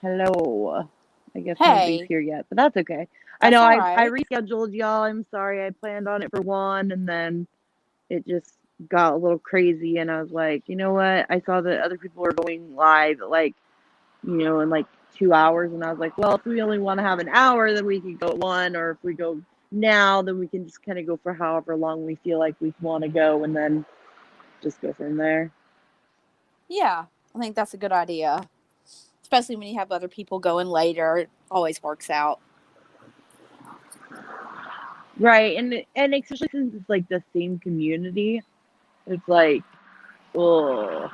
Hello. I guess nobody's Hey, here yet, but that's okay. I that's know all I right. rescheduled y'all. I'm sorry. I planned on it for one and then it just got a little crazy and I was like, you know what? I saw that other people were going live at like, in like 2 hours and I was like, well, if we only want to have an hour, then we can go at one, or if we go now, then we can just kind of go for however long we feel like we want to go and then just go from there. Yeah, I think that's a good idea, especially when you have other people going later. It always works out. Right. And especially since it's like the same community, it's like, oh,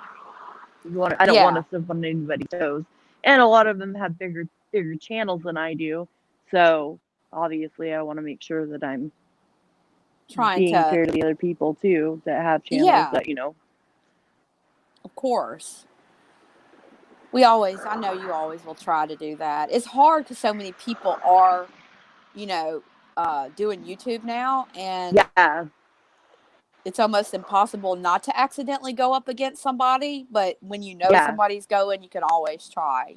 I don't want Yeah, to step on anybody's toes. And a lot of them have bigger channels than I do. So obviously I want to make sure that I'm trying being to. fair to the other people too that have channels Yeah, that. of course. I know you always will try to do that. It's hard because so many people are, you know, doing YouTube now, and Yeah, it's almost impossible not to accidentally go up against somebody. But when you know yeah, somebody's going, you can always try.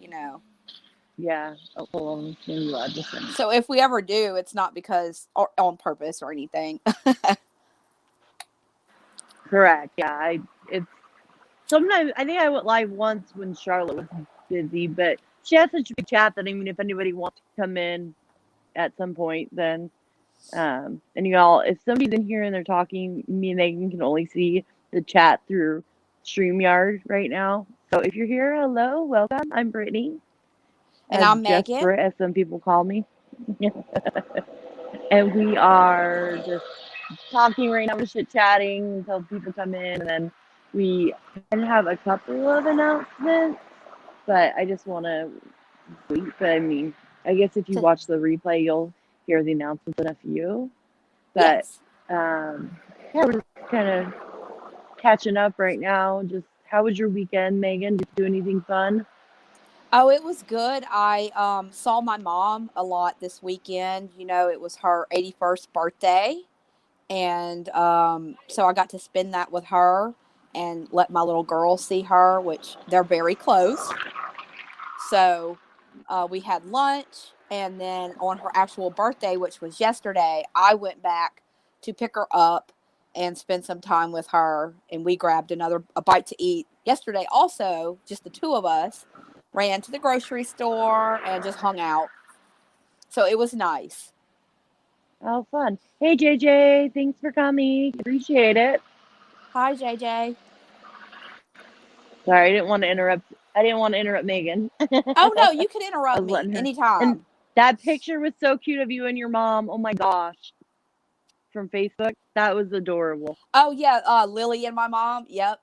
yeah. Oh, hold on, maybe you add this in. So if we ever do, it's not because or on purpose or anything. Correct. Yeah, it's sometimes I think I went live once when Charlotte was busy, but she has such a big chat that I mean if anybody wants to come in at some point then and y'all, if somebody's in here and they're talking, me and Megan can only see the chat through StreamYard right now. So if you're here, hello, welcome. I'm Brittany, And as I'm just Megan. Britt, as some people call me. And we are just talking right now, we're chit chatting until people come in, and then we can have a couple of announcements, but I just want to wait. But I mean, I guess if you To, watch the replay, you'll hear the announcements in a few. But yes. um, yeah, we're just kind of catching up right now. Just how was your weekend, Megan? Did you do anything fun? Oh, it was good. I saw my mom a lot this weekend. It was her 81st birthday. And so I got to spend that with her and let my little girl see her, which they're very close. So we had lunch. And then on her actual birthday, which was yesterday, I went back to pick her up and spend some time with her. And we grabbed a bite to eat. Yesterday, also, just the two of us ran to the grocery store and just hung out. So it was nice. Oh, fun. Hey, JJ, thanks for coming. Appreciate it. Hi, JJ. Sorry, I didn't want to interrupt. I didn't want to interrupt Megan. Oh, no, you can I interrupt was me letting her. And anytime. that picture was so cute of you and your mom. Oh my gosh, from Facebook. That was adorable. Oh, yeah, Lily and my mom. Yep.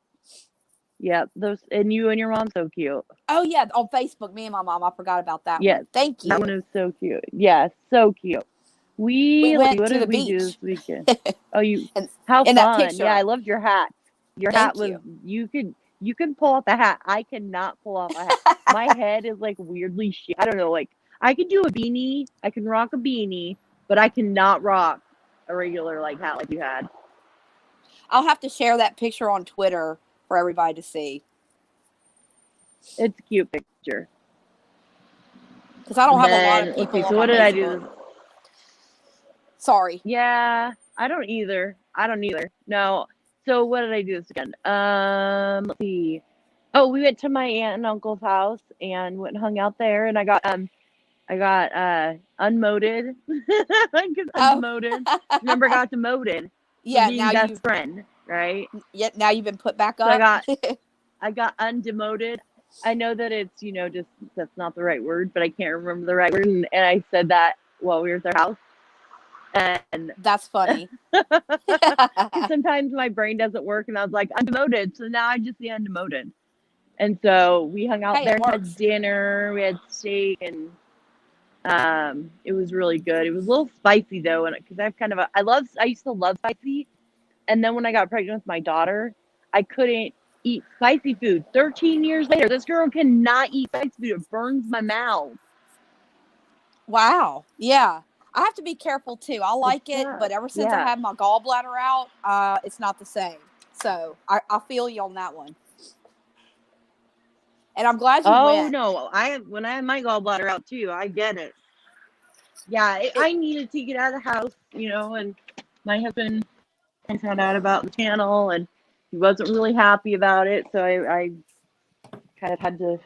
Yeah, those and you and your mom so cute. Oh, yeah, on Facebook, me and my mom. I forgot about that Yes, one. Thank that one you. is so cute. Yeah, so cute. We Let's see, went what to did the we do beach. this weekend? Oh, and how in that fun. Yeah, I picture. loved your hat. Your hat Thank was, you. you can pull off the hat. I cannot pull off a hat. My head is like weirdly I don't know, like I could do a beanie. I can rock a beanie, but I cannot rock a regular like hat like you had. I'll have to share that picture on Twitter for everybody to see It's a cute picture. because I don't And have a lot then of let's see. people So on my what did I do Facebook. this? Sorry. Yeah, I don't either. I don't either. No. So what did I do this weekend? Let's see. Oh, we went to my aunt and uncle's house and went and hung out there, and I got unmoted. Because Oh, undemoted. Remember, I got demoted for yeah. being best friend, right? Now you've been put back So I up. got I got undemoted. I know that it's just that's not the right word, but I can't remember the right word, and I said that while we were at their house, and That's funny. because sometimes my brain doesn't work, and I was like undemoted, so now I just see undemoted. And so we hung out Hey, there it and had works. dinner. We had steak, and it was really good. It was a little spicy though, and because I used to love spicy, and then when I got pregnant with my daughter, I couldn't eat spicy food. 13 years later, this girl cannot eat spicy food. It burns my mouth. Wow. Yeah. I have to be careful too. I It's like it, tough. but ever since I Yeah. had my gallbladder out, it's not the same. So I feel you on that one. And I'm glad you Oh went. no, when I had my gallbladder out too, I get it. Yeah, It, I needed to get out of the house, and my husband found out about the channel, and he wasn't really happy about it, so I kind of had to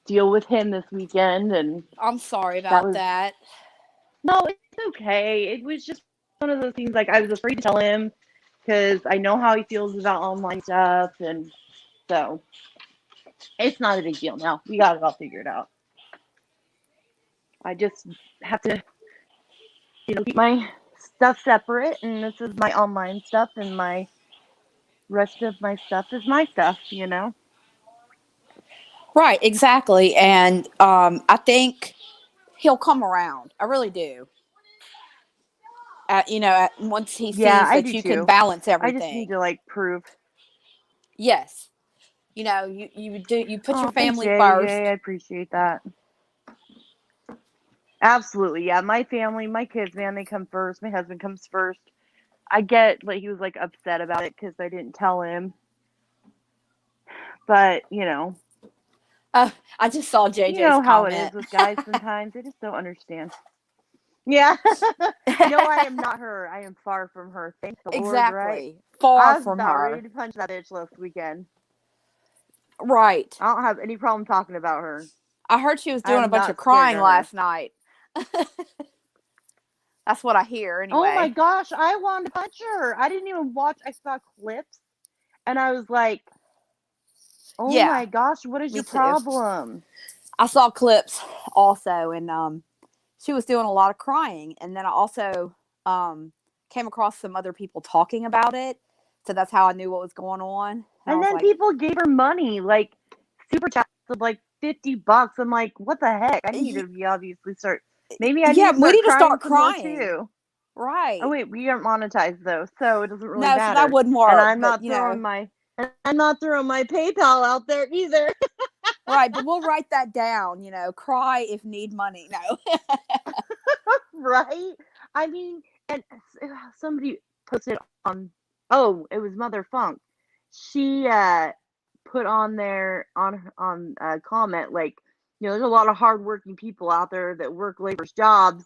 deal with him this weekend, and I'm sorry that about was that. no, it's okay. It was just one of those things. Like I was afraid to tell him because I know how he feels about online stuff, and so it's not a big deal now. We got it all figured out. I just have to, keep my stuff separate, and this is my online stuff, and my rest of my stuff is my stuff. Right, exactly. And I think he'll come around. I really do. Once he Yeah, sees I that do you can too. balance I just need everything. to prove. Yes. You put your Oh, thanks, family JJ. I first. appreciate that. Absolutely, yeah. My family, my kids, man, they come first. My husband comes first. I get he was upset about it because I didn't tell him, but I just saw you JJ's know how it comment. is with guys sometimes. They just don't understand. Yeah. No, I am not her. I am far from her. Thank the Lord, right? Exactly. Far I was from about ready her. to punch that bitch last weekend. Right. I don't have any problem talking about her. I heard she was I doing a am bunch of not scared crying of her. last night. That's what I hear Oh my anyway. gosh, I wanted to punch her. I didn't even watch. I saw clips and I was like, oh Yeah, my gosh, what is me your too. problem? I saw clips also, and she was doing a lot of crying. And then I also came across some other people talking about it. So that's how I knew what was going on. And I And was then like, people gave her money, super chats of $50. I'm like, what the heck? I need to be obviously start. Maybe I need yeah, to we start need to crying start some more crying. too. Oh Right. wait, we aren't monetized though, so it doesn't really No, so that matter. wouldn't And work. I'm But, not throwing my PayPal out there either. right. But we'll write that down, cry if need money. No. Right? I mean, and somebody posted on. Oh, it was Mother Funk. She put on there on a comment there's a lot of hardworking people out there that work labor's jobs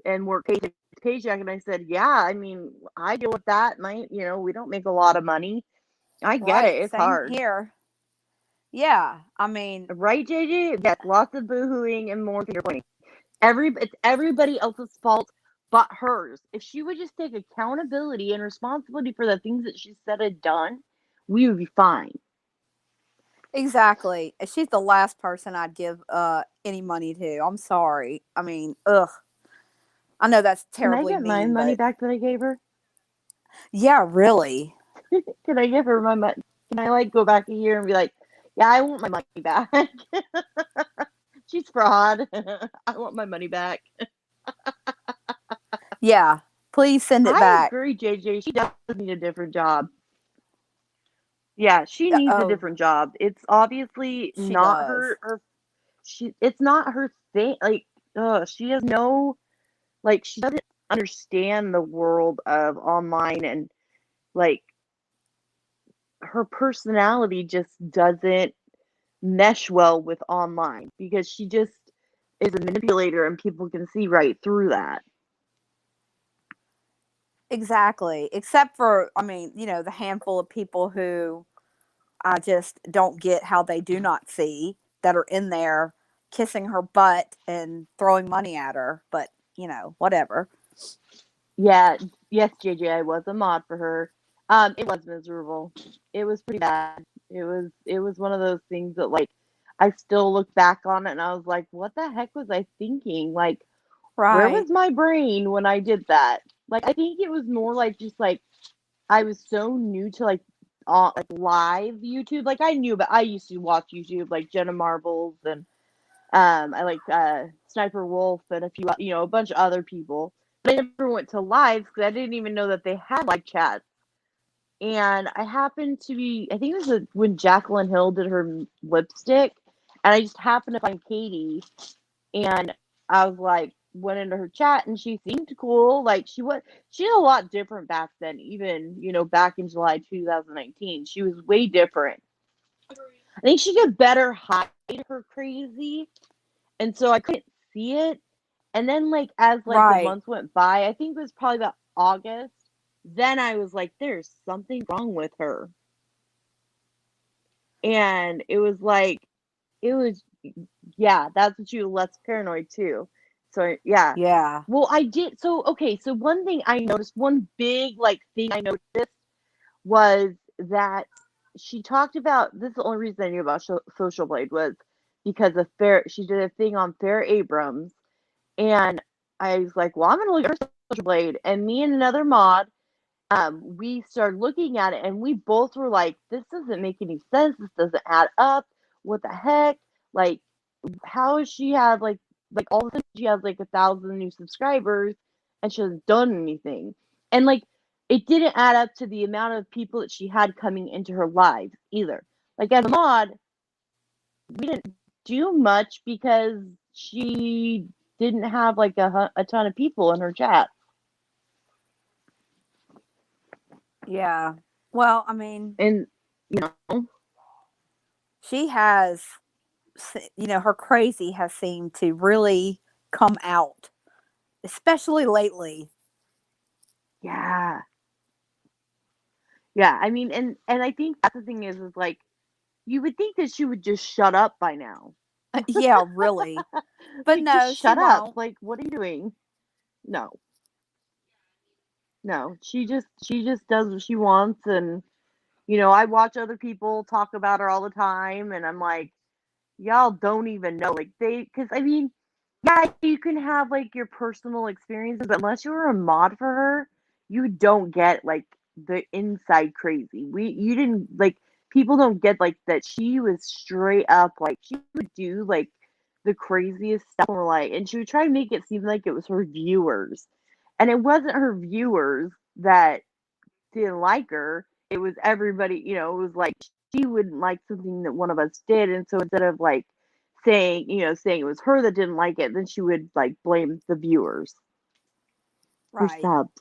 and work paycheck to paycheck. And I said, yeah, I mean, I deal with that. We don't make a lot of money. I get it. Right. It's Same hard. here. Yeah. I mean, Right, JJ? Yes, lots of boohooing and more finger pointing. It's everybody else's fault but hers. If she would just take accountability and responsibility for the things that she said and done, we would be fine. exactly. She's the last person I'd give any money to. I'm sorry. I mean, ugh. I know that's Can I terribly get my mean, money but back that I gave her? yeah, really. Can I give her my money? Can I go back a year and be like, yeah, I want my money back. She's fraud. I want my money back. Yeah. Please send it I back. agree, JJ. She does need a different job. Yeah, she needs a Oh, different job. It's obviously she not does. her it's not her thing. She has no she doesn't understand the world of online, and like her personality just doesn't mesh well with online because she just is a manipulator and people can see right through that. Exactly. Except for, I mean, the handful of people who I just don't get how they do not see that are in there kissing her butt and throwing money at her. But, whatever. Yeah, yes, JJ, I was a mod for her. It was miserable. It was pretty bad. It was one of those things that I still look back on it and I was like, what the heck was I thinking? Where Right. was my brain when I did that? I think it was more just I was so new to live YouTube. I knew, but I used to watch YouTube like Jenna Marbles, and I like Sniper Wolf and a few a bunch of other people. But I never went to lives because I didn't even know that they had live chats. And I happened to be, I think it was when Jacqueline Hill did her lipstick, and I just happened to find Katie, and I was went into her chat, and she seemed cool. She's a lot different back then, even back in July 2019. She was way different. think she could better hide her crazy, and so I couldn't see it. And then, like, as like the Right. months went by, I think it was probably about August. Then I was like, "There's something wrong with her," and it was like, it was, yeah, that's what you less paranoid too. So yeah. Yeah. Well, I did. So okay. So one thing I noticed, one big like thing I noticed was that she talked about, this is the only reason I knew about Social Blade was because of Fair. She did a thing on Fair Abrams, and I was like, well, I'm gonna look at her Social Blade, and me and another mod, we started looking at it, and we both were like, this doesn't make any sense. This doesn't add up. What the heck? Like, how is she have like all of a sudden she has like 1,000 new subscribers and she hasn't done anything, and like it didn't add up to the amount of people that she had coming into her lives either. Like as a mod, we didn't do much because she didn't have like a ton of people in her chat. Yeah. Well, I mean, And you know, she has, her crazy has seemed to really come out, especially lately. yeah, yeah, I mean, and I think that's the thing is like you would think that she would just shut up by now. Yeah, really. But Like, just no, she shut up. won't. Like, what are you doing? No, no. She just does what she wants, and I watch other people talk about her all the time, and I'm like, y'all don't even know. Like because I mean, yeah, you can have like your personal experiences, but unless you're a mod for her, you don't get like the inside crazy. You didn't like people don't get like that. She was straight up like she would do like the craziest stuff, and she would try to make it seem like it was her viewers, and it wasn't her viewers that didn't like her. It was everybody, it was like she wouldn't like something that one of us did. And so instead of like saying it was her that didn't like it, then she would like blame the viewers for Right. subs.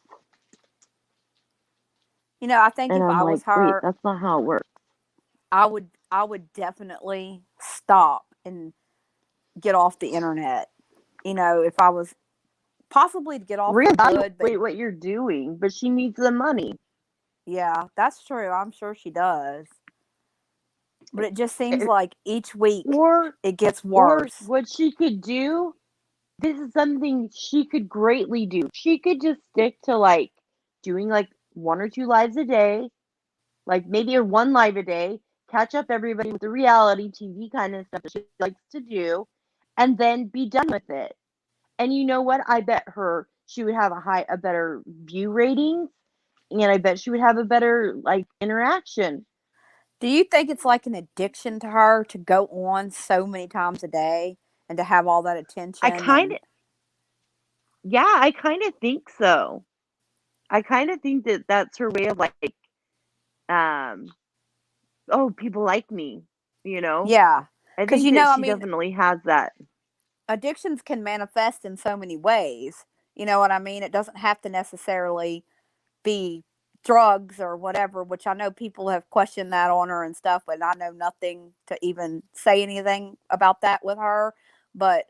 I think And if I'm I like, was wait, her, that's not how it works. I would definitely stop and get off the internet. If I was possibly to get off for good, but Reevaluate what you're doing, but she needs the money. yeah, that's true. I'm sure she does. But it just seems Eh, like each week Or it gets or worse. what she could do, this is something she could greatly do. She could just stick to like doing like one or two lives a day, like maybe a one live a day, catch up everybody with the reality TV kind of stuff that she likes to do, and then be done with it. And you know what? I bet her she would have a better view ratings, and I bet she would have a better like interaction. Do you think it's like an addiction to her to go on so many times a day and to have all that I attention kind and of, yeah, I kind of think so. I kind of think that that's her way of like, um, oh, people like me, you know? yeah. I Cuz think that I she mean, definitely has that. addictions can manifest in so many ways. You know what I mean? It doesn't have to necessarily be drugs or whatever, which I know people have questioned that on her and stuff, but I know nothing to even say anything about that with her. But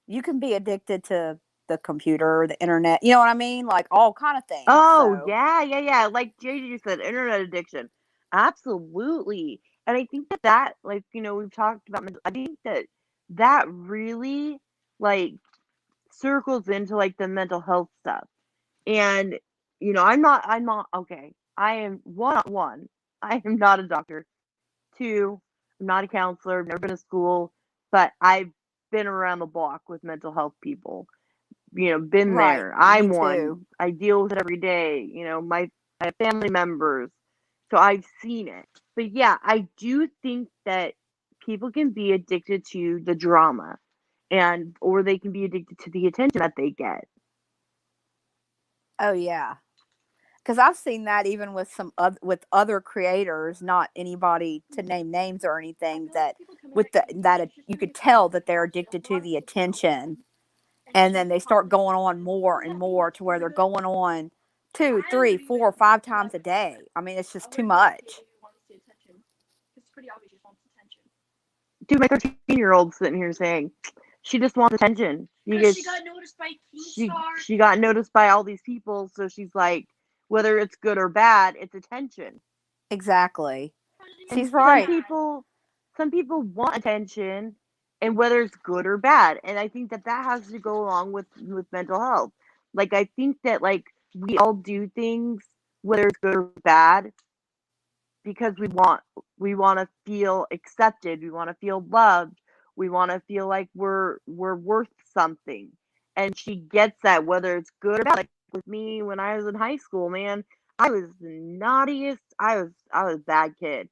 you can be addicted to the computer, the internet, you know what I mean? Like all kind of things. Oh, So, yeah, yeah, yeah. Like JJ said, internet addiction. Absolutely. And I think that like, we've talked about, I think that that really, like, circles into, like, the mental health stuff. And, I'm not, okay. I am one, I am not a doctor. Two, I'm not a counselor, I've never been to school, but I've been around the block with mental health people, been right. there. Me I'm too. one. I deal with it every day. My family members. So I've seen it. But yeah, I do think that people can be addicted to the drama or they can be addicted to the attention that they get. Oh, yeah. Because I've seen that even with with other creators, not anybody to name names or anything. That with you could tell that they're addicted to the attention, and then they start going on more and more to where they're going on 2, 3, 4, 5 times a day. I mean, it's just too much. my 13-year-old sitting here saying, she just wants attention. She got noticed by Keemstar. She got noticed by all these people, so she's like, whether it's good or bad, it's attention. Exactly. And She's right. Some people want attention, and whether it's good or bad. And I think that has to go along with mental health. Like, I think that, like, we all do things, whether it's good or bad, because we want to feel accepted. We want to feel loved. We want to feel like we're worth something. And she gets that, whether it's good or bad. Like with me, when I was in high school, man, I was the naughtiest. I was a bad kid.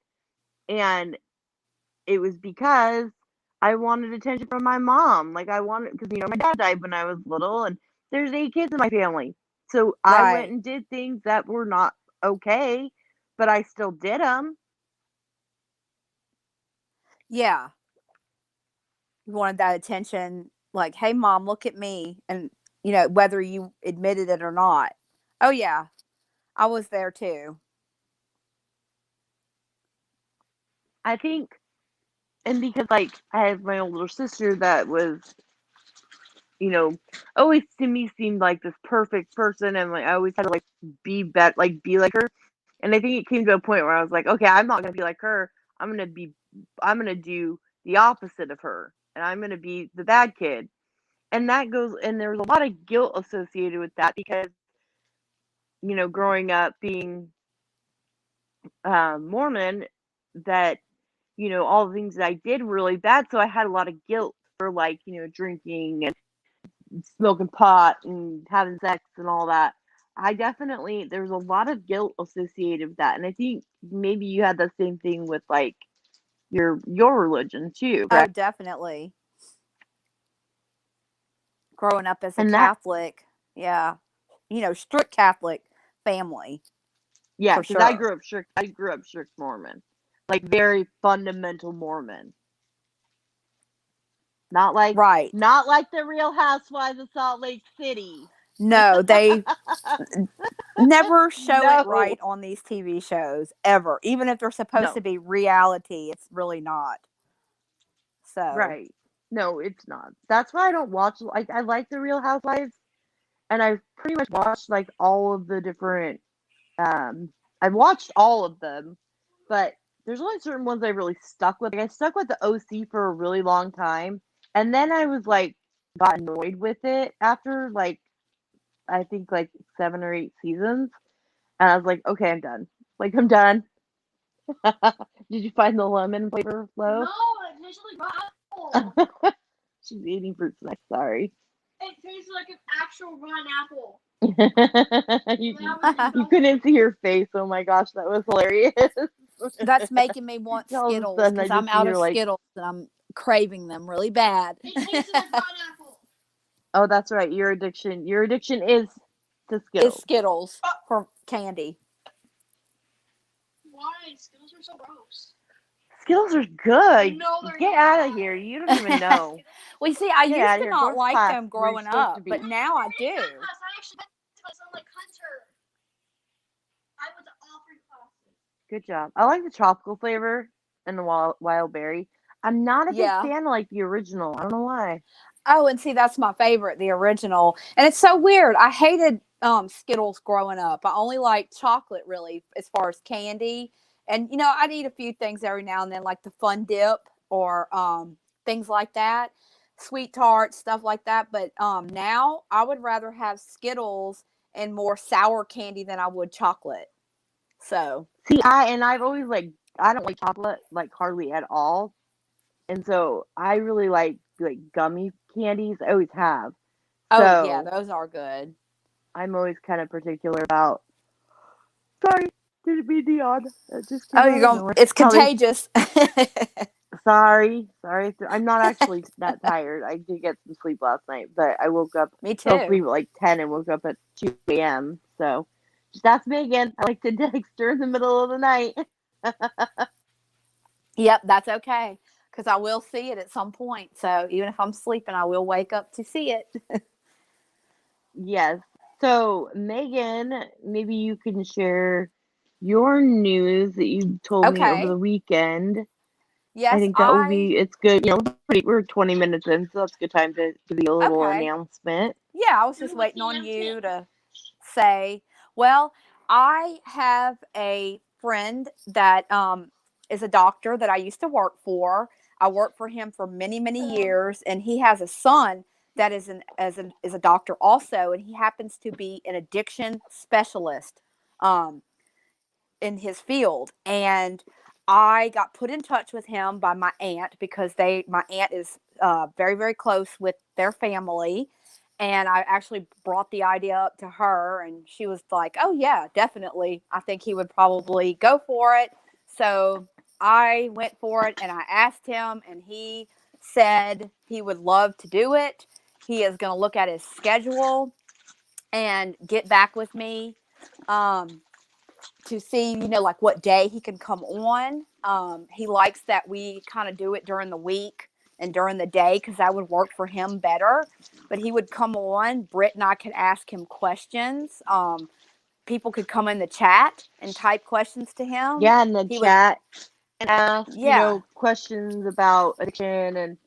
And it was because I wanted attention from my mom. Like, I wanted, because, my dad died when I was little, and there's 8 kids in my family. So I went and did things that were not okay, but I still did them. Yeah. You wanted that attention, like, hey, Mom, look at me. And, whether you admitted it or not. Oh, yeah. I was there too. I think, and because, like, I have my older sister that was, always to me seemed like this perfect person, and, like, I always had to, like, be like her. And I think it came to a point where I was like, okay, I'm not gonna be like her. I'm gonna do the opposite of her, and I'm gonna be the bad kid. And that goes, and there's a lot of guilt associated with that because, growing up being Mormon, that, all the things that I did were really bad. So I had a lot of guilt for, like, drinking and smoking pot and having sex and all that. There's a lot of guilt associated with that. And I think maybe you had the same thing with, like, your religion too, correct? Oh, definitely. Growing up as a Catholic, yeah, strict Catholic family. Yeah, because I grew up strict Mormon, like very fundamental Mormon. Not like the Real Housewives of Salt Lake City. No, they never show it right on these TV shows ever. Even if they're supposed to be reality, it's really not. So right. No, it's not. That's why I don't watch. Like, I like the Real Housewives, and I've pretty much watched, like, all of the different. I've watched all of them, but there's only certain ones I really stuck with. Like, I stuck with the OC for a really long time, and then I was like, got annoyed with it after, like, I think like 7 or 8 seasons, and I was like, okay, I'm done. Like, I'm done. Did you find the lemon flavor, Flo? No, it tastes like apple. She's eating fruit snacks. Sorry. It tastes like an actual rotten apple. You couldn't see her face. Oh my gosh, that was hilarious. That's making me want Skittles because I'm out of Skittles and I'm craving them really bad. It tastes like rotten apple. Oh, that's right. Your addiction is to Skittles. It's Skittles for candy. Why? Skittles are so gross. Skittles are good. No, they're Get out of here. You don't even know. Well, see, I used to not like them growing up, but now I do. I actually went to my son like Hunter. I went to all 3 classes. Good job. I like the tropical flavor and the wild berry. I'm not a big fan of, like, the original. I don't know why. Oh, and see, that's my favorite, the original. And it's so weird. I hated Skittles growing up. I only liked chocolate, really, as far as candy. And, I'd eat a few things every now and then, like the Fun Dip or things like that. Sweet tarts, stuff like that. But now I would rather have Skittles and more sour candy than I would chocolate. So. See, I've always, like, I don't like chocolate, like, hardly at all. And so I really like gummy candies. I always have. Oh, yeah, those are good. I'm always kind of particular about. Sorry, didn't mean the odd. Just it's contagious. Sorry. I'm not actually that tired. I did get some sleep last night, but I woke up. Me too. I sleep at like 10 and woke up at 2 a.m. So just ask Megan. I like to text her in the middle of the night. Yep, that's okay. Because I will see it at some point. So even if I'm sleeping, I will wake up to see it. Yes. So, Megan, maybe you can share your news that you told me over the weekend. Yes, think that will be, it's good. We're 20 minutes in, so that's a good time to give you a little okay. announcement. Yeah, I was Who just was waiting the on you announcement? to say, well, I have a friend that is a doctor that I used to work for. I worked for him for many, many years, and he has a son that is a doctor also, and he happens to be an addiction specialist um, in his field. And I got put in touch with him by my aunt because my aunt is very, very close with their family. And I actually brought the idea up to her, and she was like, "Oh yeah, definitely. I think he would probably go for it." So I went for it, and I asked him, and he said he would love to do it. He is going to look at his schedule and get back with me. Um, to see, like what day he can come on. He likes that we kind of do it during the week and during the day because that would work for him better. But he would come on. Britt and I could ask him questions. People could come in the chat and type questions to him. Yeah, in the He would, chat and ask, yeah, questions about addiction and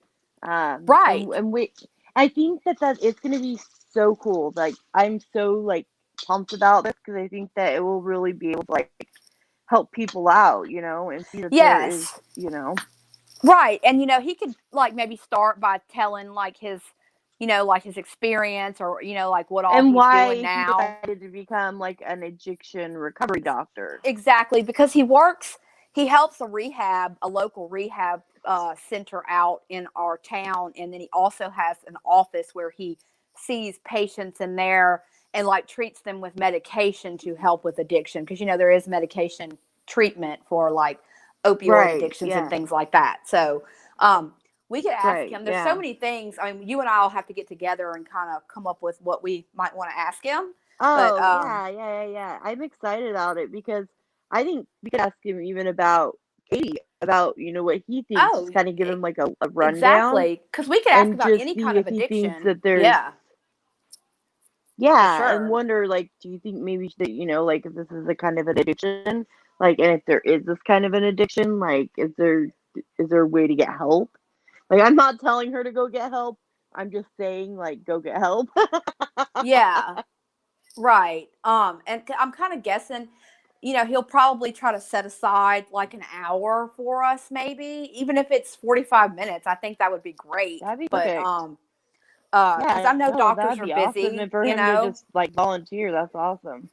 right. I think that it's gonna be so cool. Like I'm so like pumped about this because I think that it will really be able to like help people out, and see that there is, Yes, right. And, he could like maybe start by telling like like his experience or, like what all and he's doing why he now. decided to become like an addiction recovery doctor. Exactly, because he helps a local rehab center out in our town. And then he also has an office where he sees patients in there and like treats them with medication to help with addiction. Because, there is medication treatment for like opioid Right. addictions and Yeah. things like that. So, we could ask Right. him. There's so Yeah. many things. I mean, you and I will have to get together and kind of come up with what we might want to ask him. But, Oh, yeah, yeah, yeah, yeah. I'm excited about it because I think we could ask him even about Katie, about, what he thinks, just oh, kind of give him like a rundown exactly, because we could ask and about just any see kind if of he thinks addiction. that there's, Yeah, for yeah, and sure. wonder, like, do you think maybe that, like, if this is a kind of an addiction, like, and if there is this kind of an addiction, like, is there a way to get help? Like, I'm not telling her to go get help. I'm just saying, like, go get help. Yeah, right. And I'm kind of guessing, he'll probably try to set aside like an hour for us, maybe, even if it's 45 minutes. I think that would be great. That'd be But perfect. because I Yeah, know no, doctors that'd are be awesome. busy, And for him to just like volunteer, that's awesome.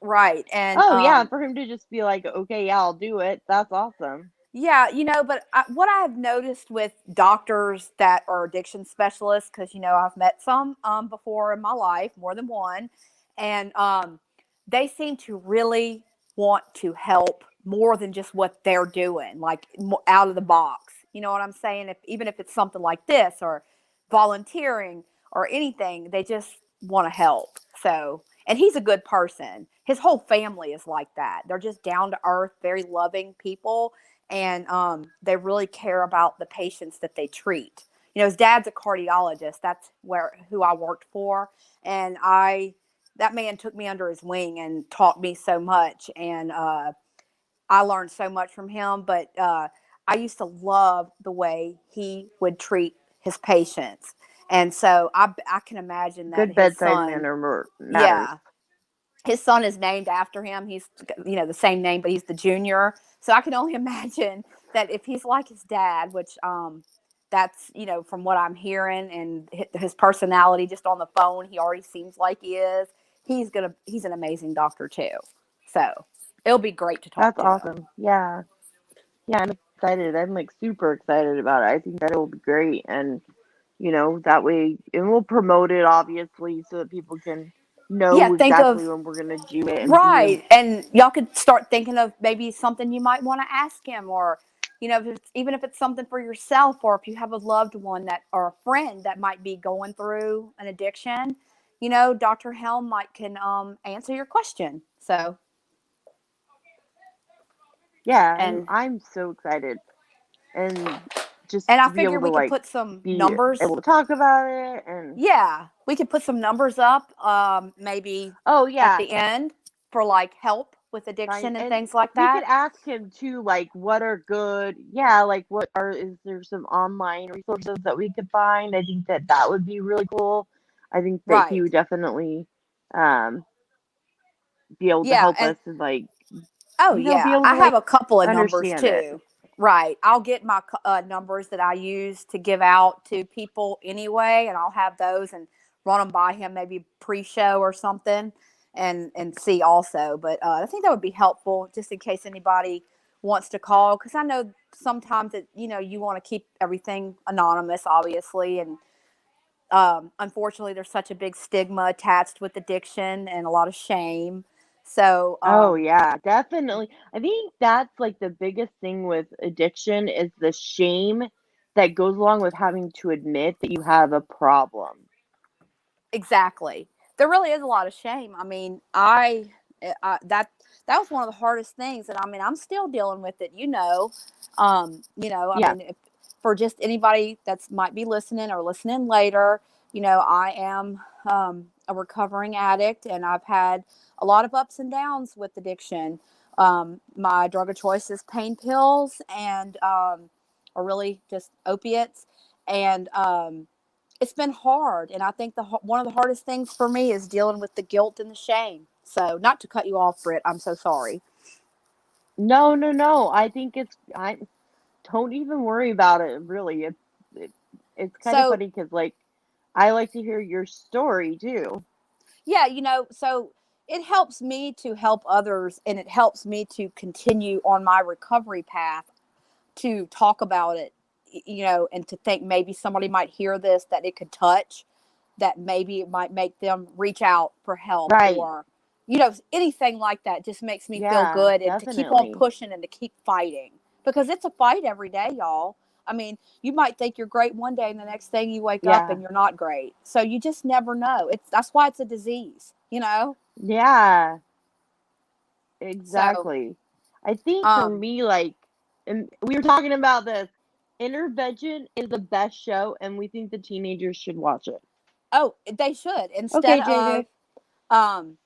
right? And Oh yeah, for him to just be like, okay, yeah, I'll do it. That's awesome. yeah, but what I have noticed with doctors that are addiction specialists, because I've met some before in my life, more than one, and they seem to really want to help more than just what they're doing, like out of the box. You know what I'm saying? Even if it's something like this or volunteering or anything, they just want to help. So, and he's a good person. His whole family is like that. They're just down to earth, very loving people, and they really care about the patients that they treat. His dad's a cardiologist. That's who I worked for, and that man took me under his wing and taught me so much, and I learned so much from him. But I used to love the way he would treat his patients, and so I can imagine that Good his bedside son, manner matters. yeah, his son is named after him. He's, the same name, but he's the junior. So I can only imagine that if he's like his dad, which that's, from what I'm hearing and his personality just on the phone, he already seems like he is. He's an amazing doctor too. So it'll be great to talk That's to him. awesome. Yeah. Yeah, I'm excited. I'm like super excited about it. I think that it will be great. And, that way, and we'll promote it obviously so that people can Yeah, know think exactly of when we're going to do it and be in. right, and y'all could start thinking of maybe something you might want to ask him, or even if it's something for yourself, or if you have a loved one that or a friend that might be going through an addiction, Dr. Helm might can answer your question. So, Yeah, I'm, and I'm so excited. And just I to be figure able to we could like put some be numbers. able to talk about it and Yeah, we could put some numbers up, maybe oh at yeah, the end for like help. with Right. addiction and And things like we could that. ask him too, like, what are good, yeah, like, is there some online resources that we could find? I think that would be really cool. I think that he Right. would definitely um, be able to Yeah. help And us and, like, oh, be yeah. able I to, have like, a couple of numbers understand it. too. Right. I'll get my numbers that I use to give out to people anyway, and I'll have those and run them by him maybe pre-show or something, and see also. But I think that would be helpful just in case anybody wants to call, because I know sometimes that you want to keep everything anonymous, obviously, and unfortunately, there's such a big stigma attached with addiction and a lot of shame. So, Oh, yeah, definitely. I think that's, like, the biggest thing with addiction is the shame that goes along with having to admit that you have a problem. exactly, there really is a lot of shame. I mean, that was one of the hardest things, and I mean, I'm still dealing with it. I Yeah. mean, if, for just anybody that's might be listening or listening later, I am a recovering addict, and I've had a lot of ups and downs with addiction. My drug of choice is pain pills and or really just opiates, and it's been hard. And I think one of the hardest things for me is dealing with the guilt and the shame. So, not to cut you off, Britt, I'm so sorry. No, no, no. I don't even worry about it, really. It, it's kind of So, funny because, like, I like to hear your story too. yeah, so it helps me to help others, and it helps me to continue on my recovery path, to talk about it, and to think maybe somebody might hear this that it could touch, that maybe it might make them reach out for help, Right. or anything like that just makes me feel Yeah, good, and to keep on definitely. pushing and to keep fighting, because it's a fight every day, y'all. I mean, you might think you're great one day and the next thing you wake up Yeah. and you're not great. So you just never know. That's why it's a disease. Yeah, So exactly. I think for um me, like, and we were talking about this, Intervention is the best show, and we think the teenagers should watch it. oh, they should, instead Okay, of JJ. um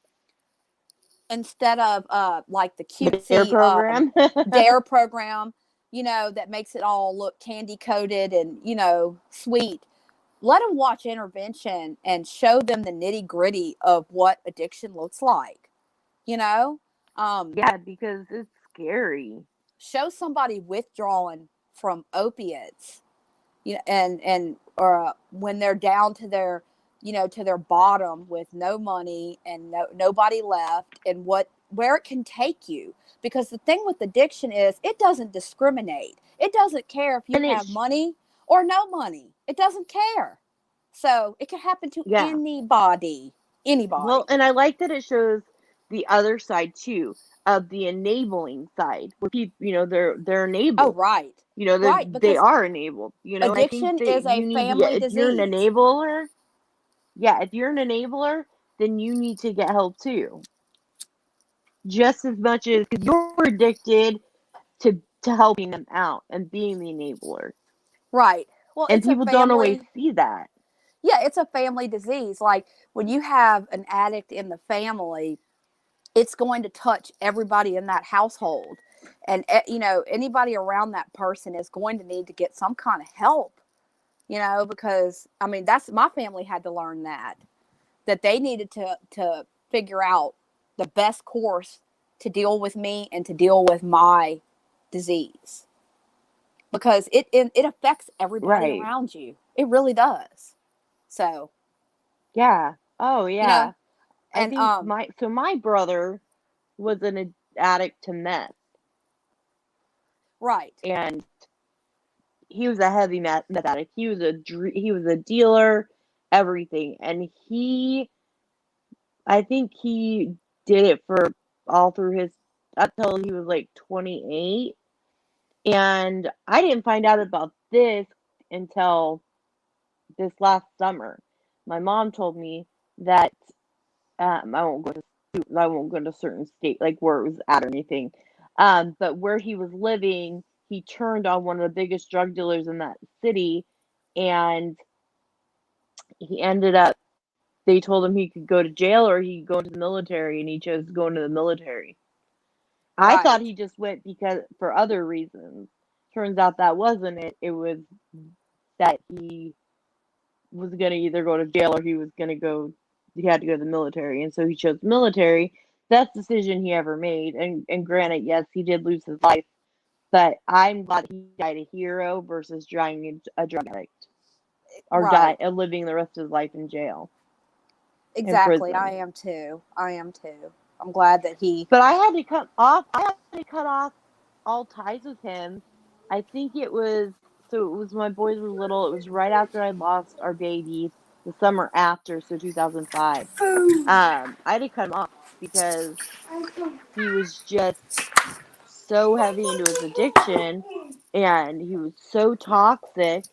like the The Dare cutesy program. dare program, that makes it all look candy coated and sweet. Let them watch Intervention and show them the nitty gritty of what addiction looks like. you know um Yeah, because it's scary. Show somebody withdrawing from opiates, and or when they're down to their bottom with no money and nobody left, and where it can take you, because the thing with addiction is it doesn't discriminate. It doesn't care if you And have it's, money or no money. It doesn't care. So it can happen to yeah. anybody. Well, Anybody. and I like that it shows the other side too, of the enabling side, where people, they're Oh, enabled. right. They Right, they because are enabled. And I think addiction that is a you need to get, family if you're an disease. enabler, yeah, if you're an enabler, then you need to get help too, just as much as because you're addicted to helping them out and being the enabler, Right. Well, and it's a people don't always family. see that. Yeah, it's a family disease. Like when you have an addict in the family, it's going to touch everybody in that household. And, anybody around that person is going to need to get some kind of help, because I mean, that's my family had to learn that they needed to figure out the best course to deal with me and to deal with my disease, because it affects everybody Right. around you. It really does. So, Yeah. Oh, you know, yeah. I and think my brother was an addict to meth, right. and he was a heavy meth addict. He was a dealer, everything, and I think he did it for all through his up till he was like 28. And I didn't find out about this until this last summer. My mom told me that I won't go to certain state like where it was at or anything. But where he was living, he turned on one of the biggest drug dealers in that city, and he ended up. They told him he could go to jail or he could go into the military, and he chose to go into the military. I thought Right. he just went because for other reasons. Turns out that wasn't it. It was that he was going to either go to jail or he had to go to the military. And so he chose military. Best decision he ever made. And granted, yes, he did lose his life, but I'm glad he died a hero versus dying a drug addict or Right. living the rest of his life in jail, in Exactly. I prison. am too. I am too. I'm glad that he. But I had to cut off all ties with him. I think it was my boys were little. It was right after I lost our baby, the summer after, so 2005. I had to cut him off because he was just so heavy into his addiction and he was so toxic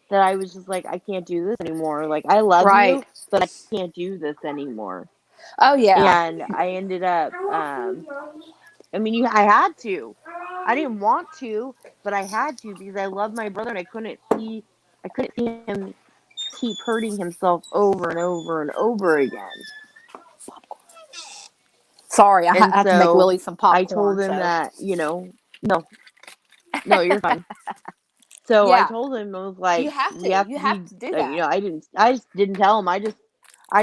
that I was just like, I can't do this anymore. Like, I love Right. you, but I can't do this anymore. Oh yeah. And I ended up, I had to. I didn't want to, but I had to because I love my brother and I couldn't see him keep hurting himself over and over and over again. Sorry, I And have to make so Willie some I told popcorn. him So that, no, no, you're fine. So I yeah, told him, I was like, you have we to. have You to have be, to do that. I just didn't tell him. I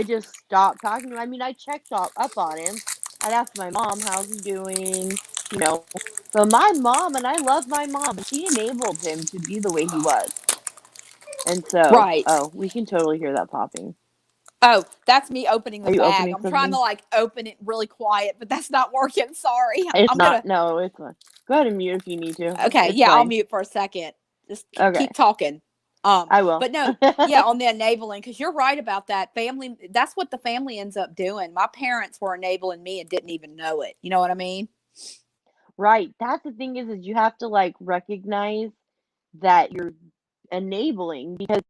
just stopped talking to him. I checked up on him. I'd ask my mom, how's he doing? You know, but my mom, and I love my mom, she enabled him to be the way he was. And so, Right. oh, we can totally hear that popping. Oh, that's me opening the Are you bag. opening I'm trying to something? like open it really quiet, but that's not working. Sorry. It's I'm not. gonna. No, it's fine. Go ahead and mute if you need to. Okay. It's Yeah, I'll fine. mute for a second. Just Okay, keep talking. I will. But no, yeah, on the enabling, because you're right about that. Family, that's what the family ends up doing. My parents were enabling me and didn't even know it. You know what I mean? Right. That's the thing is you have to like recognize that you're enabling because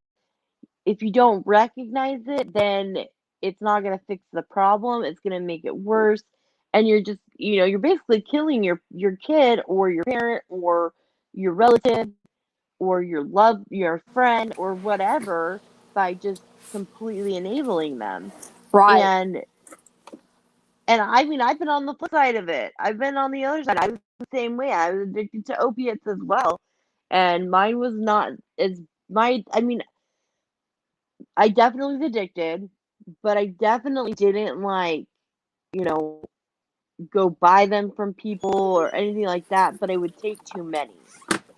if you don't recognize it, then it's not going to fix the problem. It's going to make it worse. And you're just, you're basically killing your kid or your parent or your relative or your friend or whatever by just completely enabling them. Right. And I've been on the flip side of it. I've been on the other side. I was the same way. I was addicted to opiates as well. And mine was not as my I mean, I definitely was addicted, but I definitely didn't like, you know, go buy them from people or anything like that, but I would take too many.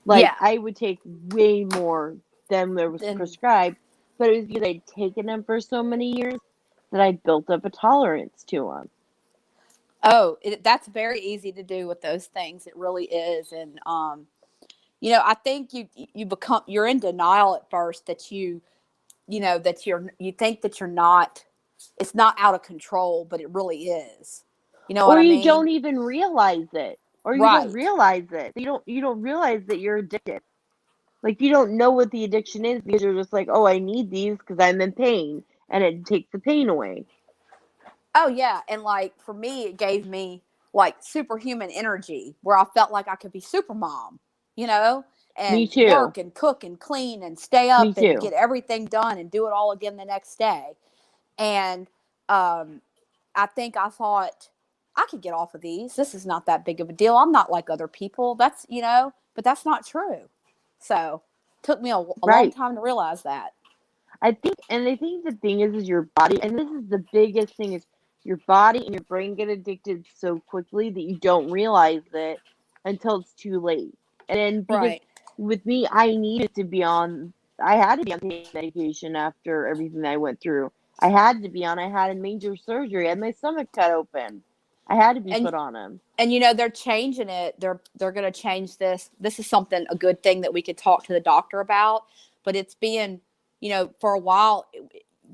Like Yeah. I would take way more than there was Then prescribed, but it was because I'd taken them for so many years that I built up a tolerance to them. that's very easy to do with those things. It really is. And I think you're in denial at first that you think that you're not, it's not out of control, but it really is. You know what Or I you mean? don't even realize it. Or you don't Right. realize it. You don't realize that you're addicted. Like you don't know what the addiction is because you're just like, "Oh, I need these because I'm in pain." And it takes the pain away. Oh yeah, and like for me, it gave me like superhuman energy where I felt like I could be super mom, you know, Me and too. work and cook and clean and stay Me up and too. get everything done and do it all again the next day. And um, I think I thought I could get off of these. This is not that big of a deal. I'm not like other people. But that's not true. So it took me a long Right. time to realize that. I think the thing is your body, and this is the biggest thing is your body and your brain get addicted so quickly that you don't realize it until it's too late. And then because Right. with me, I had to be on pain medication after everything that I went through. I had a major surgery. I had my stomach cut open. I had to be And put on them. and they're changing it. They're going to change this is something, a good thing that we could talk to the doctor about, but it's being, for a while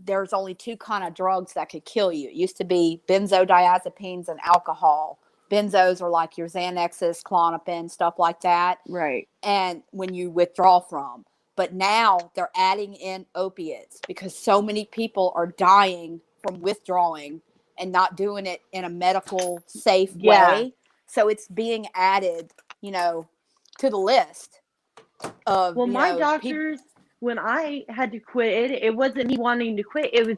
there's only two kind of drugs that could kill you. It used to be benzodiazepines and alcohol. Benzos are like your Xanaxes, Klonopin, stuff like that, Right. and when you withdraw from. But now they're adding in opiates because so many people are dying from withdrawing and not doing it in a medical safe Yeah. way. So it's being added, to the list of, Well, my people. doctors, when I had to quit it wasn't me wanting to quit. It was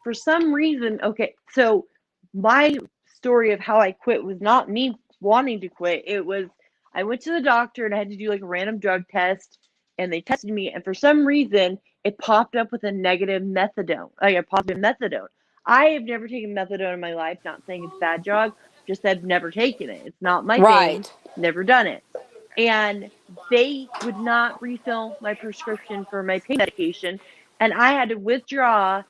for some reason. Okay, so my story of how I quit was not me wanting to quit. It was I went to the doctor and I had to do like a random drug test, and they tested me, and for some reason it popped up with a negative methadone, like a positive methadone. I have never taken methadone in my life. Not saying it's a bad drug, just I've never taken it. It's not my thing. Right. Never done it. And they would not refill my prescription for my pain medication, and I had to withdraw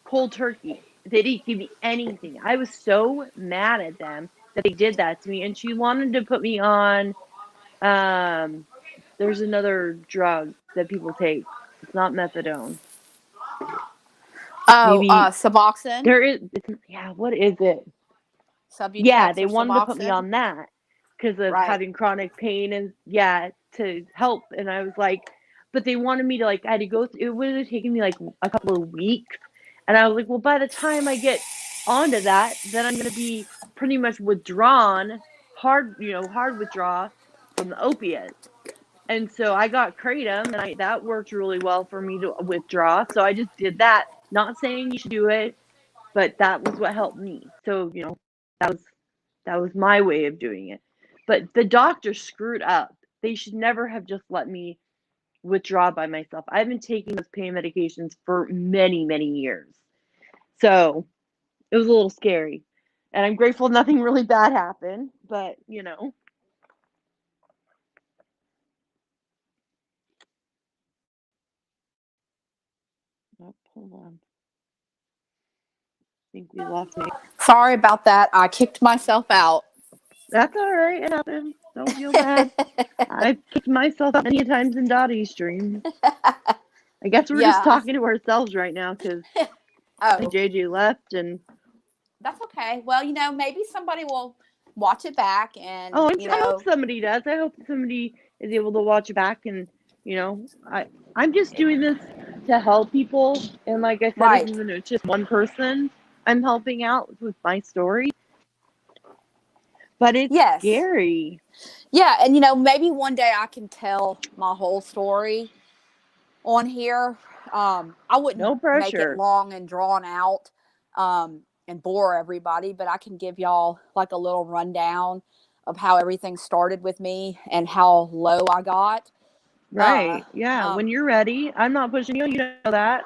cold turkey. They didn't give me anything. I was so mad at them that they did that to me. And she wanted to put me on there's another drug that people take. It's not methadone. Oh, Maybe Suboxone, there is yeah, what is it? Yeah, Subutex they or wanted to put me Suboxone. on that because of Right. having chronic pain and yeah, to help. And I was like, but they wanted me to like I had to go through, it would have taken me like a couple of weeks. And I was like, well, by the time I get onto that, then I'm gonna be pretty much withdrawn, hard withdraw from the opiates. And so I got kratom, and that worked really well for me to withdraw. So I just did that. Not saying you should do it, but that was what helped me. So that was that was my way of doing it. But the doctor screwed up. They should never have just let me withdraw by myself. I've been taking those pain medications for many, many years. So it was a little scary. And I'm grateful nothing really bad happened, but oh, hold on. I think we lost me. Sorry about that. I kicked myself out. That's all right. It happens. Don't feel bad. I've kicked myself out many times in Dottie's streams. I guess we're just Yeah. talking to ourselves right now because Oh, JJ left and that's okay. Well, maybe somebody will watch it back and, I hope somebody does. I hope somebody is able to watch it back and I'm just doing this to help people, and like I said, right. even though it's just one person I'm helping out with my story, but it's Yes. scary. Yeah. And, maybe one day I can tell my whole story on here. I wouldn't No make it pressure. long and drawn out and bore everybody, but I can give y'all like a little rundown of how everything started with me and how low I got. Right. Yeah. When you're ready. I'm not pushing you. You know that.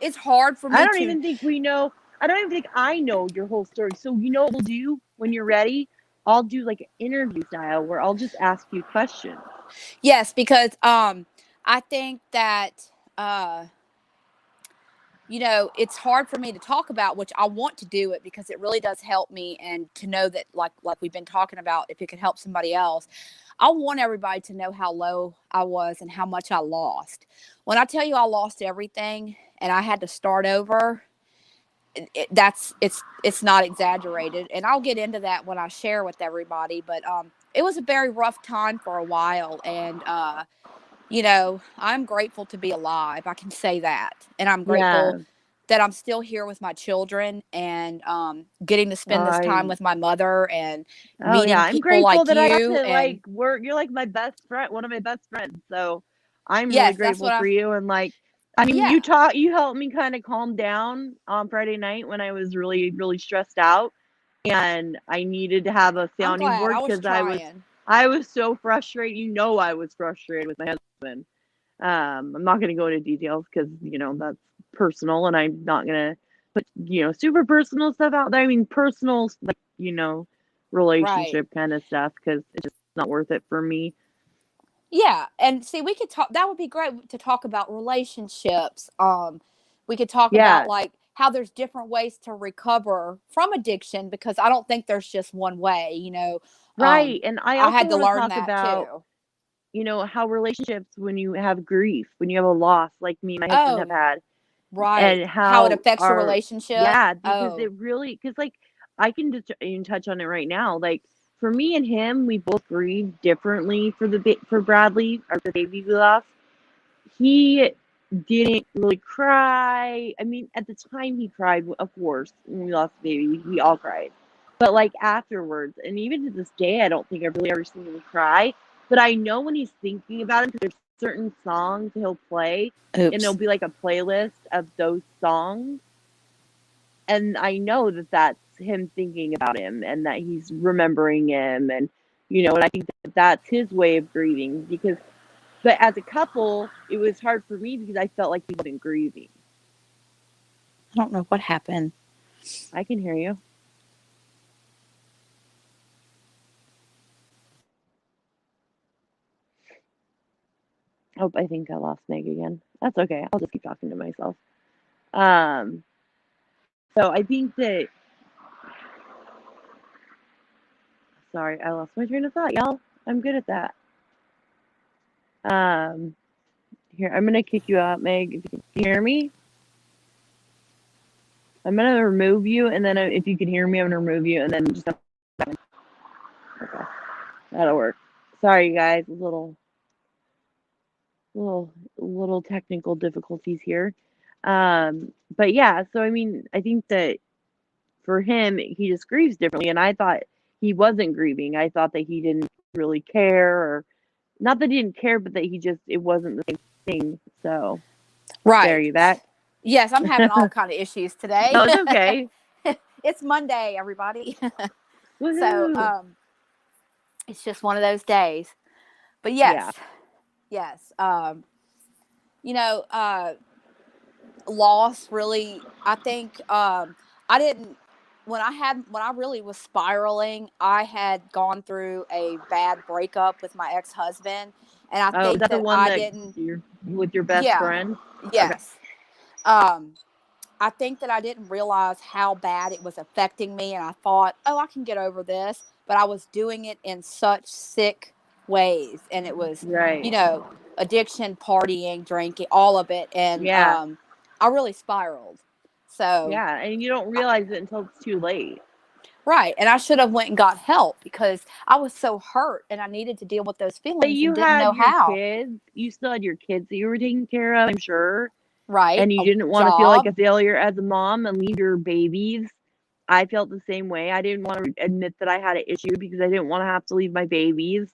It's hard for I me don't to. even think we know. I don't even think I know your whole story. So you know what we'll do when you're ready? I'll do like an interview style where I'll just ask you questions. Yes, because I think that it's hard for me to talk about, which I want to do it because it really does help me, and to know that like we've been talking about, if it could help somebody else. I want everybody to know how low I was and how much I lost. When I tell you I lost everything and I had to start over, it's not exaggerated, and I'll get into that when I share with everybody. But it was a very rough time for a while, and I'm grateful to be alive. I can say that. And I'm grateful Yeah. that I'm still here with my children and getting to spend this time I with my mother and Oh yeah, meeting I'm people grateful like that I got you. to And like work. You're like my best friend, one of my best friends. So I'm really yes, that's grateful what for you. And like, I mean, yeah, you helped me kind of calm down on Friday night when I was really, really stressed out, and I needed to have a I'm sounding glad. board I was because trying. I was so frustrated. I was frustrated with my husband. I'm not going to go into details because that's personal, and I'm not going to put super personal stuff out there. I mean, personal like Right. relationship kind of stuff because it's just not worth it for me. Yeah. And see, we could talk, that would be great to talk about relationships. We could talk about Yeah, like how there's different ways to recover from addiction, because I don't think there's just one way. right. And I I also had to want to learn talk that about too. how relationships when you have grief, when you have a loss, like me and my husband have Oh, had, right. and How it how affects a our relationship. yeah, because Oh, it really because like I can just even touch on it right now. Like for me and him, we both grieve differently for Bradley or the baby we lost. He didn't really cry. I mean, at the time he cried, of course, when we lost the baby, we all cried. But like afterwards, and even to this day, I don't think I've really ever seen him cry. But I know when he's thinking about it, 'cause there's certain songs he'll play, and there'll oops. be like a playlist of those songs, and I know that that's him thinking about him and that he's remembering him, and and I think that that's his way of grieving. But as a couple, it was hard for me because I felt like he wasn't grieving. I don't know what happened. I can hear you. Oh, I think I lost Meg again. That's okay. I'll just keep talking to myself. So I think that. Sorry, I lost my train of thought, y'all. I'm good at that. Here, I'm gonna kick you out, Meg. If you can hear me, I'm gonna remove you, and then if you can hear me, I'm gonna remove you, and then just. Okay, that'll work. Sorry, guys. Little technical difficulties here. But yeah, so I mean, I think that for him, he just grieves differently, and I thought he wasn't grieving. I thought that he didn't really care, or not that he didn't care, but that it wasn't the same thing. So Right. there, you back? Yes, I'm having all kind of issues today. No, it's okay. It's Monday, everybody. Woohoo. So it's just one of those days. But yes. Loss really, I think I didn't when I really was spiraling, I had gone through a bad breakup with my ex-husband, and I think is that the one I that didn't you're with your best friend? Yes. I think that I didn't realize how bad it was affecting me, and I thought, oh, I can get over this, but I was doing it in such sick ways, and it was Right. addiction, partying, drinking, all of it, and I really spiraled. So yeah, and you don't realize it until it's too late. Right, and I should have went and got help because I was so hurt, and I needed to deal with those feelings. But you and didn't know how. Kids. You still had your kids that you were taking care of, I'm sure. Right. And you didn't want to feel like a failure as a mom and leave your babies. I felt the same way. I didn't want to admit that I had an issue because I didn't want to have to leave my babies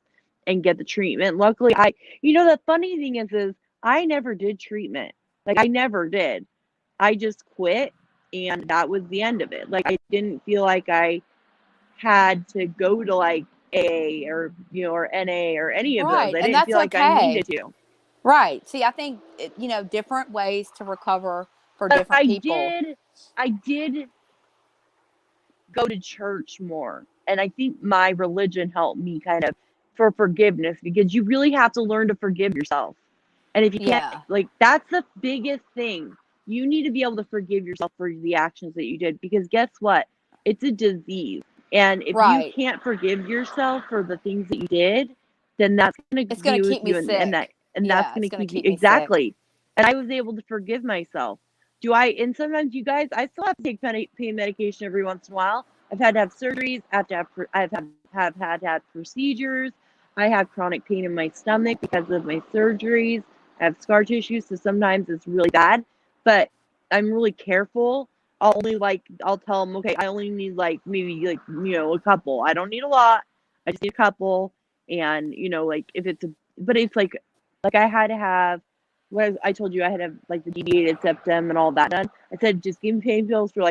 and get the treatment. Luckily, the funny thing is I never did treatment. Like, I never did. I just quit, and that was the end of it. Like, I didn't feel like I had to go to like AA or or NA or any of those. I didn't feel like I needed to. Right. See, I think different ways to recover for different people. I did go to church more, and I think my religion helped me kind of for forgiveness, because you really have to learn to forgive yourself. And if you can't, that's the biggest thing. You need to be able to forgive yourself for the actions that you did, because guess what? It's a disease. And if you can't forgive yourself for the things that you did, then that's going to be with you, and that's going to keep you exactly. And I was able to forgive myself. And sometimes, you guys, I still have to take pain medication every once in a while. I've had to have surgeries. I've had to have procedures. I have chronic pain in my stomach because of my surgeries. I have scar tissue, so sometimes it's really bad. But I'm really careful. I'll tell them, okay, I only need maybe a couple. I don't need a lot. I just need a couple. And but it's like I had to have, I told you I had to have the deviated septum and all that done. I said, just give me pain pills for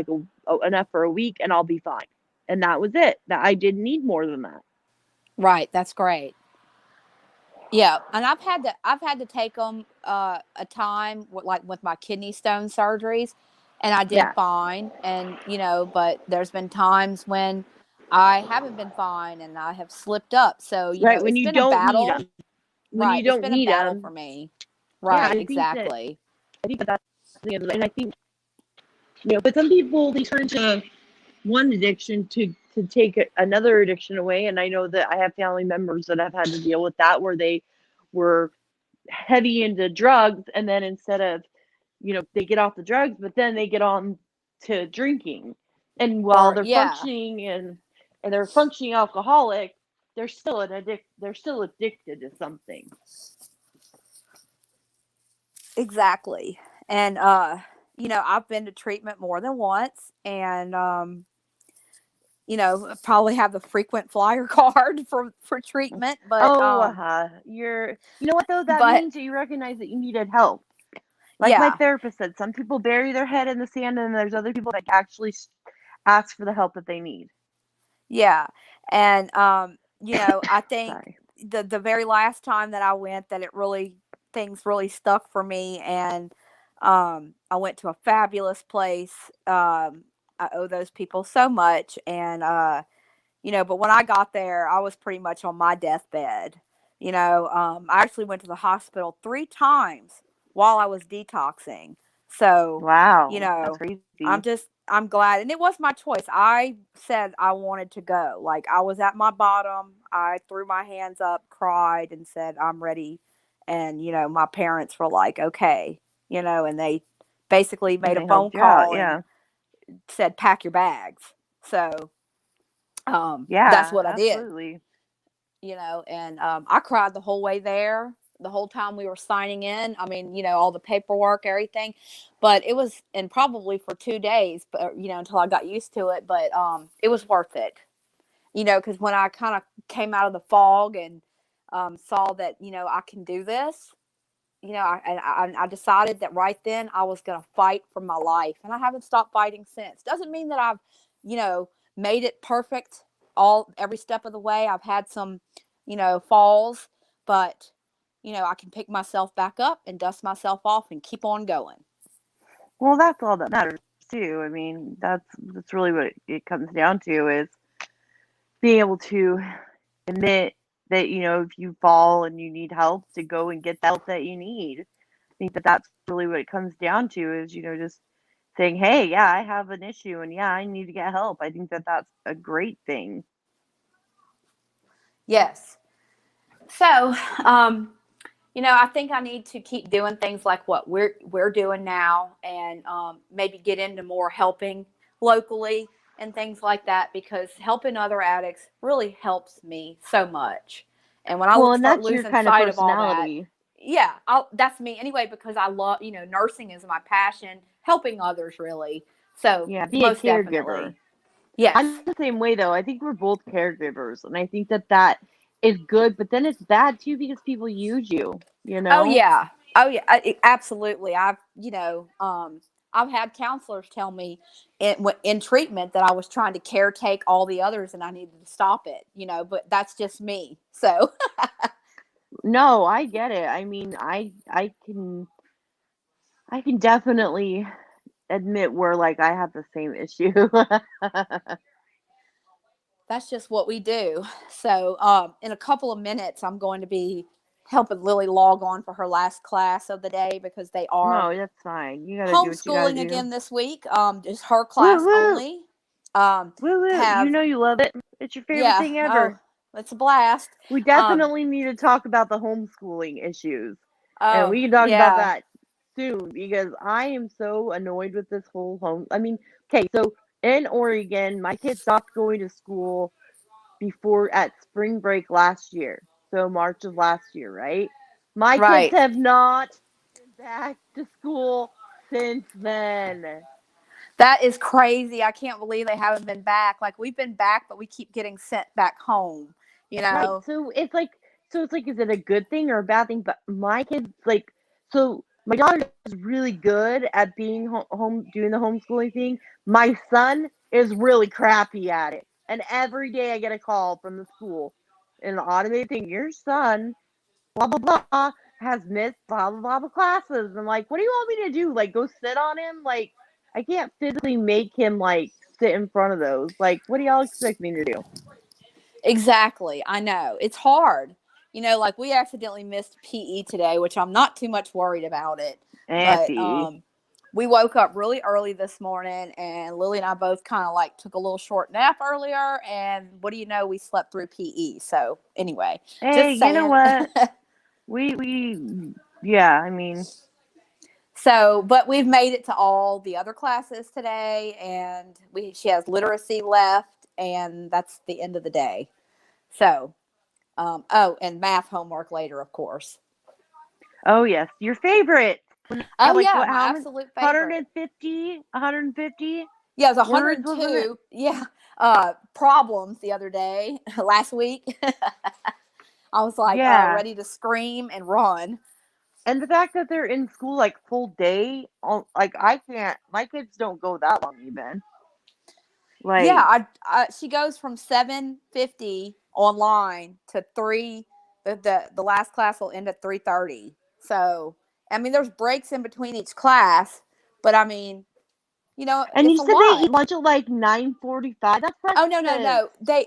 enough for a week and I'll be fine. And that was it. That I didn't need more than that. Right. That's great. Yeah, and I've had to take them a time with my kidney stone surgeries, and I did fine. And but there's been times when I haven't been fine and I have slipped up. So when you don't need them, when you don't need them, for me. Right, exactly. I think that's the end, and I think but some people, they turn to one addiction to take another addiction away. And I know that I have family members that have had to deal with that, where they were heavy into drugs, and then instead of they get off the drugs, but then they get on to drinking, and while they're functioning and they're functioning alcoholic, they're still addicted to something. Exactly. And I've been to treatment more than once, and probably have the frequent flyer card for treatment. But you know what though? That means that you recognize that you needed help. Like my therapist said, some people bury their head in the sand, and there's other people that actually ask for the help that they need. Yeah. And I think Sorry. the very last time that I went, that things really stuck for me. And I went to a fabulous place. I owe those people so much. And but when I got there, I was pretty much on my deathbed. I actually went to the hospital 3 times while I was detoxing. So, you Wow, that's know, crazy. I'm glad. And it was my choice. I said I wanted to go. Like, I was at my bottom. I threw my hands up, cried, and said, I'm ready. And, my parents were like, okay, and they basically And made a they phone helped you out, call and yeah. said, pack your bags. So, that's Yeah, what I did. absolutely. And I cried the whole way there, the whole time we were signing in. I mean, all the paperwork, everything, but it was, and probably for 2 days, but until I got used to it, but it was worth it, because when I kind of came out of the fog and saw that, I can do this, I decided that right then I was going to fight for my life, and I haven't stopped fighting since. Doesn't mean that I've, made it perfect every step of the way. I've had some, falls, but I can pick myself back up and dust myself off and keep on going. Well, that's all that matters too. I mean, that's really what it comes down to is being able to admit that, if you fall and you need help, to go and get the help that you need. I think that that's really what it comes down to is, just saying, hey, yeah, I have an issue and yeah, I need to get help. I think that that's a great thing. Yes. So, I think I need to keep doing things like what we're doing now, and maybe get into more helping locally and things like that, because helping other addicts really helps me so much. And when I Well, and start that's your losing kind of sight of all that, personality. yeah, that's me anyway, because I love, nursing is my passion, helping others really. So Yeah, be a most caregiver. definitely, yes. I'm the same way though. I think we're both caregivers, and I think that that is good, but then it's bad too because people use you, you Oh know? yeah. Oh yeah. Absolutely. I've had counselors tell me in treatment that I was trying to caretake all the others and I needed to stop it. But that's just me. So No, I get it. I mean, I can definitely admit where like I have the same issue. that's just what we do. So in a couple of minutes, I'm going to be helping Lily log on for her last class of the day, because they are No, that's fine. You gotta do what you gotta homeschooling do. again this week. Just her Woo class woo, only. Um, woo woo. You have know you love it. It's your favorite Yeah. thing Oh, ever. it's a blast. We Um, definitely need to talk about the homeschooling issues. And oh, we can talk about yeah. that soon because I am so annoyed with this whole home. I mean, okay, so in Oregon, my kids stopped going to school before at spring break last year. So March of last year, right? My kids Right. have not been back to school since then. That is crazy. I can't believe they haven't been back. Like, we've been back, but we keep getting sent back home, you Right. know? So it's like, is it a good thing or a bad thing? But my kids, like, so my daughter is really good at being home doing the homeschooling thing. My son is really crappy at it. And every day I get a call from the school, an automated thing. Your son, blah blah blah, has missed blah blah blah blah classes. I'm like, what do you want me to do? Like, go sit on him? Like, I can't physically make him like sit in front of those. Like, what do y'all expect me to do? Exactly. I know. It's hard. Like, we accidentally missed PE today, which I'm not too much worried about it. But Effie. we woke up really early this morning, and Lily and I both kind of like took a little short nap earlier. And what do you know? We slept through PE. So, anyway, Hey, just you know saying. what? We yeah, I mean, So, but we've made it to all the other classes today, and she has literacy left, and that's the end of the day. So, and math homework later, of course. oh yes, your favorite. When you Oh have like yeah, what, my how many? absolute favorite. 150? 150 Yeah, it was words, wasn't it? 102. Yeah, problems the other day, last week. I was like Yeah. ready to scream and run. And the fact that they're in school like full day, like I can't. My kids don't go that long even. Like, Yeah, she goes from 7:50 online to 3. The last class will end at 3:30. So, I mean, there's breaks in between each class, but I mean, and you it's a said they lot. eat lunch at like 9:45. That's Oh no, no, breakfast. no.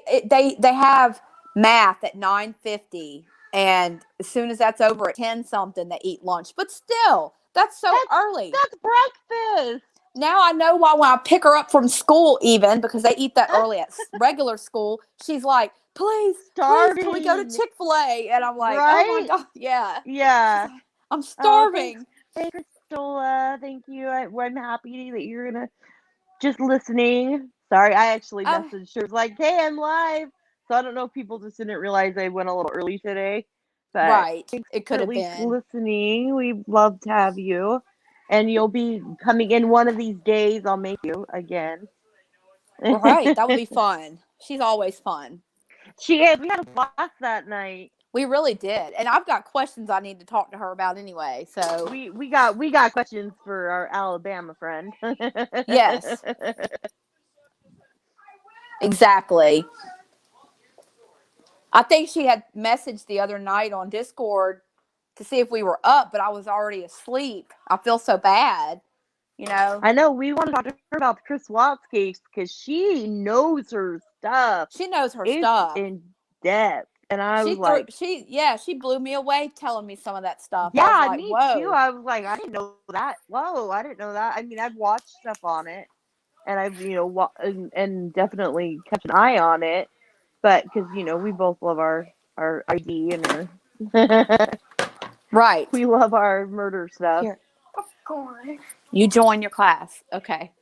They have math at 9:50, and as soon as that's over at 10 something, they eat lunch. But still, that's so That's early. that's breakfast. Now I know why when I pick her up from school, even because they eat that early at regular school, she's like, please, can we go to Starving, Chick-fil-A? And I'm like, oh my right? God, yeah. She's Yeah. like, I'm Oh, thanks, starving. thanks, Cristola. Thank you. I'm happy that you're gonna just listening. Sorry, I actually Uh, messaged her. It was like, hey, I'm live. So I don't know if people just didn't realize I went a little early today, but right. thanks It for could at have least been. listening. We'd love to have you, and you'll be coming in one of these days. I'll make you again. Right. That would be fun. She's always fun. She is. We had a blast that night. We really did. And I've got questions I need to talk to her about anyway. So, We got questions for our Alabama friend. yes, exactly. I think she had messaged the other night on Discord to see if we were up, but I was already asleep. I feel so bad, you know. I know we want to talk to her about the Chris Watts case because she knows her stuff. She knows her It's stuff. in depth. And I was She threw like, she blew me away telling me some of that stuff. I was yeah, like, me too. "Whoa." I was like, I didn't know that. Whoa, I didn't know that. I mean, I've watched stuff on it and I've, and definitely kept an eye on it. But because, we both love our ID and Right. we love our murder stuff. Here. You join your class. Okay.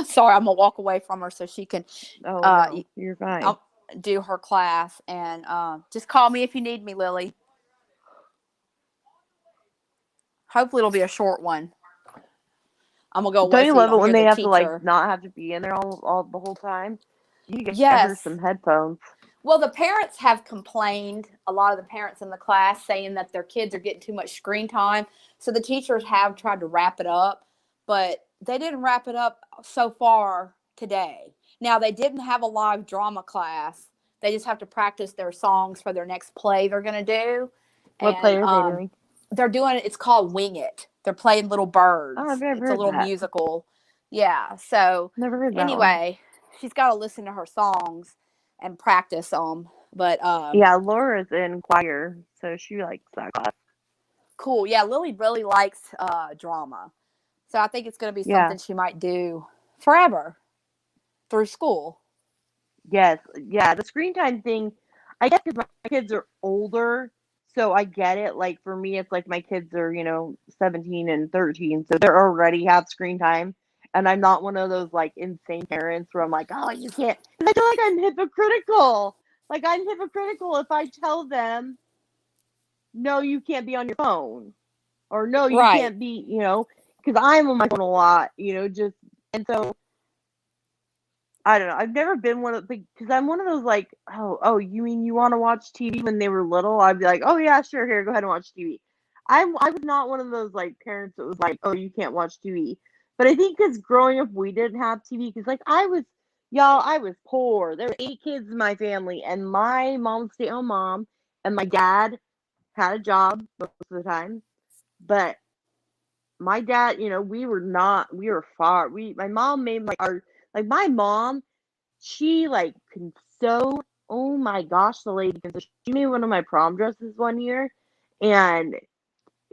Sorry, I'm going to walk away from her so she can Oh, no, you're fine. I'll do her class, and just call me if you need me, Lily. Hopefully it'll be a short one. I'm gonna go away Don't you so you love it don't when hear they the have to teacher. not have to be in there all the whole time? You get her Yes. some headphones. Well, the parents have complained, a lot of the parents in the class saying that their kids are getting too much screen time. So the teachers have tried to wrap it up, but they didn't wrap it up so far today. Now, they didn't have a live drama class. They just have to practice their songs for their next play they're going to do. What play And are they doing? they're doing it, it's called Wing It. They're playing Little Birds. Oh, I've never It's a heard little that. musical. Yeah. So, Never heard that one. anyway, she's got to listen to her songs and practice them. But Yeah, Laura's in choir, so she likes that class. cool. Yeah, Lily really likes drama. So I think it's going to be Yeah. something she might do forever through school. Yes. Yeah, the screen time thing, I guess because my kids are older, so I get it. Like, for me, it's like my kids are, 17 and 13, so they're already have screen time. And I'm not one of those, like, insane parents where I'm like, oh, you can't. 'Cause I feel like I'm hypocritical. Like, I'm hypocritical if I tell them, no, you can't be on your phone. Or no, you Right. can't be, because I'm on my phone a lot, just, and so I don't know. I've never been one of because I'm one of those like, oh, you mean you want to watch TV when they were little? I'd be like, oh yeah, sure, here, go ahead and watch TV. I was not one of those like parents that was like, oh, you can't watch TV. But I think because growing up we didn't have TV because like I was poor. There were 8 kids in my family, and my mom stay-at-home mom, and my dad had a job most of the time, but my dad, we were far. My mom made like my mom, she like can sew. Oh my gosh, the lady can sew. She made one of my prom dresses one year, and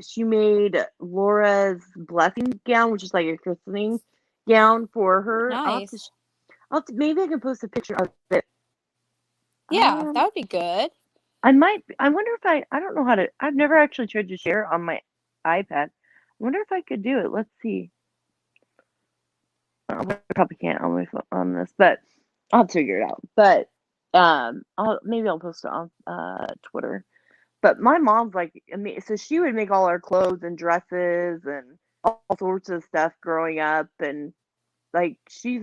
she made Laura's blessing gown, which is like a christening gown for her. Nice. Maybe I can post a picture of it. Yeah, that would be good. I might. I wonder if I don't know how to. I've never actually tried to share on my iPad. I wonder if I could do it. Let's see. I probably can't on my phone on this, but I'll have to figure it out. But I'll post it on Twitter. But my mom's like, I mean, so she would make all our clothes and dresses and all sorts of stuff growing up, and like she's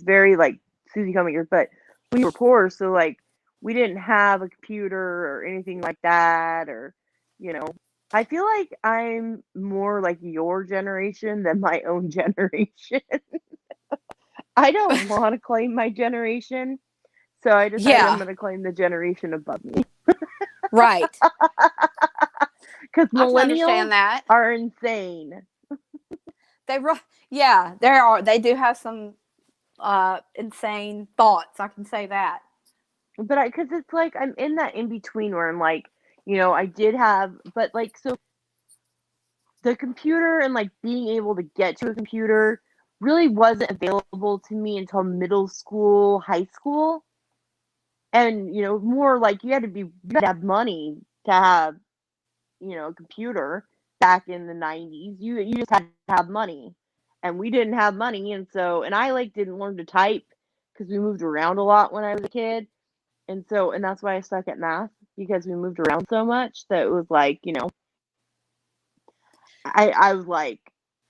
very like Susie Cominger, but we were poor, so like we didn't have a computer or anything like that, or you know, I feel like I'm more like your generation than my own generation. I don't want to claim my generation, so I decided I'm Yeah, going to claim the generation above me. right. Because I can millennials understand that. are insane. They yeah, there are. They do have some insane thoughts. I can say that. But because it's like I'm in that in between where I'm like, I did have, but like, so the computer and like being able to get to a computer really wasn't available to me until middle school, high school. And, more like you had to have money to have, a computer back in the 90s. You just had to have money. And we didn't have money. And I like didn't learn to type because we moved around a lot when I was a kid. And that's why I suck at math because we moved around so much that it was like, I was like,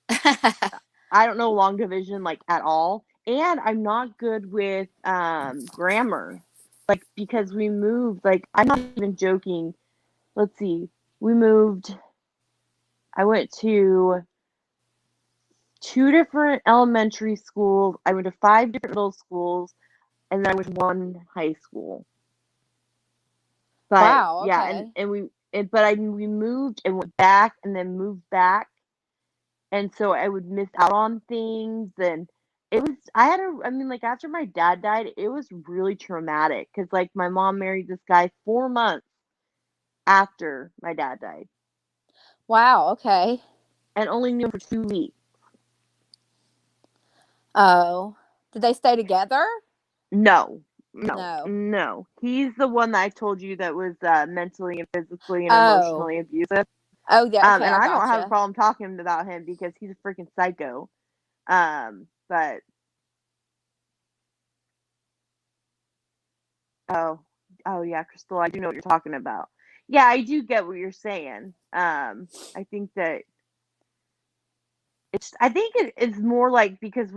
I don't know long division like at all. And I'm not good with grammar. Like because we moved, like I'm not even joking. Let's see. We moved I went to two different elementary schools. I went to five different middle schools and then I went to one high school. But Wow. yeah, Okay. we moved and went back and then moved back, and so I would miss out on things. And I mean, like after my dad died, it was really traumatic because like my mom married this guy 4 months after my dad died, Wow. Okay. and only knew him for 2 weeks. Oh, did they stay together? No, no, No. no. He's the one that I told you that was mentally and physically and Oh. emotionally abusive. Oh, yeah. Okay. And I I don't have a gotcha. problem talking about him because he's a freaking psycho. But oh, oh yeah, Crystal, I do know what you're talking about. Yeah, I do get what you're saying. I think that I think it is more like because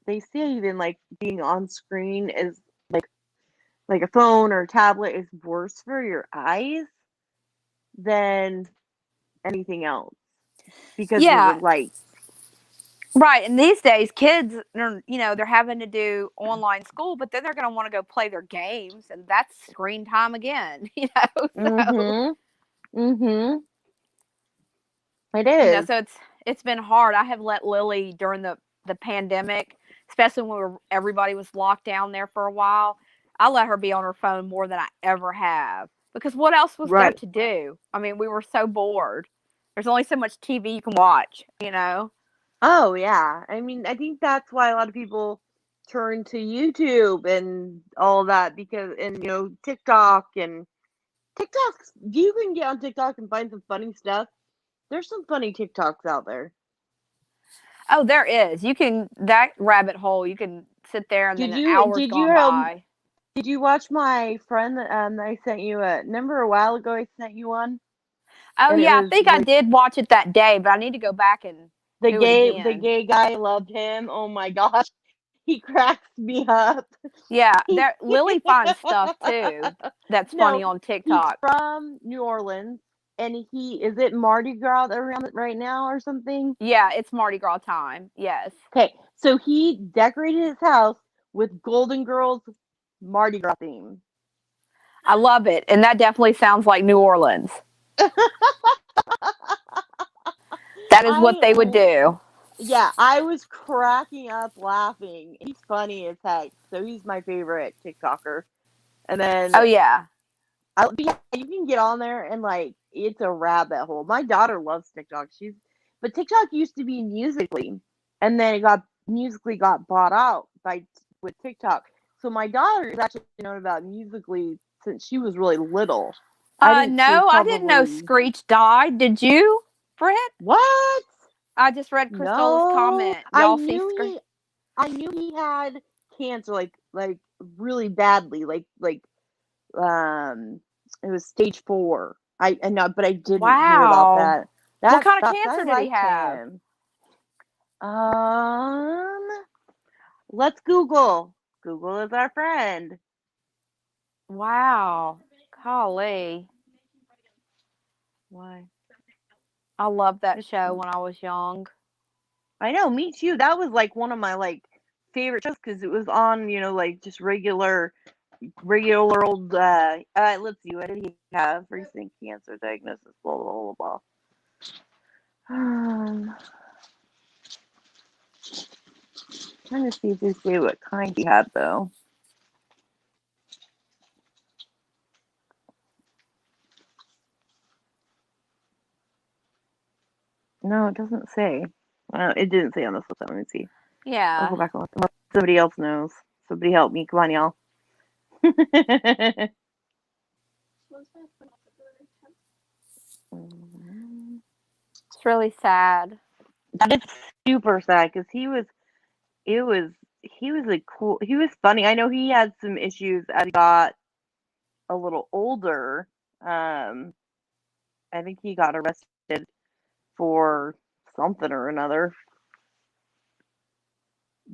they say even like being on screen is like a phone or a tablet is worse for your eyes than anything else because of the Yeah. light. Right. And these days, kids, they're having to do online school, but then they're going to want to go play their games, and that's screen time again. So Mhm. Mhm. It is. so it's been hard. I have let Lily during the pandemic, especially when everybody was locked down there for a while. I let her be on her phone more than I ever have because what else was there Right. to do? I mean, we were so bored. There's only so much TV you can watch. Oh yeah. I mean, I think that's why a lot of people turn to YouTube and all that because and TikTok and TikTok you can get on TikTok and find some funny stuff. There's some funny TikToks out there. Oh, there is. You can that rabbit hole. You can sit there, and Did then you hours did you gone by. did you watch my friend that I sent you remember a while ago I sent you one? Oh And it yeah, I was think I like did watch it that day, but I need to go back and do it the again. gay guy loved him. Oh my gosh. He cracks me up. Yeah, He there Lily finds stuff too that's No, funny on he's TikTok. from New Orleans, and is it Mardi Gras around right now or something? Yeah, it's Mardi Gras time. Yes. Okay, so he decorated his house with Golden Girls Mardi Gras theme. I love it. And that definitely sounds like New Orleans. That is what they would I do. Yeah, I was cracking up laughing. He's funny as heck, so he's my favorite TikToker. And Oh then yeah. yeah, you can get on there and like it's a rabbit hole. My daughter loves TikTok. But TikTok used to be Musically, and then Musically got bought out with TikTok. So my daughter has actually known about Musically since she was really little. I think she was No, I didn't know probably Screech died. Did you, Brett? what? I just read Crystal's No, comment. Y'all see Screech? I knew he had cancer like really badly, like it was stage 4. I know, but I didn't hear about Wow. that. What That kind of sucks. I cancer did he liked have? him. Um, let's Google. Google is our friend. Wow. Golly. Why? I loved that Let's show see. when I was young. I know, me too. That was like one of my like favorite shows because it was on, like just regular old. Let's see, what did he have? Recent cancer diagnosis. Blah blah blah blah. Trying to see if they say what kind he had though. No, it doesn't say. It didn't say on this list. Let me see. I'll Yeah. go back and look. Unless somebody else knows. Somebody help me. Come on, y'all. Was that It's really sad. That is super sad because he was funny. I know he had some issues as he got a little older. I think he got arrested for something or another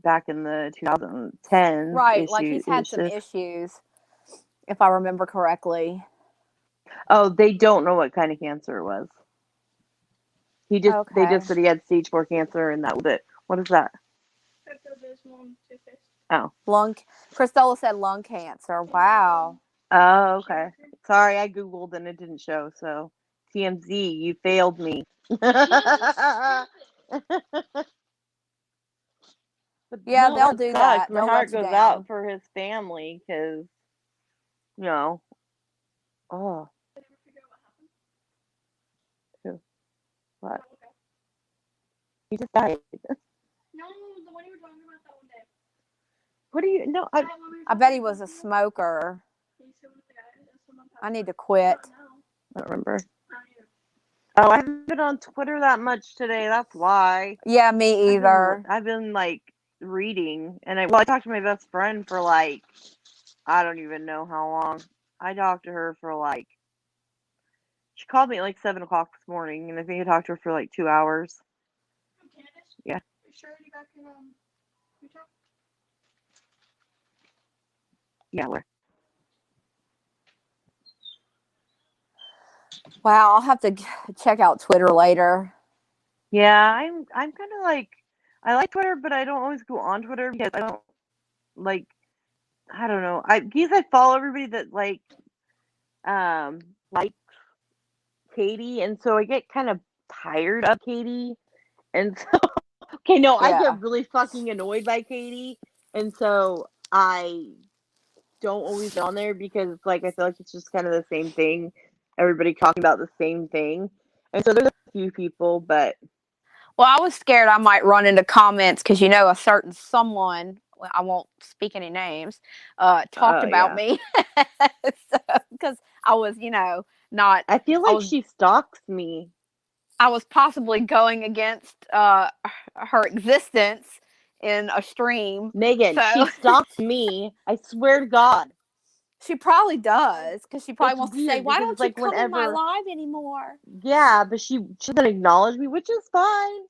back in the 2010s. Right, like he's had some issues, if I remember correctly. Oh, they don't know what kind of cancer it was. They Okay. just said he had stage 4 cancer and that was it. What is that? Oh. Christola said lung cancer. Wow. Oh, okay. Sorry, I googled and it didn't show. So TMZ, you failed me. But Yeah, no, they'll that do sucks. that. My They'll heart let you goes down. out for his family because, oh, who? What? He just died. No, the one you were talking about that one day. What do you? No, I bet he was a smoker. I need to quit. I don't remember. Oh, I haven't been on Twitter that much today. That's why. Yeah, me either. I've been like reading, and I talked to my best friend for like, I don't even know how long. I talked to her for like, she called me at like 7 o'clock this morning, and I think I talked to her for like 2 hours. Candace? Yeah. You sure you back in Utah? Yeah, where? Wow, I'll have to check out Twitter later. Yeah, I'm kind of like, I like Twitter, but I don't always go on Twitter because I don't like, I don't know. Because I follow everybody that likes Katie, and so I get kind of tired of Katie, and so okay, no, I Yeah. get really fucking annoyed by Katie, and so I don't always get on there because like I feel like it's just kind of the same thing. Everybody talking about the same thing, and so there's a few people, but Well, I was scared I might run into comments because a certain someone, well, I won't speak any names, talked about me because I was, not. I feel like she stalks me. I was possibly going against her existence in a stream. Megan, So she stalks me. I swear to God. she probably does because she probably It's wants to say, weird "Why because don't it's you like come in my whenever, live anymore?" yeah, but she doesn't acknowledge me, which is fine.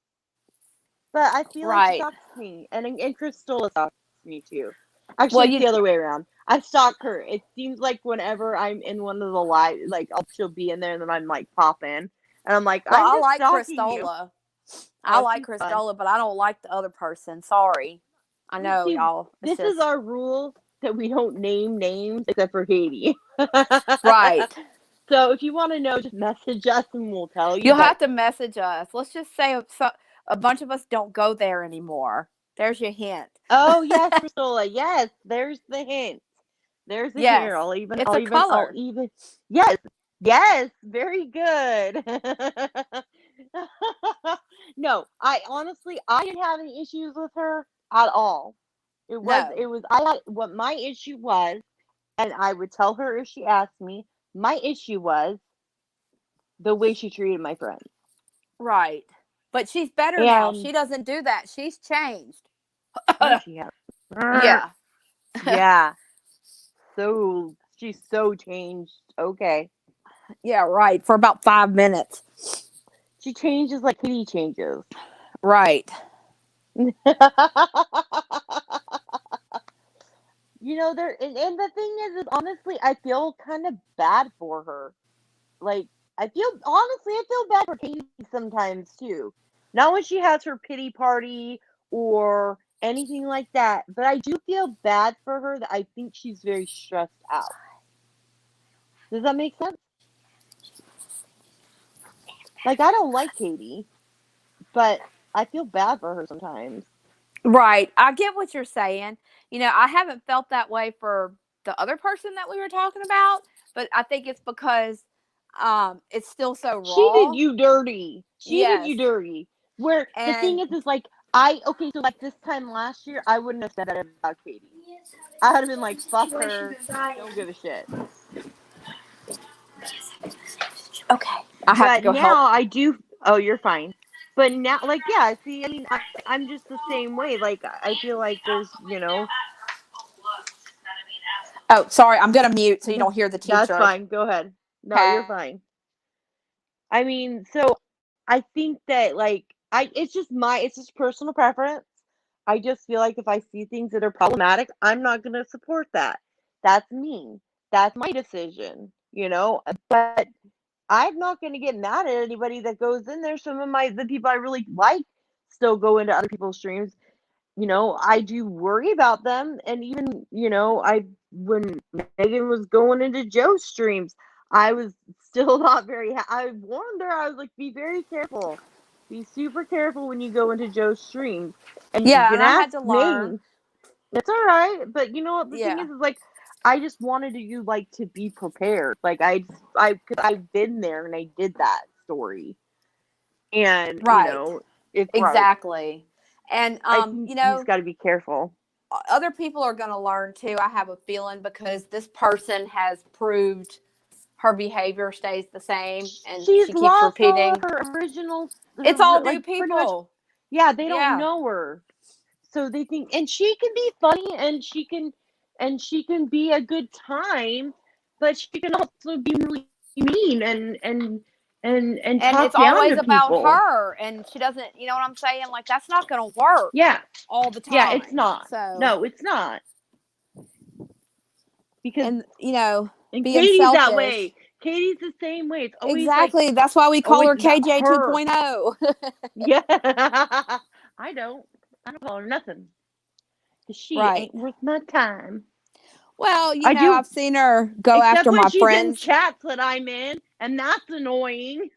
But I feel like she Right. stalks me, and Christola stalks me too. Actually, Well, it's the other way around. I stalk her. It seems like whenever I'm in one of the live, like she'll be in there, and then I'm like pop in, and I'm like, Well, I'm I just like stalking you. Christola. I Oh, like she's fun. Christola, but I don't like the other person. Sorry. I know, See, y'all. This is our rule that we don't name names except for Katie. Right. So if you want to know, just message us and we'll tell you. You'll have to message us. Let's just say a bunch of us don't go there anymore. There's your hint. Oh yes, Priscilla. Yes, there's the hint. There's the Yes. hint. I'll even. Yes. Very good. No, I didn't have any issues with her at all. What my issue was, and I would tell her if she asked me. My issue was the way she treated my friends. Right. But she's better now. She doesn't do that. She's changed. No, she has. Yeah. Yeah. So she's so changed. Okay. Yeah, right. For about 5 minutes. She changes like Kitty changes. Right. And the thing is honestly, I feel kind of bad for her. Like, I feel bad for Katie sometimes too. Not when she has her pity party or anything like that. But I do feel bad for her that I think she's very stressed out. Does that make sense? Like, I don't like Katie, but I feel bad for her sometimes. Right. I get what you're saying. I haven't felt that way for the other person that we were talking about, but I think it's because it's still so She did raw. you dirty. She did Yes. you dirty. Where the thing And is like, okay, so like this time last year, I wouldn't have said that about Katie. I would have been like, fuck her, don't give a shit. okay. I have to But go now help. I do. Oh, you're fine. But now, like, yeah, see, I mean, I'm just the same way. Like, I feel like there's, Oh, sorry. I'm going to mute so you don't hear the that's teacher. fine. Go ahead. No, you're fine. I mean, so I think that, like, it's just personal preference. I just feel like if I see things that are problematic, I'm not going to support that. That's me. That's my decision, But I'm not going to get mad at anybody that goes in there. Some of the people I really like still go into other people's streams. I do worry about them. And even, when Megan was going into Joe's streams, I was still not very, I warned her, I was like, be very careful. Be super careful when you go into Joe's streams. And you Yeah, can and I ask had to me. learn. It's all right. But you know what? The thing Yeah. is like, I just wanted you, like, to be prepared. Like, because I've been there and I did that story. And, Right. it's right. Exactly. And, I think you just got to be careful. other people are going to learn too. I have a feeling because this person has proved her behavior stays the same and she keeps lost repeating. all of her original. It's all new like, people. Yeah, they don't Yeah. know her, so they think, and she can be funny, and she can be a good time, but she can also be really mean and And talk it's down always to about people. her, and she doesn't. You know what I'm saying? Like that's not going to work. Yeah, all the time. yeah, it's not. So No, it's not. Because and and being Katie's selfish. that way. Katie's the same way. It's always exactly. like, That's why we call her KJ her. 2.0. Yeah, I don't call her nothing. She Right. ain't worth my time. Well, I do. I've seen her go Except after when my she's friends. in chats that I'm in, and that's annoying.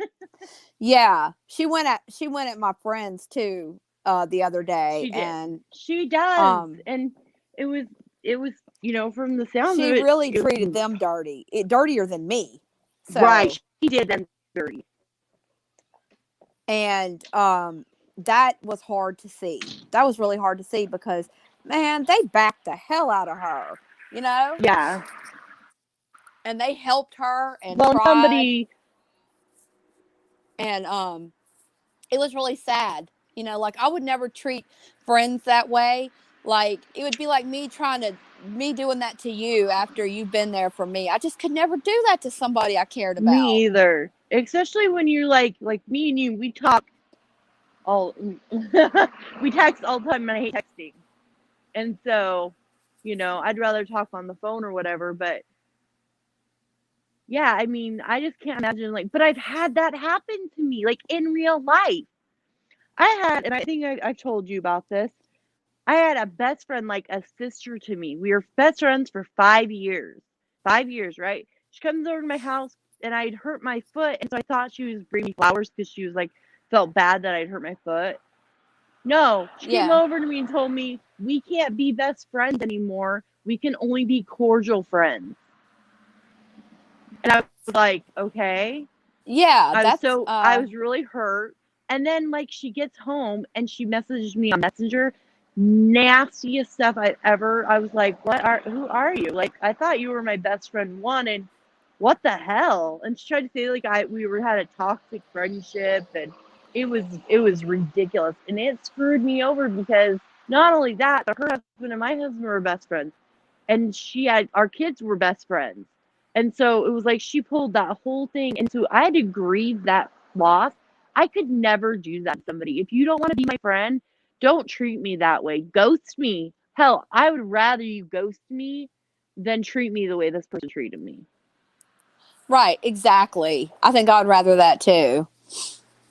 Yeah, she went at my friends too the other day. She did. And she does, and it was from the sounds she of it, really treated them dirty, dirtier than me. So, right, she did them dirty. And that was hard to see. That was really hard to see because man, they backed the hell out of her. Yeah. And they helped her and well, tried. Somebody. And it was really sad. Like I would never treat friends that way. Like it would be like me doing that to you after you've been there for me. I just could never do that to somebody I cared about. Me either. Especially when you're like me and you, we talk we text all the time, and I hate texting. And so, I'd rather talk on the phone or whatever, but yeah, I mean, I just can't imagine, but I've had that happen to me, in real life. And I think I've told you about this. I had a best friend, like a sister to me. We were best friends for 5 years. 5 years, right? She comes over to my house, and I'd hurt my foot, and so I thought she was bringing me flowers because she was felt bad that I'd hurt my foot. No, she came over to me and told me, we can't be best friends anymore. We can only be cordial friends. And I was like, okay. Yeah, I was really hurt. And then she gets home and she messages me on Messenger, nastiest stuff I was like, who are you? I thought you were my best friend one, and what the hell? And she tried to say we had a toxic friendship, and it was ridiculous, and it screwed me over because not only that, but her husband and my husband were best friends, and our kids were best friends. And so it was she pulled that whole thing. And so I had to grieve that loss. I could never do that to somebody. If you don't want to be my friend, don't treat me that way. Ghost me. Hell, I would rather you ghost me than treat me the way this person treated me. Right, exactly. I think I'd rather that too.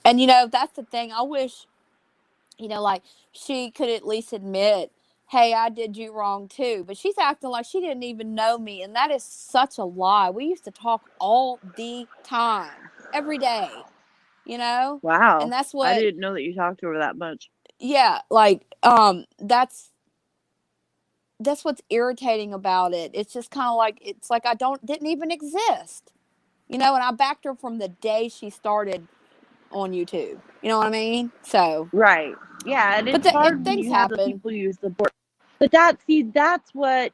And that's the thing. I wish Like she could at least admit, hey, I did you wrong too. But she's acting like she didn't even know me. And that is such a lie. We used to talk all the time, every day, And Wow. that's I what, didn't know that you talked to her that much. yeah, that's what's irritating about it. It's just kind of like, it's like I didn't even exist, and I backed her from the day she started on YouTube. You know what I mean? So, Right. Yeah, and it's hard when things you have the happen. people you support. But that's what.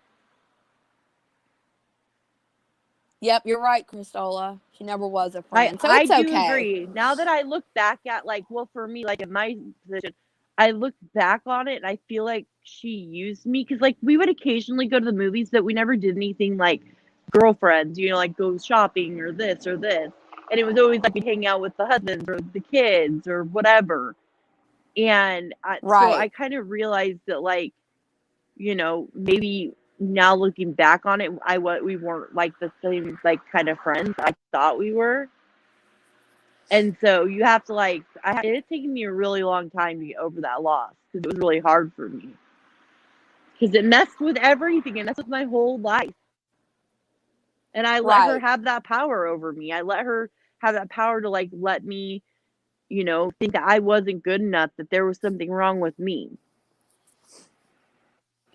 Yep, you're right, Christola. She never was a friend, so I it's do okay. agree. Now that I look back at, like, well, for me, like in my position, I look back on it and I feel like she used me because, like, we would occasionally go to the movies, but we never did anything like girlfriends, like go shopping or this or this. And it was always like we'd hang out with the husbands or the kids or whatever. And so I Right. kind of realized that, like, maybe now looking back on it, we weren't like the same, like, kind of friends I thought we were. And so you have to, like, it's taken me a really long time to get over that loss because it was really hard for me. Because it messed with everything. It messed with my whole life. And I let her have that power over me. I let her have that power to, like, let me, think that I wasn't good enough, that there was something wrong with me.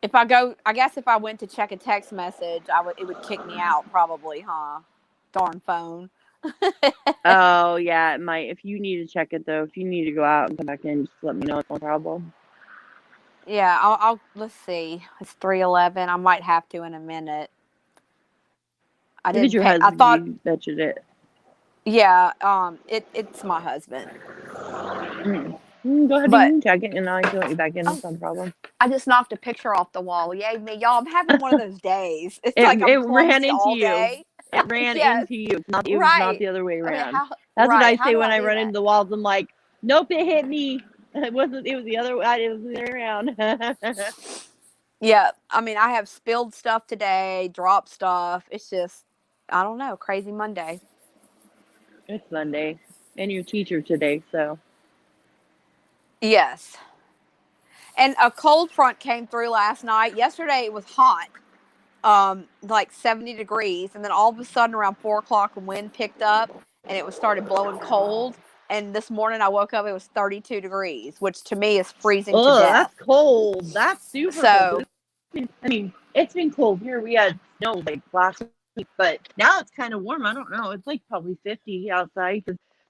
I guess if I went to check a text message, it would kick me out probably, huh? Darn phone. Oh, yeah, it might. If you need to check it, though, if you need to go out and come back in, just let me know. It's no problem. Yeah, let's see. It's 3:11. I might have to in a minute. I didn't your pay. husband, I thought you betcha it. Yeah, it's my husband. Go ahead and check it, and I can let you back in. It's no problem. I just knocked a picture off the wall. Yay me, y'all! I'm having one of those days. It's like It I'm ran clumsy into all you. day. It ran Yes. into you. It was not the other way around. Right. That's what I How say do when I I do run that? into the walls. I'm like, nope, it hit me. It was the other way. It was the other way around. Yeah, I mean, I have spilled stuff today, dropped stuff. It's just, I don't know, crazy Monday. It's Monday, and your teacher today, so. Yes. And a cold front came through last night. Yesterday it was hot, like 70 degrees, and then all of a sudden around 4 o'clock, the wind picked up and it started blowing cold. And this morning I woke up, it was 32 degrees, which to me is freezing to death. That's cold. That's super cold. I mean, it's been cold here. We had snow like last week, but now it's kind of warm. I don't know. It's like probably 50 outside.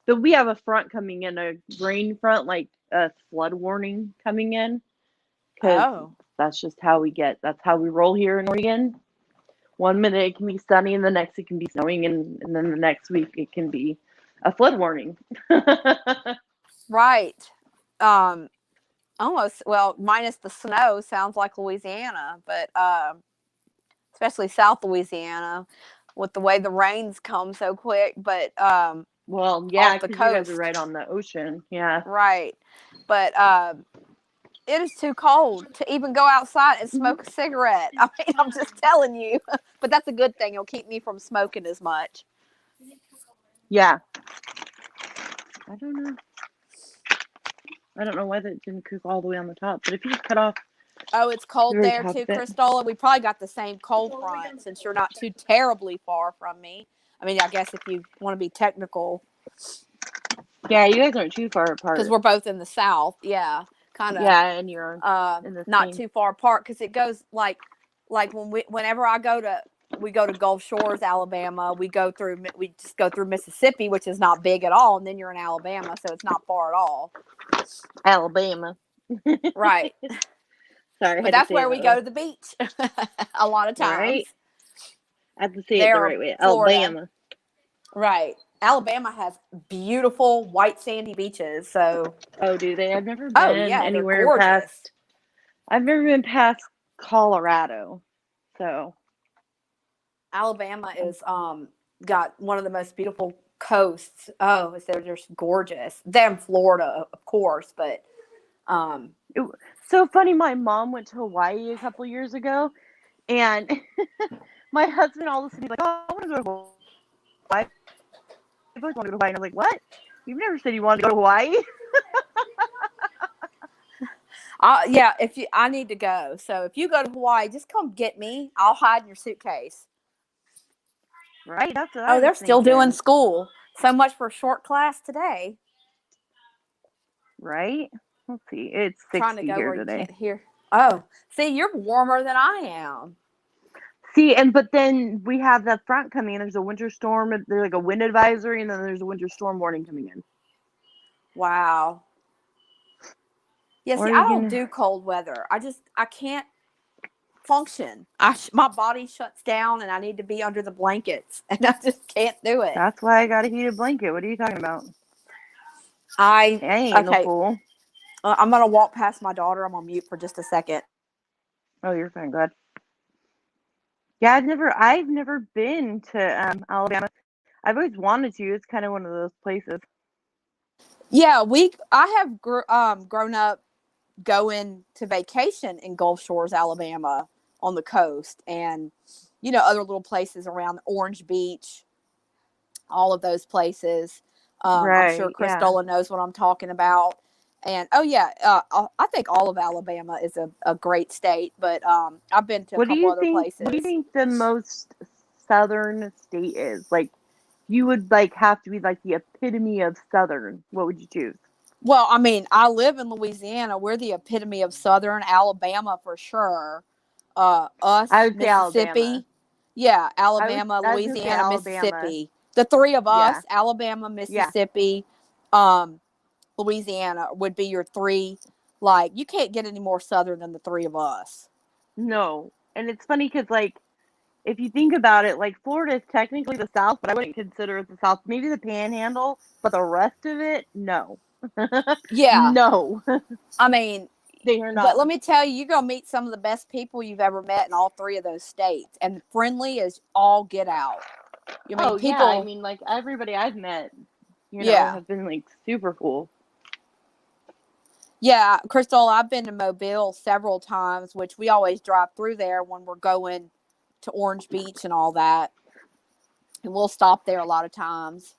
But we have a front coming in, a rain front, like a flood warning coming in. Because that's just how that's how we roll here in Oregon. 1 minute it can be sunny, and the next it can be snowing, and then the next week it can be a flood warning. Right. Almost, well, minus the snow, sounds like Louisiana, but especially South Louisiana, with the way the rains come so quick. But well, yeah, because you guys are right on the ocean. Yeah. Right. But it is too cold to even go outside and smoke a cigarette. I mean, I'm just telling you. But that's a good thing. It'll keep me from smoking as much. Yeah. I don't know. I don't know why that didn't cook all the way on the top, but if you just cut off. Oh, it's cold there too, Christola. We probably got the same cold front since you're not too terribly far from me. I mean, I guess if you want to be technical. Yeah, you guys aren't too far apart. Because we're both in the South. Yeah, kind of. Yeah, and you're in the not too far apart because it goes like whenever we go to Gulf Shores, Alabama. We just go through Mississippi, which is not big at all, and then you're in Alabama, so it's not far at all. Alabama. Right. Sorry, but that's where we go to the beach a lot of times. Right. I have to say it the right way. Florida. Alabama. Right. Alabama has beautiful white sandy beaches. So. Oh, do they? I've never been anywhere past. I've never been past Colorado. So. Alabama is got one of the most beautiful coasts. Oh, they're just gorgeous. Then Florida, of course, but. So funny. My mom went to Hawaii a couple years ago, and my husband all of a sudden he's like, "Oh, I want to go to Hawaii." I want to go to Hawaii, and I was like, "What? You've never said you wanted to go to Hawaii?" Yeah, I need to go. So if you go to Hawaii, just come get me. I'll hide in your suitcase. Right? That's what I Oh, was they're still doing thinking. school. So much for a short class today. Right? Let's see. It's Trying to 60 go here where you today. can't hear. Oh, see, you're warmer than I am. See, but then we have that front coming in. There's a winter storm. There's like a wind advisory, and then there's a winter storm warning coming in. Wow. Yeah, What see, are I you don't gonna? do cold weather. I can't function. My body shuts down, and I need to be under the blankets, and I just can't do it. That's why I got a heated blanket. What are you talking about? I I ain't no okay. fool. I'm gonna walk past my daughter. I'm on mute for just a second. Oh, you're fine. Go ahead. Yeah, I've never been to Alabama. I've always wanted to. It's kind of one of those places. Yeah, I have grown up going to vacation in Gulf Shores, Alabama, on the coast, and other little places around Orange Beach, all of those places. I'm sure Right. Yeah. Kristola knows what I'm talking about. And oh yeah, I think all of Alabama is a great state, but I've been to a What do couple you other think? What do you places. think the most southern state is? Like, you would like have to be like the epitome of southern. What would you choose? Well, I mean, I live in Louisiana. We're the epitome of Southern Alabama for sure. I Us, would say Alabama. Mississippi. Yeah, Alabama, I was gonna say Louisiana, Alabama. Mississippi. The three of Yeah. us, Alabama, Yeah. Mississippi, Louisiana would be your three. Like, you can't get any more Southern than the three of us. No. And it's funny because like if you think about it, like Florida is technically the South, but I wouldn't consider it the South. Maybe the Panhandle, but the rest of it, no. Yeah. No, I mean, they are but not. let me tell you, you're going to meet some of the best people you've ever met in all three of those states. And friendly as all get out. You mean, Oh yeah, I people, mean like everybody I've met, yeah. have been like super cool. Yeah, Crystal, I've been to Mobile several times, which we always drive through there when we're going to Orange Beach and all that. And we'll stop there a lot of times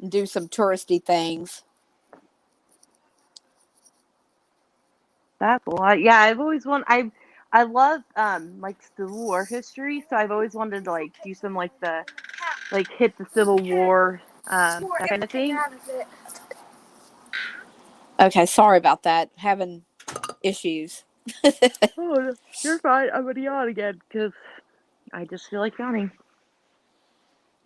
and do some touristy things. That's a lot. Yeah, I've always I love like Civil War history, so I've always wanted to like do some like the like hit the Civil War that kind of thing. Okay, sorry about that. Having issues. Oh, you're fine. I'm gonna yawn again because I just feel like yawning.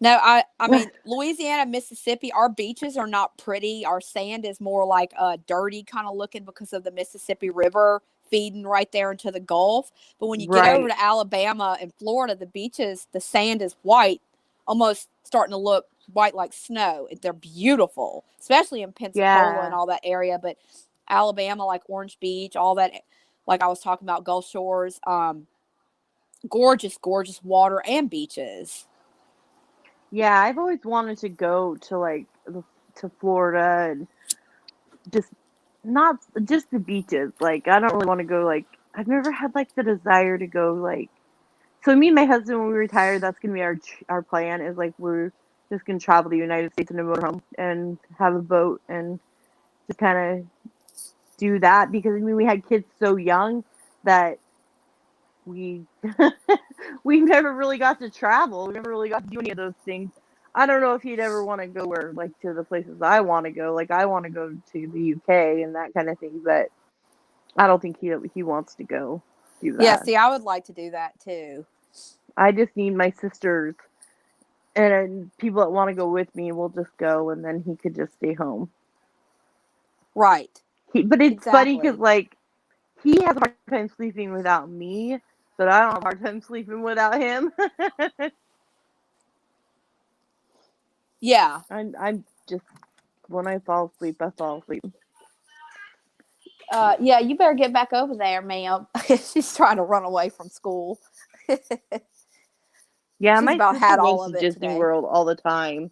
No, I mean, Louisiana, Mississippi, our beaches are not pretty. Our sand is more like dirty kind of looking because of the Mississippi River feeding right there into the Gulf. But when you get over Right. to Alabama and Florida, the beaches, the sand is white, almost starting to look white like snow. They're beautiful, especially in Pensacola and Yeah. all that area. But Alabama, like Orange Beach, all that, like I was talking about, Gulf Shores, gorgeous, gorgeous water and beaches. Yeah, I've always wanted to go to like to Florida and just not just the beaches. Like I don't really want to go like I've never had like the desire to go like so me and my husband when we retire that's gonna be our plan is like we're just gonna travel the United States in a motorhome and have a boat and just kind of do that because I mean we had kids so young that we we never really got to travel. We never really got to do any of those things. I don't know if he'd ever want to go where like to the places I want to go. Like I want to go to the UK and that kind of thing, but I don't think he wants to go do Yeah, that. see, I would like to do that too. I just need my sisters and people that want to go with me will just go and then he could just stay home. Right. But it's funny because Exactly. like he has a hard time sleeping without me, but I don't have a hard time sleeping without him. Yeah. I'm just when I fall asleep, I fall asleep. Yeah, you better get back over there, ma'am. She's trying to run away from school. Yeah, She's my about sister had goes all to of it Disney today. World all the time.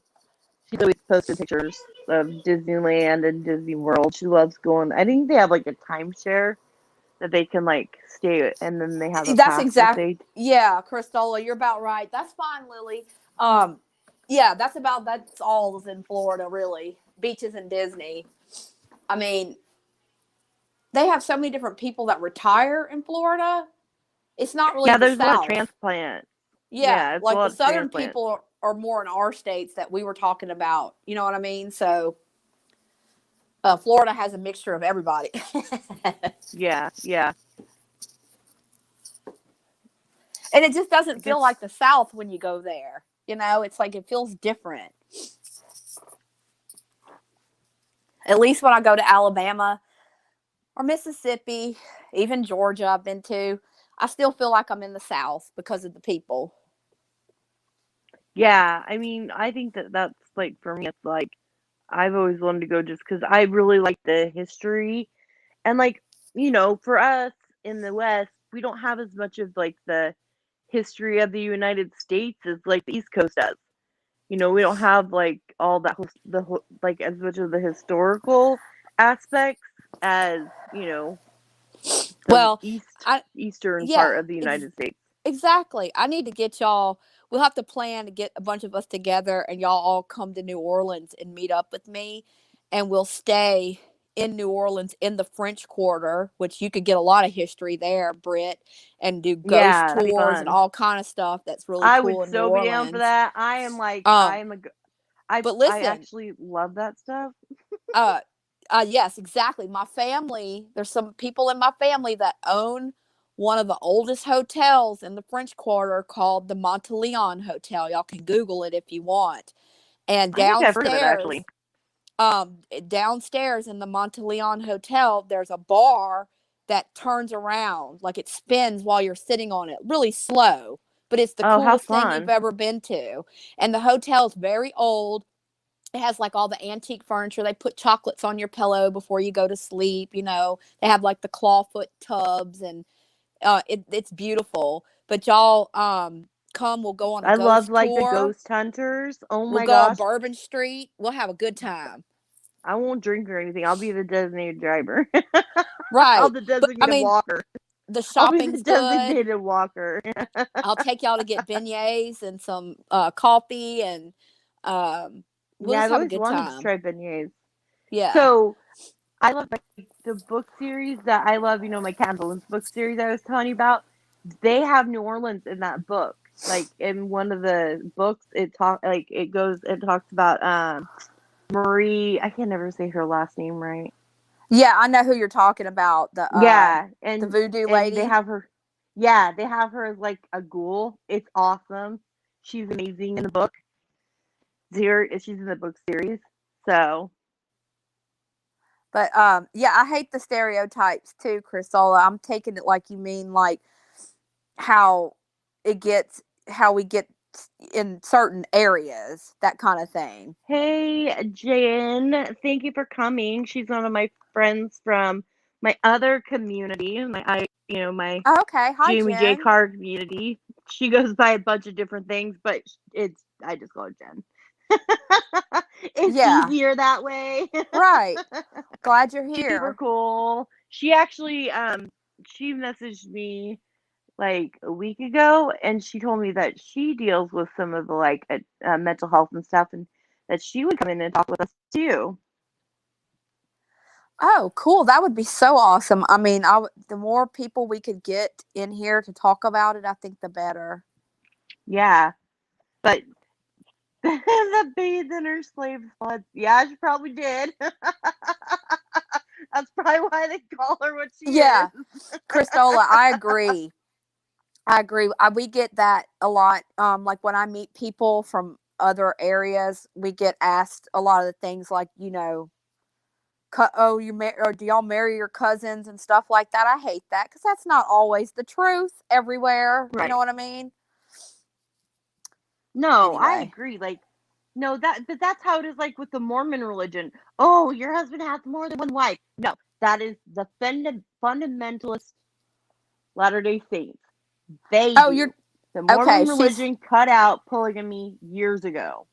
She's always posted pictures of Disneyland and Disney World. She loves going. I think they have like a timeshare that they can like stay and then they have a That's pass that exact. they Yeah, Cristola, you're about right. That's fine, Lily. Um, yeah, that's all is in Florida, really. Beaches and Disney. I mean, they have so many different people that retire in Florida. It's not really Yeah, the there's a lot of South. transplant. Yeah, Yeah, it's a like the lot of Southern transplant. people are more in our states that we were talking about. You know what I mean? So Florida has a mixture of everybody. Yeah, yeah. And it just I doesn't guess feel like the South when you go there. You know, it's like it feels different. At least when I go to Alabama or Mississippi, even Georgia, I've been to, I still feel like I'm in the South because of the people. yeah, I mean, I think that that's like for me it's like I've always wanted to go just cuz I really like the history and like, for us in the West, we don't have as much of like the history of the United States as like the East Coast does. We don't have like all that like as much of the historical aspects as, the Well, I eastern part yeah, of the United States. exactly. I need to get y'all. We'll have to plan to get a bunch of us together and y'all all come to New Orleans and meet up with me, and we'll stay in New Orleans in the French Quarter, which you could get a lot of history there, Britt, and do ghost Yeah, that'd be tours and fun. all kind of stuff that's really I would cool in New so be down for Orleans. that. I am like I Um, am a I but I listen, actually love that stuff. uh, yes, exactly. My family, there's some people in my family that own one of the oldest hotels in the French Quarter called the Monteleone Hotel. Y'all can Google it if you want. And I think I've heard of it actually. downstairs in the Monteleone Hotel, there's a bar that turns around, like it spins while you're sitting on it, really slow. But it's the Oh, how coolest thing you've fun. ever been to. And the hotel's very old. It has like all the antique furniture. They put chocolates on your pillow before you go to sleep. They have like the clawfoot tubs, and it's beautiful. But y'all come, we'll go on a I love ghost like the tour. ghost hunters. Oh We'll my go on gosh. Bourbon Street. We'll have a good time. I won't drink or anything. I'll be the designated driver. I'll Right. the But I designated mean, walker. the I'll be the shopping's good. designated walker. I'll take y'all to get beignets and some coffee, and um, we'll Yeah, just I've have a always good wanted to time. try beignets. Yeah. So I love like the book series that I love, my Cat Balloons book series I was telling you about. They have New Orleans in that book. Like in one of the books, it talks about Marie. I can never say her last name right. Yeah, I know who you're talking about. Yeah, The and voodoo they lady. have her. Yeah, they have her as like a ghoul. It's awesome. She's amazing in the book. She's in the book series. So But yeah, I hate the stereotypes too, Chrisola. I'm taking it like you mean like how how we get in certain areas, that kind of thing. hey, Jen, thank you for coming. She's one of my friends from my other community, my Oh, okay. Hi, Jamie J. Jen. Carr community. She goes by a bunch of different things, but I just call her Jen. It's Yeah. easier that way. Right. Glad you're She's super here. cool. She actually she messaged me like a week ago, and she told me that she deals with some of the like mental health and stuff, and that she would come in and talk with us too. Oh, cool. That would be so awesome. I mean, the more people we could get in here to talk about it, I think the better. Yeah, but the bathed in her slave's blood. Yeah, she probably did. That's probably why they call her what she Yeah, is. Christola, I agree. I agree. We get that a lot. Like when I meet people from other areas, we get asked a lot of the things like, oh, or do y'all marry your cousins and stuff like that? I hate that because that's not always the truth everywhere. You know Right. what I mean? No, I Anyway. agree. Like, no, but that's how it is. Like with the Mormon religion. Oh, your husband has more than one wife. No, that is the fundamentalist Latter-day Saints. They Oh, you're do. The okay. Mormon She's religion cut out polygamy years ago.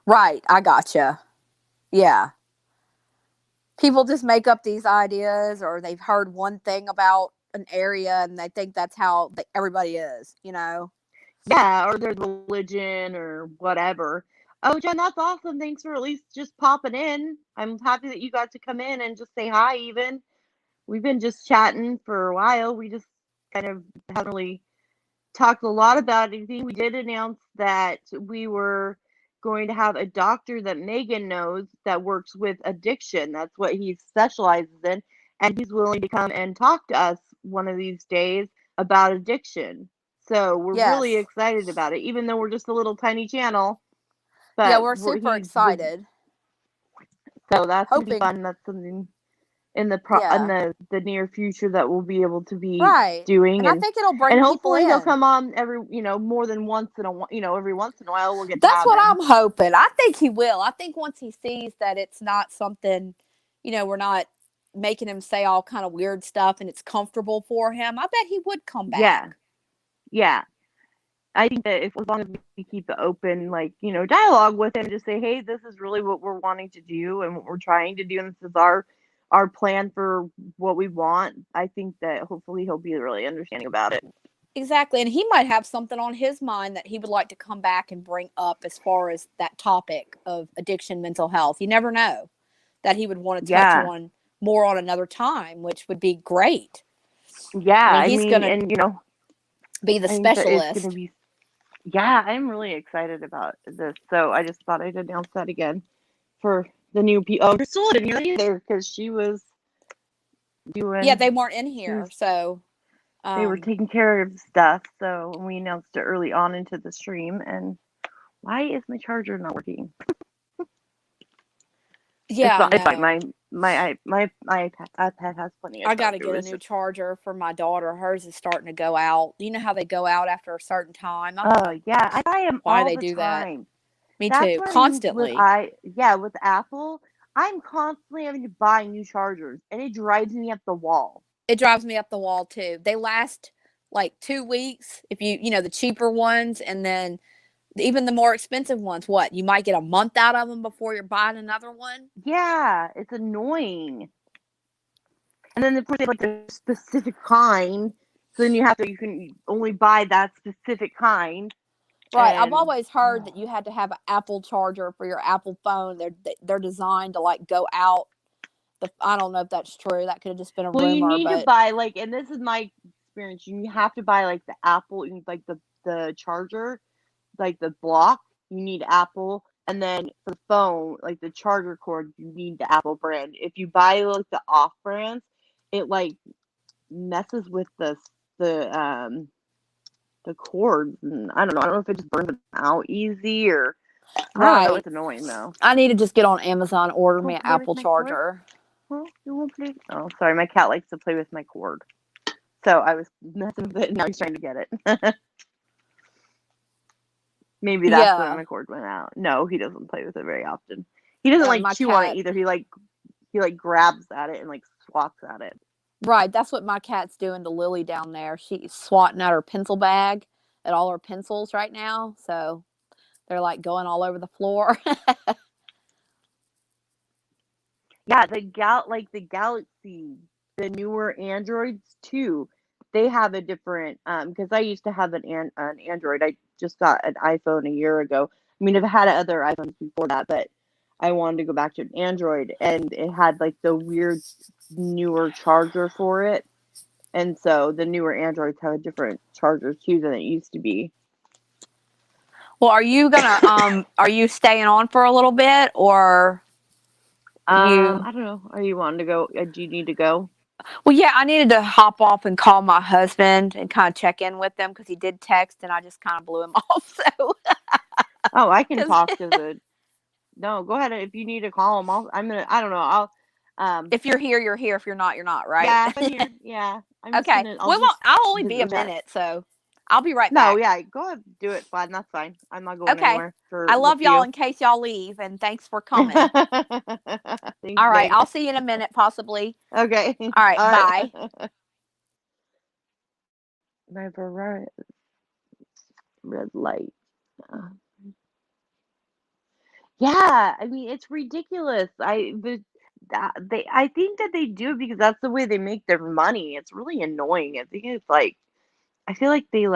right. I gotcha. Yeah. People just make up these ideas, or they've heard one thing about an area and they think that's how everybody is. Yeah, or their religion or whatever. Oh, Jen, that's awesome. Thanks for at least just popping in. I'm happy that you got to come in and just say hi even. We've been just chatting for a while. We just kind of haven't really talked a lot about anything. We did announce that we were going to have a doctor that Megan knows that works with addiction. That's what he specializes in. And he's willing to come and talk to us one of these days about addiction. So we're really Yes. excited about it, even though we're just a little tiny channel. Yeah, But we're super he's with, excited. so that's gonna be Hoping. fun. That's something in the Yeah. near future that we'll be able to be Right. doing, And I think it'll bring and people hopefully he'll in. come on every more than once in a every once in a while we'll get to That's have what him. I'm hoping. I think he will. I think once he sees that it's not something, we're not making him say all kind of weird stuff and it's comfortable for him, I bet he would come back. Yeah. I think that as long as we keep it open, like, dialogue with him, just say, hey, this is really what we're wanting to do and what we're trying to do, and this is our plan for what we want. I think that hopefully he'll be really understanding about it. Exactly. And he might have something on his mind that he would like to come back and bring up as far as that topic of addiction, mental health. You never know that he would want to touch on more on another time, which would be great. Yeah, he's going to and be the I think that specialist. it's going to be. Yeah, I'm really excited about this. So I just thought I'd announce that again for the new people. Oh, Priscilla didn't hear either because she was doing. Yeah, they weren't in here, so they were taking care of stuff. So we announced it early on into the stream. And why is my charger not working? Yeah, it's like my iPad has plenty of. I got to get a new charger for my daughter. Hers is starting to go out. You know how they go out after a certain time? Yeah, I buy them why all they the do time. That. Me That's too. Constantly. With Apple, I'm constantly having to buy new chargers, and it drives me up the wall. It drives me up the wall too. They last like 2 weeks if the cheaper ones, and then even the more expensive ones, what? You might get a month out of them before you're buying another one. Yeah, it's annoying. And then of course they have like a specific kind, so then you can only buy that specific kind. Right. I've always heard that you had to have an Apple charger for your Apple phone. They're designed to like go out. I don't know if that's true. That could have just been a rumor. Well, you need to buy and this is my experience. You have to buy like the Apple, like the charger, like the block. You need Apple, and then for the phone, like the charger cord, you need the Apple brand. If you buy like the off brands, it like messes with the cords, and I don't know if it just burns them out easy or. Right. I don't know, it's annoying though. I need to just get on Amazon, order me an Apple charger. Well, you won't play. Oh, sorry, my cat likes to play with my cord, so I was messing with it. And now he's trying to get it. Maybe that's when my cord went out. No, he doesn't play with it very often. He doesn't chew on it either. He grabs at it and swats at it. Right, that's what my cat's doing to Lily down there. She's swatting at her pencil bag at all her pencils right now. So they're going all over the floor. Yeah, the Galaxy, the newer Androids too. They have a different because I used to have an Android. I just got an iPhone a year ago. I mean, I've had other iPhones before that, but I wanted to go back to an Android, and it had the weird newer charger for it. And so the newer Androids have a different charger too than it used to be. Well, are you gonna are you staying on for a little bit, or I don't know. Are you wanting to go? Do you need to go? Well, yeah, I needed to hop off and call my husband and kind of check in with him because he did text and I just kind of blew him off. So. Oh, I can talk to the. No, go ahead. If you need to call him, I don't know. I'll. If you're here, you're here. If you're not, you're not. Right? Yeah, I'm here. Yeah. Okay. I'll only be a minute, so I'll be right back. No, yeah, go ahead, do it. Fine, that's fine. I'm not going anywhere. I love y'all in case y'all leave, and thanks for coming. All right, I'll see you in a minute, possibly. Okay. All right, bye. My red light. Yeah, I mean it's ridiculous. I think that they do it because that's the way they make their money. It's really annoying. I think it's I feel like they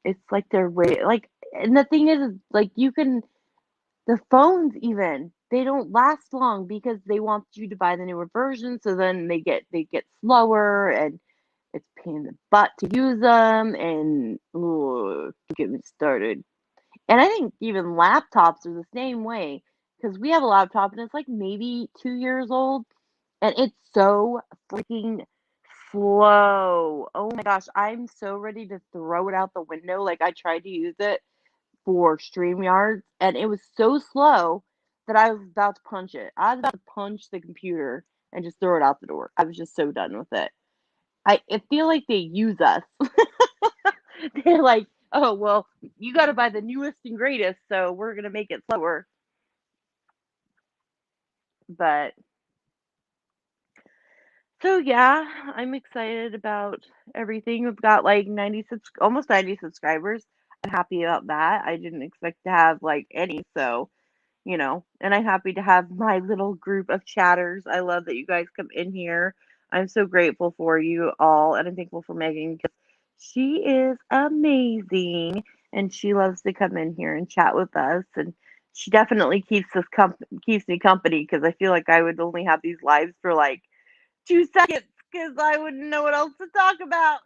It's like they're way like, and the thing is like you can the phones even they don't last long because they want you to buy the newer version, so then they get slower and it's a pain in the butt to use them and ooh, get me started. And I think even laptops are the same way because we have a laptop and it's like maybe 2 years old and it's so freaking slow. Oh my gosh, I'm so ready to throw it out the window. Like I tried to use it for StreamYards and it was so slow that I was about to punch it. I was about to punch the computer and just throw it out the door. I was just so done with it. I feel like they use us. They're like, oh well, you got to buy the newest and greatest, so we're gonna make it slower. But so yeah, I'm excited about everything. We've got like almost 90 subscribers. I'm happy about that. I didn't expect to have like any, so and I'm happy to have my little group of chatters. I love that you guys come in here. I'm so grateful for you all, and I'm thankful for Megan because she is amazing, and she loves to come in here and chat with us, and she definitely keeps me company because I feel like I would only have these lives for like 2 seconds because I wouldn't know what else to talk about.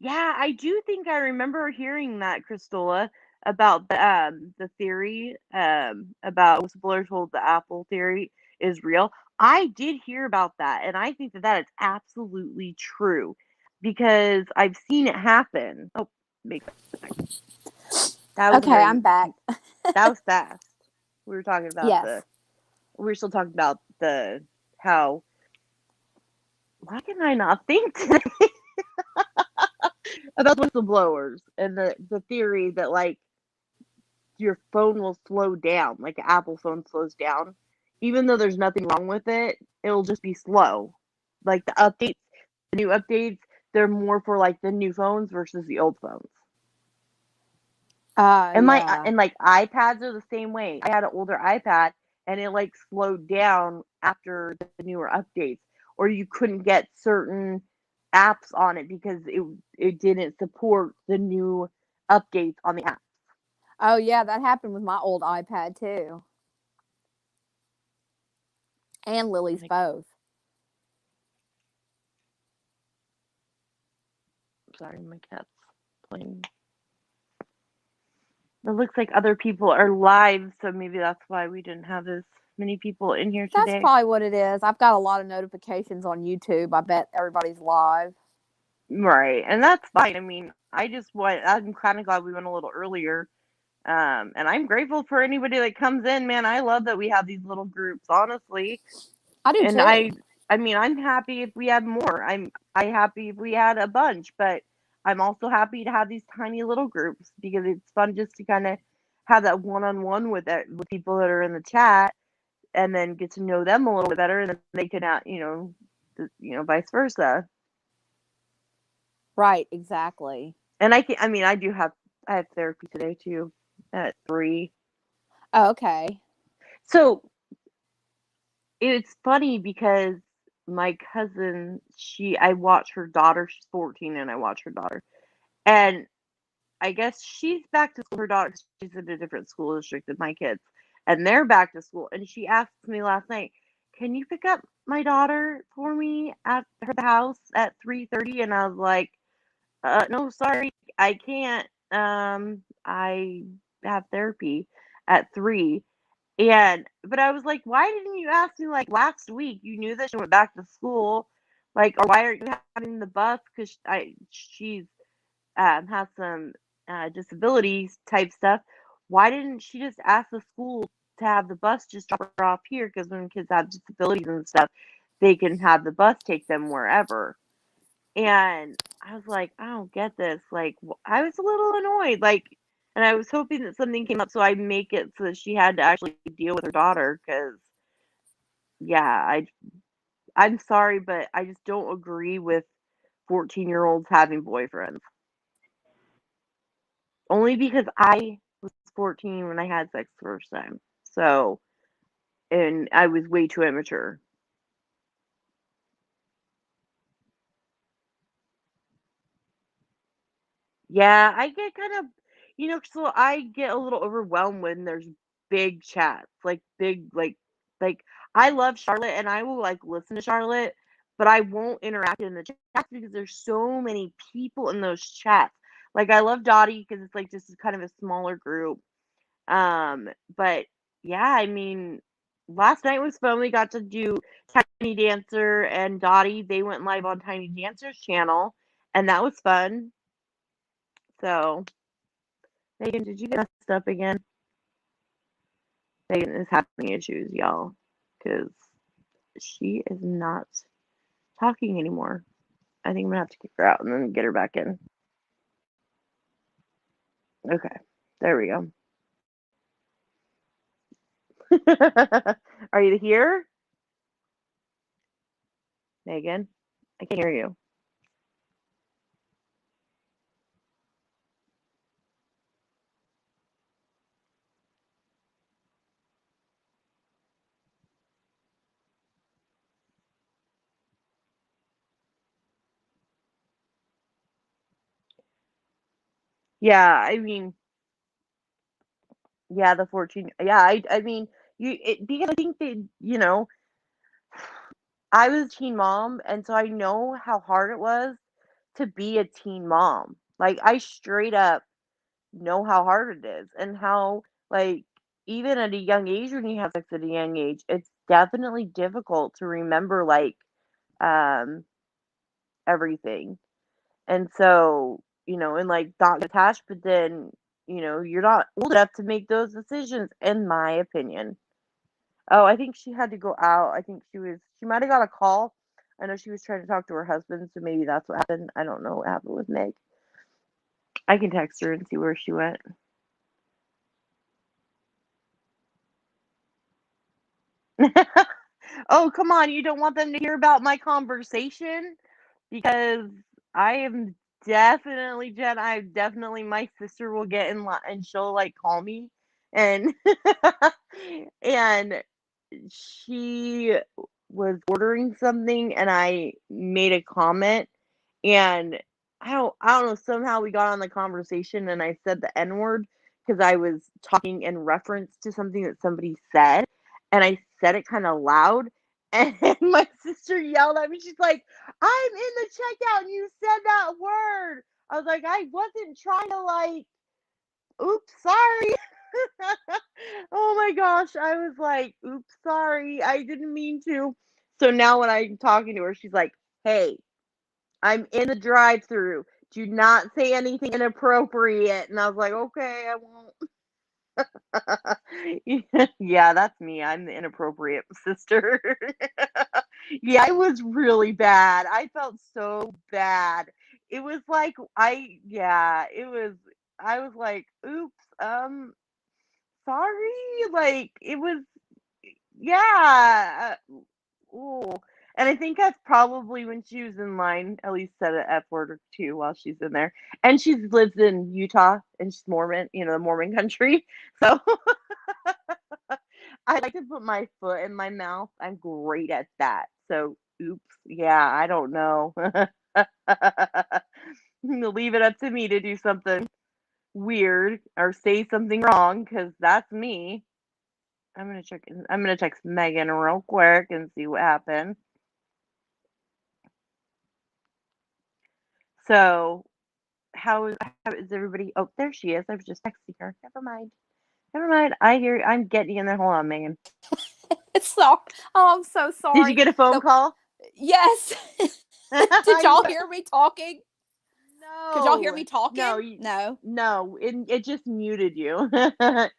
Yeah, I do think I remember hearing that, Christola, about the theory about whistleblowers hold the Apple theory is real. I did hear about that, and I think that that is absolutely true because I've seen it happen. Oh, make that was a Okay, very I'm back. that was fast. We were talking about Yes. we were still talking about the how. Why can I not think today about whistleblowers and the theory that like your phone will slow down, like an Apple phone slows down. Even though there's nothing wrong with it, it'll just be slow. Like the new updates, they're more for like the new phones versus the old phones. And Yeah. like iPads are the same way. I had an older iPad and it like slowed down after the newer updates, or you couldn't get certain apps on it because it didn't support the new updates on the app. Oh, yeah, that happened with my old iPad too, and Lily's Like, both. sorry, my cat's playing. It looks like other people are live, so maybe that's why we didn't have as many people in here That's today. probably what it is. I've got a lot of notifications on YouTube. I bet everybody's live. Right, and that's fine. I mean, I'm kind of glad we went a little earlier. And I'm grateful for anybody that comes in, man. I love that we have these little groups, honestly. I do And too. I mean, I'm happy if we had more. I happy if we had a bunch, but I'm also happy to have these tiny little groups because it's fun just to kind of have that one-on-one with people that are in the chat and then get to know them a little bit better, and then they can, vice versa. Right, exactly. And I mean, I have therapy today too at 3. Oh, okay. So it's funny because my cousin, I watch her daughter. She's 14, and I watch her daughter, and I guess she's back to school. Her daughter, she's in a different school district than my kids, and they're back to school. And she asked me last night, "Can you pick up my daughter for me at her house at 3:30?" And I was like, "No, sorry, I can't. I have therapy at 3." But I was like, "Why didn't you ask me like last week? You knew that she went back to school, like, or why aren't you having the bus? Because she's has some disabilities type stuff. Why didn't she just ask the school to have the bus just drop her off here? Because when kids have disabilities and stuff, they can have the bus take them wherever." And I was like, "I don't get this." Like, I was a little annoyed, like, and I was hoping that something came up so I make it so that she had to actually deal with her daughter. Because yeah, I'm sorry, but I just don't agree with 14-year-olds having boyfriends. Only because I was 14 when I had sex the first time. So, and I was way too immature. Yeah, I get kind of, so I get a little overwhelmed when there's big chats, like big, like I love Charlotte and I will like listen to Charlotte, but I won't interact in the chats because there's so many people in those chats. Like I love Dottie because it's like just kind of a smaller group. But yeah, I mean, last night was fun. We got to do Tiny Dancer and Dottie. They went live on Tiny Dancer's channel, and that was fun. So. Megan, did you get messed up again? Megan is having issues, y'all, because she is not talking anymore. I think I'm gonna have to kick her out and then get her back in. Okay, there we go. Are you here, Megan? I can't hear you. Yeah, I mean, yeah, the 14. Yeah, I mean, because I think that I was a teen mom, and so I know how hard it was to be a teen mom. Like I straight up know how hard it is and how like even at a young age when you have sex at a young age, it's definitely difficult to remember like um everything. And so, and like not get attached, but then, you're not old enough to make those decisions, in my opinion. Oh, I think she had to go out. I think she might have got a call. I know she was trying to talk to her husband, so maybe that's what happened. I don't know what happened with Meg. I can text her and see where she went. Oh, come on. You don't want them to hear about my conversation? Because I am definitely, Jen, my sister will get in line and she'll like call me and, and she was ordering something and I made a comment and I don't know, somehow we got on the conversation and I said the N word because I was talking in reference to something that somebody said and I said it kind of loud and my sister yelled at me. She's like, "I'm in the checkout and you said that word." I was like, "I wasn't trying to like, oops, sorry." Oh my gosh, I was like, "Oops, sorry. I didn't mean to." So now when I'm talking to her, she's like, "Hey, I'm in the drive-through. Do not say anything inappropriate." And I was like, "Okay, I won't." Yeah, that's me. I'm the inappropriate sister. Yeah, it was really bad. I felt so bad. It was like yeah, I was like, "Oops, sorry." Like it was yeah. Ooh. And I think that's probably when she was in line, at least said an F word or two while she's in there. And she lives in Utah and she's Mormon, the Mormon country. So I like to put my foot in my mouth. I'm great at that. So oops. Yeah, I don't know. Leave it up to me to do something weird or say something wrong because that's me. I'm gonna text Megan real quick and see what happened. So how is everybody? Oh, there she is. I was just texting her. Never mind. Never mind. I hear. I'm getting in there. Hold on, Megan. So, oh, I'm so Did you sorry. get a phone call? Yes. Did y'all hear me talking? Could y'all hear No, me talking? no, No. no. It just muted you.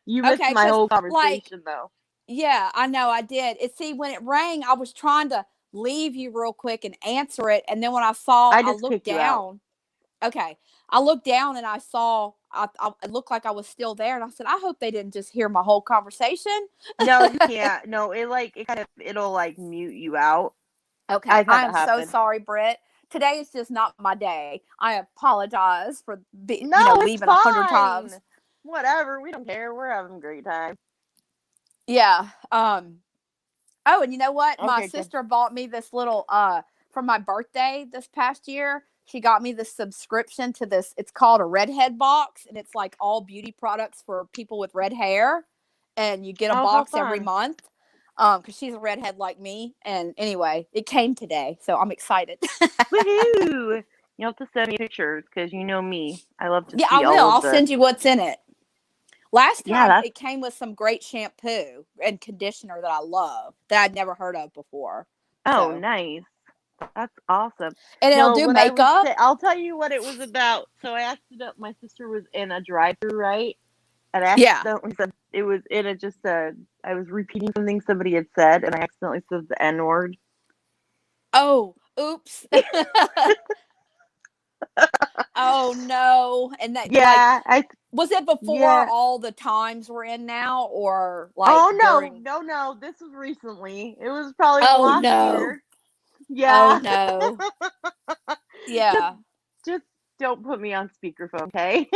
You missed Okay, my because whole like, conversation though. yeah, I know I did. It See, when it rang, I was trying to leave you real quick and answer it, and then when I I just looked kicked you out. down. Okay, I looked down and I saw it looked like I was still there, and I said, I hope they didn't just hear my whole conversation. No, you can't. No, it'll like mute you out. Okay, I've had I that am so happen. sorry, Britt. Today is just not my day. I apologize for No, it's leaving 100 times. fine. Whatever. We don't care. We're having a great time. Yeah. Oh, and you know what? My Okay, good. sister bought me this little for my birthday this past year. She got me the subscription to this. It's called a redhead box, and it's like all beauty products for people with red hair. And you get a Oh, how box every fun. month. Because she's a redhead like me. And anyway, it came today, so I'm excited. Woohoo! You have to send me pictures because you know me. I love to Yeah, I see will. all I'll of the. send you what's in it. Last Yeah, time that's it came with some great shampoo and conditioner that I love that I'd never heard of before. oh So, nice. That's awesome. and it'll No, do what I would makeup. say, I'll tell you what it was about. So I accidentally, my sister was in a drive-through, right? And I Yeah. accidentally said it was, and it just said I was repeating something somebody had said, and I accidentally said the N word. Oh, oops. Oh no. And that like Yeah, was it before yeah. all the times we're in now or like Oh no, during no. This was recently. It was probably Oh last no. year. Oh Yeah. no. just, Yeah. just don't put me on speakerphone, okay?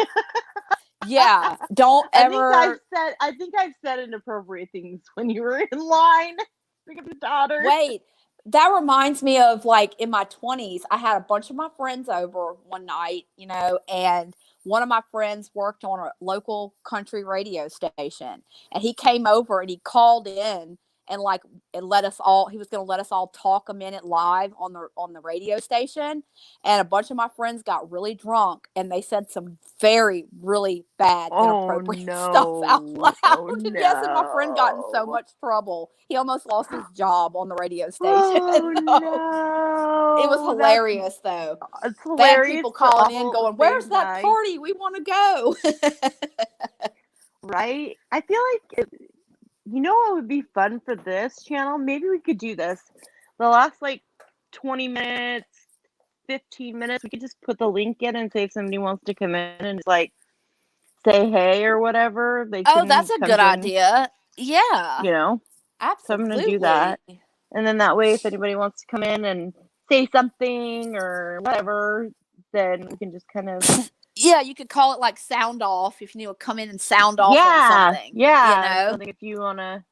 Yeah. Don't ever I think I've said inappropriate things when you were in line with your daughter. wait. That reminds me of like in my 20s, I had a bunch of my friends over one night, and one of my friends worked on a local country radio station. And he came over and he called in and he was going to let us all talk a minute live on the radio station. And a bunch of my friends got really drunk and they said some very, really bad, Oh inappropriate stuff out loud. oh And yes, and my friend got in so no. much trouble. He almost lost his job on the radio station. Oh No. It was no. hilarious though. It's They had hilarious, people but calling in awful at going, the "Where's same that time. party? We want to go." Right? I feel like what would be fun for this channel? Maybe we could do this. The last like 20 minutes, 15 minutes, we could just put the link in and say if somebody wants to come in and just like say hey or whatever, they Oh, can that's a come good join, idea. Yeah, So I'm gonna do absolutely. that. And then that way if anybody wants to come in and say something or whatever, then we can just kind of Yeah, you could call it like sound off if you need to come in and sound off on yeah, something. something if you wanna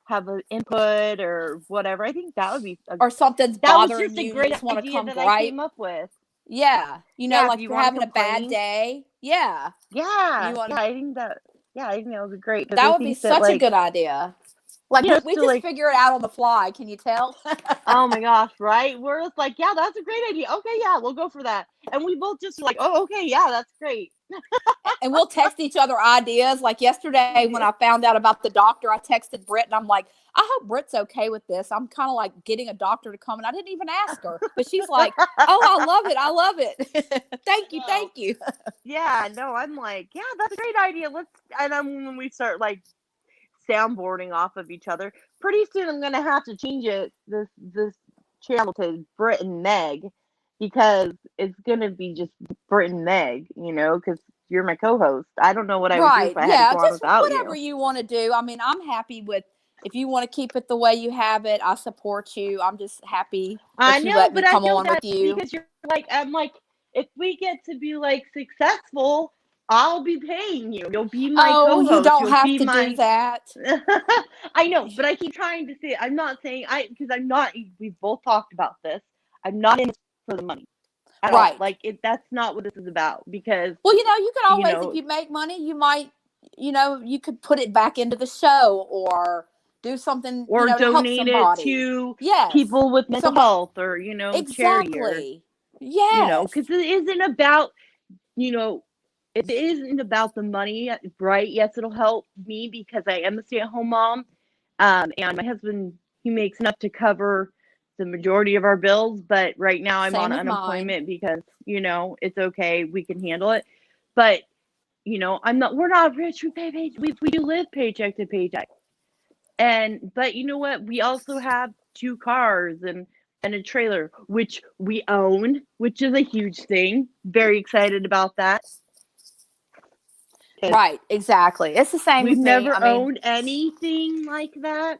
have an input or whatever. I think that would be Or something's that was bothering just a you and you great just want to idea come that I gripe. came up with. Yeah, Yeah, if like you if you're want to having a bad complain. day. Yeah, Yeah, you want I think that would be great because that I would be think that such a good idea. Like we to just figure it out on the fly. Can you tell? oh my gosh, right? We're just like, yeah, that's a great idea. Okay, yeah, we'll go for that. And we both just like, oh, okay, yeah, that's great. And we'll text each other ideas. Like yesterday when I found out about the doctor, I texted Britt and I'm like, I hope Britt's okay with this. I'm kind of like getting a doctor to come, and I didn't even ask her, but she's like, oh, I love it. I love it. Thank you. No. Thank you. Yeah, no, I'm like, yeah, that's a great idea. And then when we start like soundboarding off of each other, pretty soon I'm gonna have to change this channel to Brit and Meg because it's gonna be just Brit and Meg, because you're my co-host. I don't know what I would do if Right. I had to Yeah. go on Just without whatever you. you want to do. I mean, I'm happy with if you want to keep it the way you have it. I support you. I'm just happy I that you know, let me but I come feel on with that's you. because I'm like, if we get to be like successful, I'll be paying you. You'll be my Oh, you co-host. don't You'll have be to do my. that. I know, but I keep trying to say I'm not saying because I'm not. We've both talked about this. I'm not in this for the money at all. Right. Like that's not what this is about because Well, you could always, if you make money, you might, you could put it back into the show or do something, or to help donate it somebody. to Yes. people with mental Somebody. health or charity or Exactly. Yes. because it isn't about it isn't about the money, right? Yes, it'll help me because I am a stay-at-home mom, and my husband, he makes enough to cover the majority of our bills, but right now I'm Same on with mine. unemployment because it's okay, we can handle it. But we're not rich. We do live paycheck to paycheck, but you know what? We also have 2 cars and a trailer, which we own, which is a huge thing. Very excited about that. Right. Exactly. It's the same We've with me. never owned anything like that.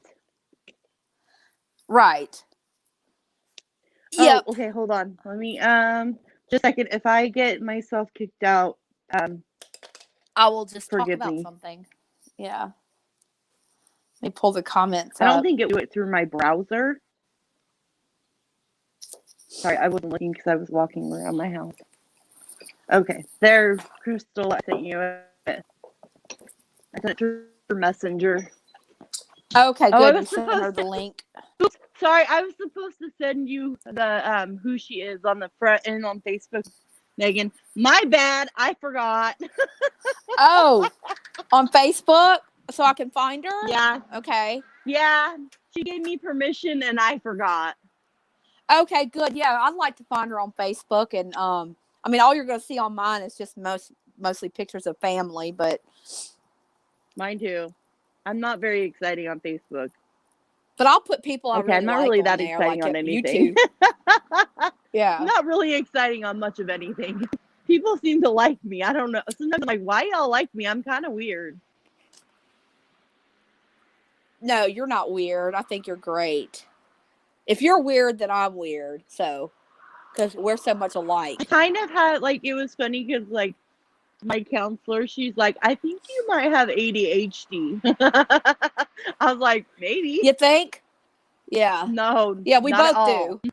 Right. Oh, Yep. okay, hold on. Let me just a second. If I get myself kicked out, I will just talk forgive about me. something. Yeah. Let me pull the comments I don't up. think it went through my browser. Sorry, I wasn't looking because I was walking around my house. Okay, there, Crystal. I sent you it. I sent it through Messenger. Okay, Oh, I good. You was sent her the link. Sorry, I was supposed to send you the who she is on the front and on Facebook, Megan. My bad, I forgot. Oh, on Facebook, so I can find her. Yeah, Okay. yeah. She gave me permission and I forgot. Okay, good. Yeah, I'd like to find her on Facebook, and I mean, all you're going to see on mine is just mostly pictures of family, but Mine too. I'm not very exciting on Facebook. I'll put people I Okay, I'm really not like really on that there, exciting like on at anything. YouTube. Yeah. Not really exciting on much of anything. People seem to like me. I don't know. Sometimes I'm like, why y'all like me? I'm kind of weird. No, you're not weird. I think you're great. If you're weird, then I'm weird. So, because we're so much I alike. kind of had like it was funny because like my counselor, she's like, I think you might have ADHD. I was like, maybe. You think? Yeah. No, Yeah, we not at both all. do.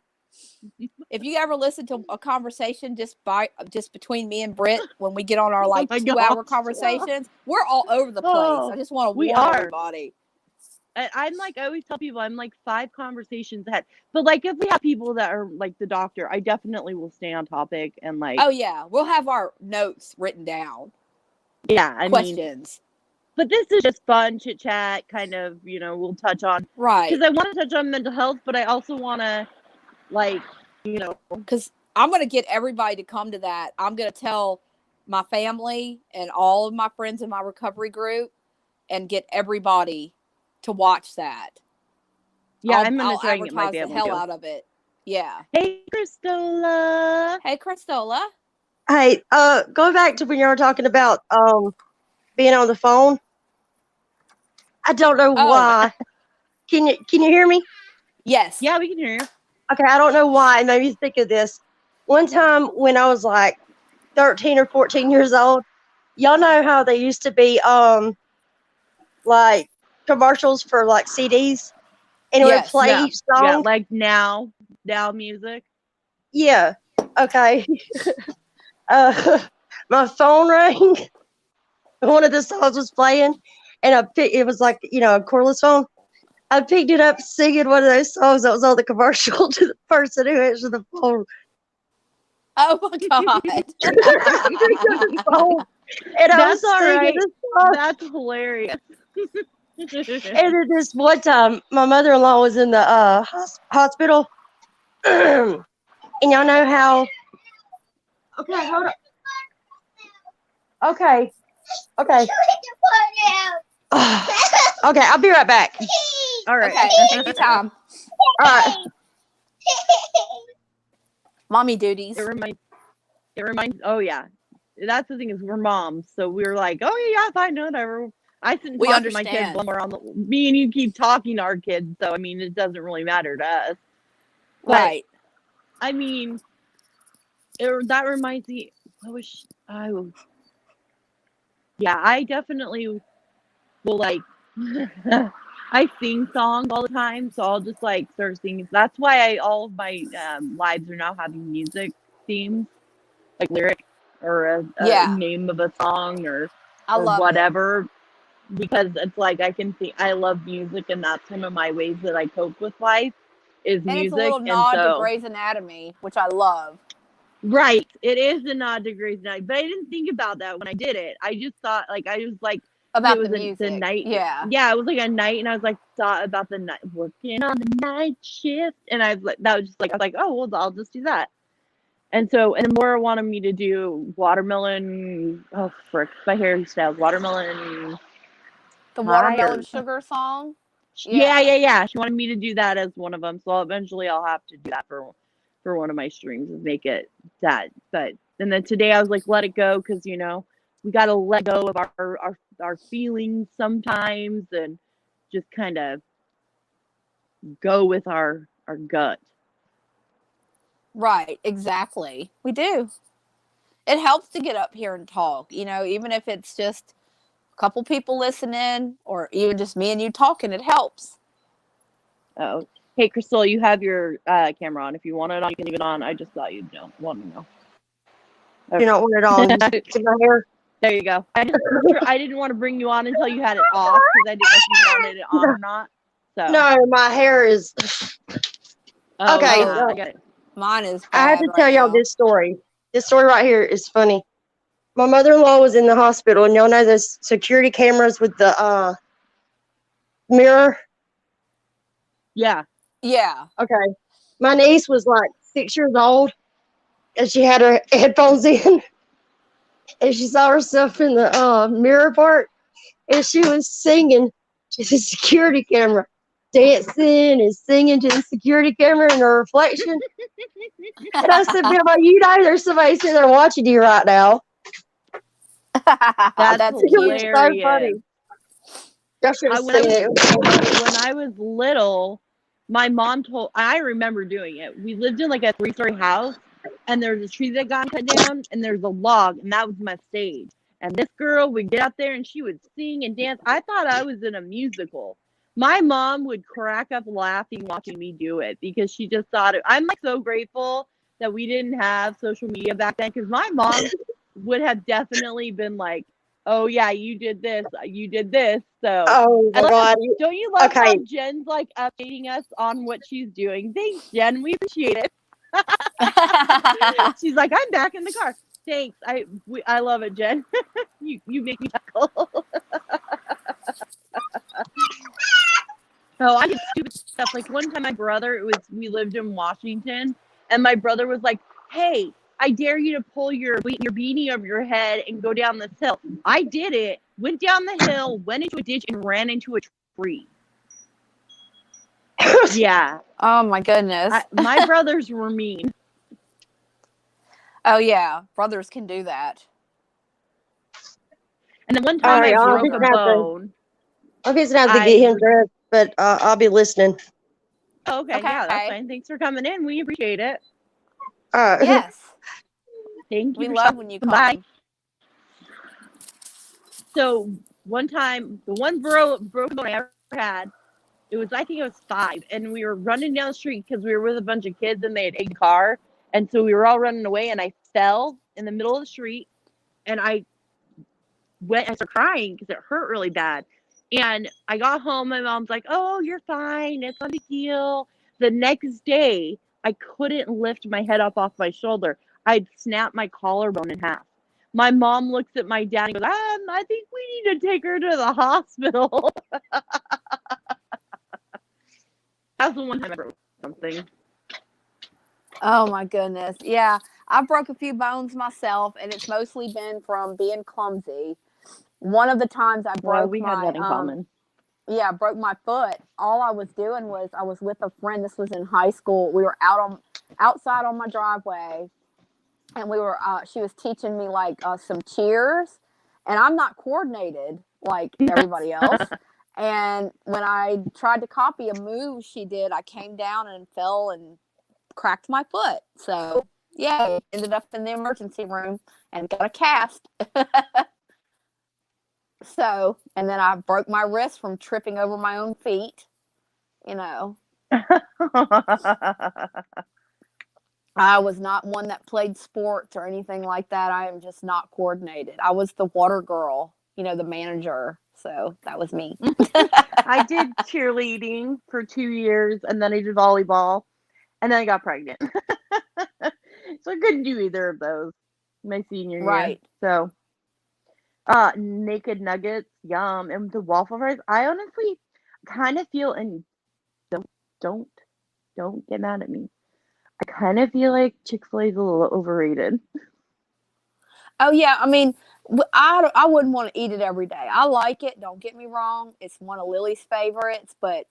If you ever listen to a conversation just between me and Britt when we get on our like my 2-hour gosh. conversations, we're all over the place. Oh, I just want to we warn are. everybody. I'm like, I always tell people I'm like 5 conversations ahead. But like, if we have people that are like the doctor, I definitely will stay on topic and like, Oh yeah, we'll have our notes written down. yeah, I mean, Questions. but this is just fun chit chat, kind of, you know, we'll touch on, Right. because I want to touch on mental health, but I also want to, like, you know, Because I'm going to get everybody to come to that. I'm going to tell my family and all of my friends in my recovery group and get everybody to watch that. yeah, I'll, I'm gonna I'll try and get my advertise the family hell too. out of it. Yeah. Hey, Crystal. Hey, Christola. Hey, going back to when you were talking about being on the phone. I don't know Oh. why. Can you hear me? Yes. Yeah, we can hear you. Okay, I don't know why. It made me think of this. One time when I was like 13 or 14 years old, y'all know how they used to be like commercials for like CDs, and it would Yes. play Yeah, each song. yeah, like now music. Yeah. Okay. My phone rang. One of the songs was playing, and it was like, you know, a cordless phone. I picked it up singing one of those songs that was on the commercial to the person who answered the phone. Oh my God. And I That's was all singing right. this song. That's hilarious. And then this one time, my mother-in-law was in the hospital. And y'all know how... Okay, hold on. Okay. Okay, I'll be right back. All right. Okay. Take your time. All right. Mommy duties. It reminds. Oh yeah, that's the thing is we're moms, so we were like, oh yeah, fine, whatever. I sit and We talk to my kids understand. when we're on the. Me and you keep talking to our kids, so I mean, it doesn't really matter to us. But, Right. I mean, that reminds me. Yeah, I definitely will like. I sing songs all the time, so I'll just like start singing. That's why all of my lives are now having music themes, like lyric or a Yeah. name of a song or I love it. whatever, because it's like I can see I love music, and that's one of my ways that I cope with life is And music. it's a little nod to Grey's Anatomy, which I love. Right, it is a nod to Grey's Anatomy, but I didn't think about that when I did it. I just thought like I was like About it was the music. the night. Yeah. Yeah, it was like a night, and I was like thought about the night working on the night shift, and I was like that was just like I was like, oh well, I'll just do that. And so, and Laura wanted me to do Watermelon. Oh frick, my Harry Styles Watermelon. The High Watermelon or- Sugar song. Yeah. She wanted me to do that as one of them, so eventually I'll have to do that for one of my streams and make it that. But and then today I was like, let it go, because you know we got to let go of our feelings sometimes, and just kind of go with our gut. Right. Exactly. We do. It helps to get up here and talk, you know, even if it's just a couple people listening or even just me and you talking, it helps. Oh, Hey, Crystal, you have your camera on. If you want it on, you can leave it on. I just thought you don't want to know. Do not want it on. To my hair. There you go. I didn't want to bring you on until you had it off because I didn't know if you wanted it on or not. So No, my hair is. Oh, Okay. yeah, I get it. Mine is. I have bad to tell right y'all now. this story. This story right here is funny. My mother-in-law was in the hospital, and y'all know those security cameras with the mirror. Yeah. Yeah. Okay. My niece was like 6 years old, and she had her headphones in, and she saw herself in the mirror part, and she was singing to the security camera, dancing and singing to the security camera in her reflection. And I said, Grandma, you know there's somebody sitting there watching you right now. That's It was so funny. hilarious. Y'all should have When I seen it. when I was little, my mom told. I remember doing it. We lived in like a 3-story house, and there's a tree that got cut down, and there's a log, and that was my stage. And this girl would get out there, and she would sing and dance. I thought I was in a musical. My mom would crack up laughing watching me do it because she just thought it. I'm like so grateful that we didn't have social media back then because my mom would have definitely been like, "Oh yeah, you did this, you did this." So Oh my God. don't you love Okay. how Jen's like updating us on what she's doing? Thanks, Jen. We appreciate it. She's like, I'm back in the car. Thanks. I love it, Jen. you make me chuckle. Oh, I did stupid stuff. Like one time, my brother, we lived in Washington, and my brother was like, "Hey, I dare you to pull your beanie over your head and go down this hill." I did it. Went down the hill, went into a ditch, and ran into a tree. Yeah. Oh my goodness. My brothers were mean. Oh yeah, brothers can do that. And then one time Alright, I y'all, broke he's a gonna have to- bone. I'm just gonna have to get him dressed, but I'll be listening. Oh, okay, yeah, that's Okay. fine. Thanks for coming in. We appreciate it. Yes. Thank you. We for love stopping when you by. come. So one time, the one broken bone I ever had, I think it was 5, and we were running down the street because we were with a bunch of kids and they had a car, and so we were all running away, and I fell in the middle of the street, and I started crying because it hurt really bad. And I got home, my mom's like, "Oh, you're fine. It's not a big deal." The next day, I couldn't lift my head up off my shoulder. I'd snapped my collarbone in half. My mom looks at my dad and goes, I think we need to take her to the hospital. That's the one time I broke something. Oh my goodness. Yeah, I broke a few bones myself, and it's mostly been from being clumsy. One of the times I broke we had that in common. Yeah, I broke my foot. All I was doing was I was with a friend. This was in high school. We were outside on my driveway, and we were. She was teaching me like some cheers, and I'm not coordinated like everybody else. And when I tried to copy a move she did, I came down and fell and cracked my foot. So yeah, ended up in the emergency room and got a cast. So, and then I broke my wrist from tripping over my own feet. You know, I was not one that played sports or anything like that. I am just not coordinated. I was the water girl, the manager. So that was me. I did cheerleading for 2 years, and then I did volleyball, and then I got pregnant. So I couldn't do either of those my senior year. Right. So, Naked Nuggets, yum, and the waffle fries. I honestly kind of feel, and don't get mad at me. I kind of feel like Chick-fil-A is a little overrated. Oh yeah, I mean, I wouldn't want to eat it every day. I like it. Don't get me wrong; it's one of Lily's favorites. But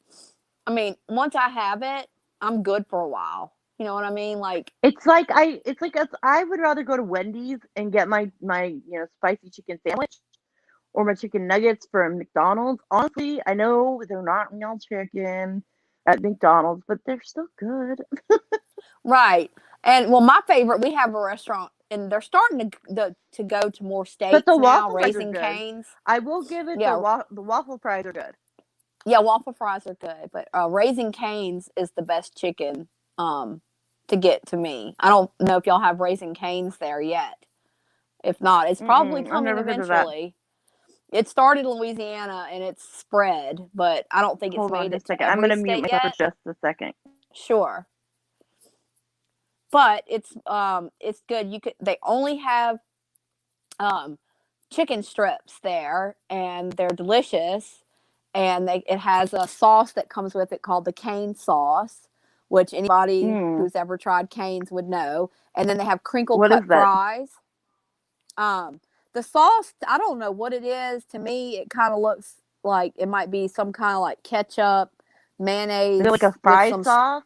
I mean, once I have it, I'm good for a while. You know what I mean? Like I would rather go to Wendy's and get my spicy chicken sandwich or my chicken nuggets from McDonald's. Honestly, I know they're not real chicken at McDonald's, but they're still good. Right. And well, my favorite, we have a restaurant, and they're starting to go to more states But the now, waffle fries are Raising good. Cane's. I will give it Yeah. the waffle fries are good. Yeah, waffle fries are good, but Raising Cane's is the best chicken to get to me. I don't know if y'all have Raising Cane's there yet. If not, it's probably I've coming never heard of that. eventually. It started in Louisiana and it's spread, but I don't think it's Hold on made just it a to second. I'm every gonna mute state myself for yet. just a second. Sure. But it's good. They only have chicken strips there and they're delicious, and it has a sauce that comes with it called the cane sauce, which anybody Hmm. who's ever tried canes would know. And then they have crinkle What is cut that? fries. The sauce, I don't know what it is. To me, it kind of looks like it might be some kind of like ketchup, mayonnaise Is it like a with fry some. sauce?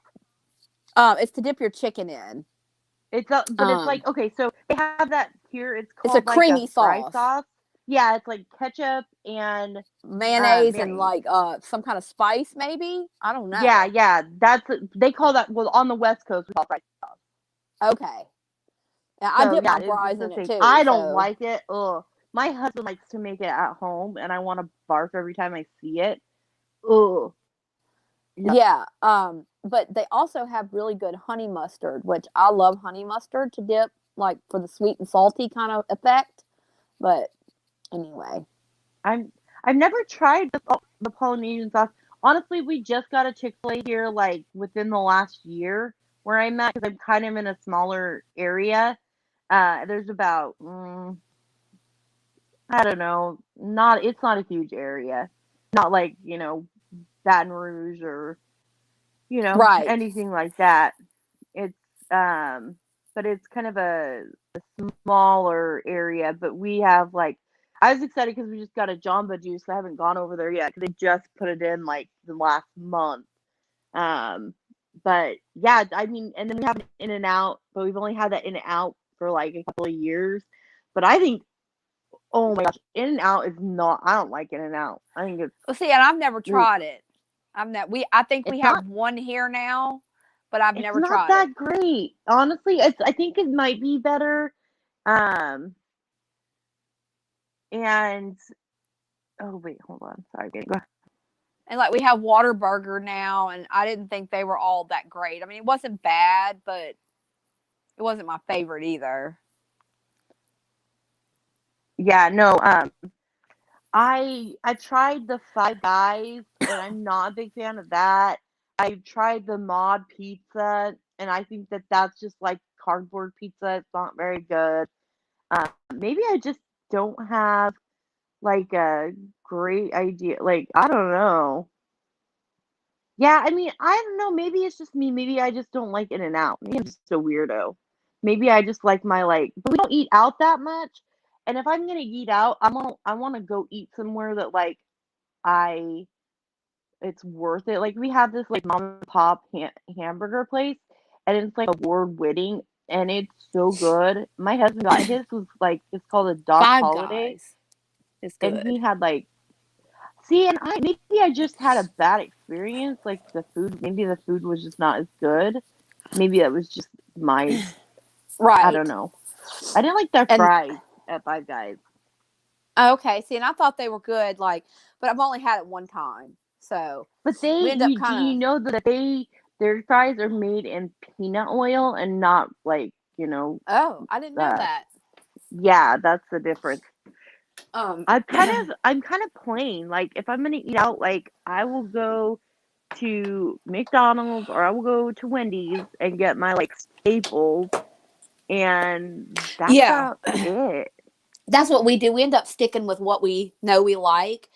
It's to dip your chicken in. But it's like, okay, so they have that here. It's It's a called like a creamy fry sauce, sauce. Yeah, it's like ketchup and mayonnaise, and mayonnaise. like some kind of spice, maybe. I don't Yeah, know. yeah. They call that, well, on the West Coast we call it fry sauce. Okay. Yeah, I So dip yeah, my it's fries the in it same. too. I don't So like it. Ugh. My husband likes to make it at home, and I want to barf every time I see it. Ugh. No. yeah. But they also have really good honey mustard, which I love honey mustard to dip, like for the sweet and salty kind of effect. But anyway. I've never tried the Polynesian sauce. Honestly, we just got a Chick-fil-A here like within the last year where I'm at, because I'm kind of in a smaller area. There's about I don't know, it's not a huge area. Not like, Baton Rouge or, Right. anything like that. It's but it's kind of a smaller area, but we have like, I was excited because we just got a Jamba Juice. I haven't gone over there yet because they just put it in like the last month. Um, but yeah, I mean, and then we have an In and Out, but we've only had that In and Out for like a couple of years. But I think, oh my gosh, In and Out is not. I don't like In and Out. I think Well, see, and I've never ugh. tried it. I think we it's have not one here now, but I've it's never not tried it. that great. Honestly, I think it might be better. Um, and oh wait, hold on. Sorry, go. And like we have Whataburger now, and I didn't think they were all that great. I mean, it wasn't bad, but it wasn't my favorite either. Yeah, no. I tried the Five Guys, and I'm not a big fan of that. I tried the Mod Pizza, and I think that that's just like cardboard pizza. It's not very good. Maybe I just don't have like a great idea. Like, I don't know. Yeah, I mean, I don't know. Maybe it's just me. Maybe I just don't like In and Out. Maybe I'm just a weirdo. Maybe I just like my like, but we don't eat out that much. And if I'm gonna eat out, I want to go eat somewhere that like I it's worth it. Like we have this like mom and pop hamburger place, and it's like award winning, and it's so good. My husband got his was like, it's called a Doc Five Holiday, Guys is and good. he had like, see, and I just had a bad experience. Like maybe the food was just not as good. Maybe that was just my, I don't Right. know. I didn't like their And fries at Five Guys. okay, see, and I thought they were good, like, but I've only had it one time. So But we end up do you kind of, know that their fries are made in peanut oil and not like, oh, I didn't know uh, that. yeah, that's the difference. Um, I'm kind of plain. Like if I'm gonna eat out, like I will go to McDonald's or I will go to Wendy's and get my like staples, and that's yeah, about it. that's what we do. We end up sticking with what we know we like.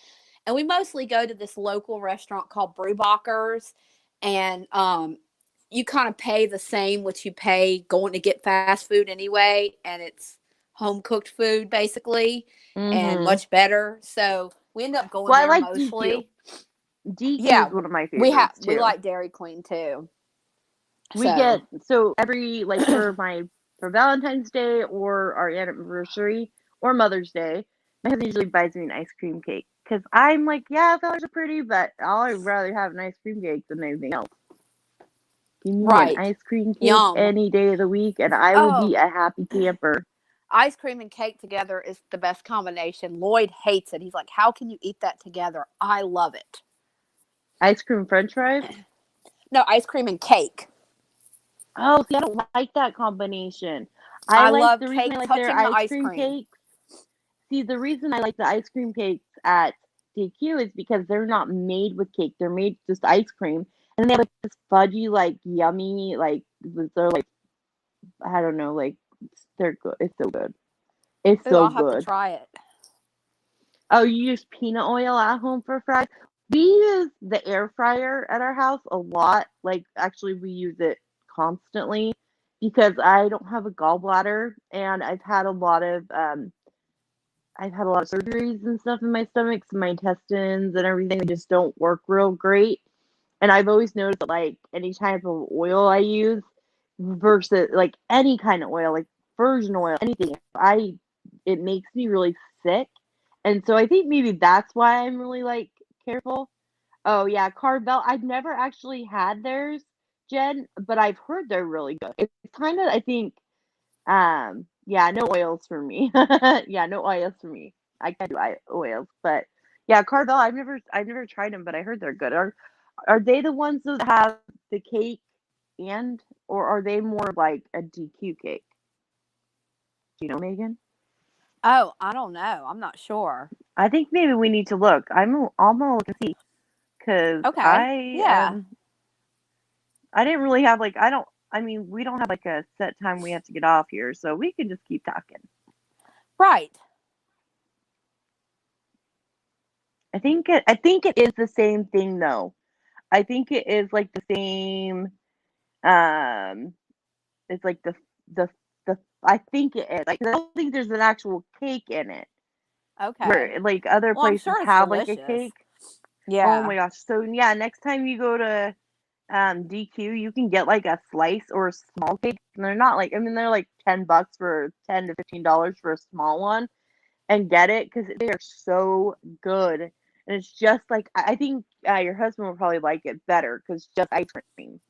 And we mostly go to this local restaurant called Brewbacher's. And you kind of pay the same what you pay going to get fast food anyway. And it's home cooked food basically, and Mhm. much better. So we end up going Well, I there like DQ. mostly. DQ Yeah, is one of my we favorites we too. like Dairy Queen too. We get, So so every like for Valentine's Day or our anniversary or Mother's Day, my husband usually buys me an ice cream cake because I'm like, yeah, flowers are pretty, but I'd rather have an ice cream cake than anything else. Give me an right, ice cream cake yum. any day of the week, and I will be Oh, a happy camper. ice cream and cake together is the best combination. Lloyd hates it. He's like, "How can you eat that together?" I love it. Ice cream French fries. No, ice cream and cake. Oh, see, I don't like that combination. I Like love the reason cake I like their touching the ice ice cream cream. cakes. See, the reason I like the ice cream cakes at DQ is because they're not made with cake. They're made just ice cream, and they have like this fudgy, like yummy, like they're like I don't know, like they're good. It's so good. It's Ooh, so I'll have to good. try it. Oh, you use peanut oil at home for fries? We use the air fryer at our house a lot. Like, actually, we use it constantly because I don't have a gallbladder and I've had a lot of surgeries and stuff in my stomach, so my intestines and everything just don't work real great. And I've always noticed that, like, any type of oil I use versus like any kind of oil, like virgin oil, anything, it makes me really sick. And so I think maybe that's why I'm really like careful. Oh yeah, Carvel. I've never actually had theirs, Jen, but I've heard they're really good. It's kind of, I think, yeah, no oils for me. Yeah, no oils for me. I can't do oils, but yeah, Carvel. I've never tried them, but I heard they're good. Are they the ones that have the cake or are they more like a DQ cake? Do you know, Megan? Oh, I don't know. I'm not sure. I think maybe we need to look. I'm gonna look and see because Okay. Yeah. I didn't really have like I don't. I mean, we don't have like a set time we have to get off here, so we can just keep talking. Right. I think it is the same thing though. I think it is like the same. Um, it's like the the. I think it is like I don't think there's an actual cake in it. Okay. Where like other Well, I'm places sure it's have like a delicious. cake. Oh Yeah. my gosh. So yeah, next time you go to DQ, you can get like a slice or a small cake. And they're not like I mean they're like $10 for $10 to $15 for a small one and get it because they are so good. And it's just like I think your husband will probably like it better because just ice cream.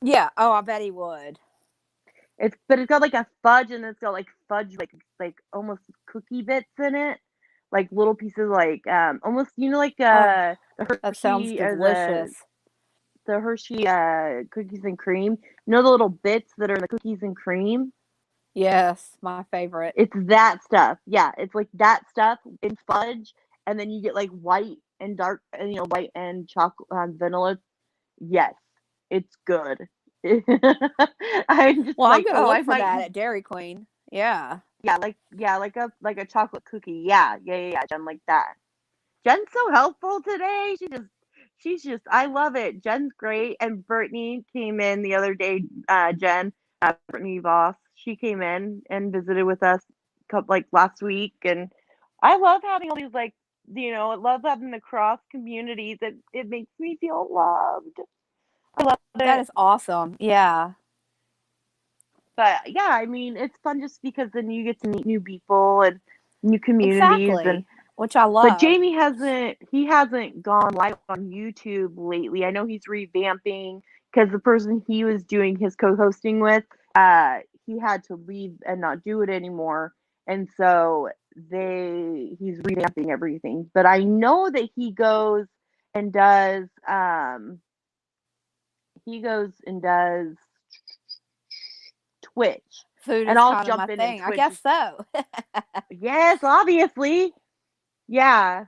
Yeah. Oh, I bet he would. It's got like a fudge and it's got like fudge like almost cookie bits in it, like little pieces like almost like Oh, the that sounds Hershey or delicious. the Hershey cookies and cream. You know the little bits that are in the cookies and cream? Yes, my favorite. It's that stuff. Yeah, it's like that stuff in fudge, and then you get like white and dark, and white and chocolate vanilla. Yes, it's good. I'm just Well, I'm like, gonna oh, look I for might. that at Dairy Queen. Yeah. Yeah, like a chocolate cookie. Yeah, Jen, like that. Jen's so helpful today. She's just I love it. Jen's great. And Brittany came in the other day, Jen, Brittany Voss. She came in and visited with us like last week. And I love having all these like I love having the cross communities. It makes me feel loved. I love That it. is awesome. Yeah. But yeah, I mean it's fun just because then you get to meet new people and new communities and Exactly. Which I but love. Jamie hasn't gone live on YouTube lately. I know he's revamping because the person he was doing his co-hosting with, he had to leave and not do it anymore. And so he's revamping everything. But I know that and does he goes and does Twitch. Food And is I'll kind of my jump in and thing. I Twitch. guess so. Yes, obviously. Yeah.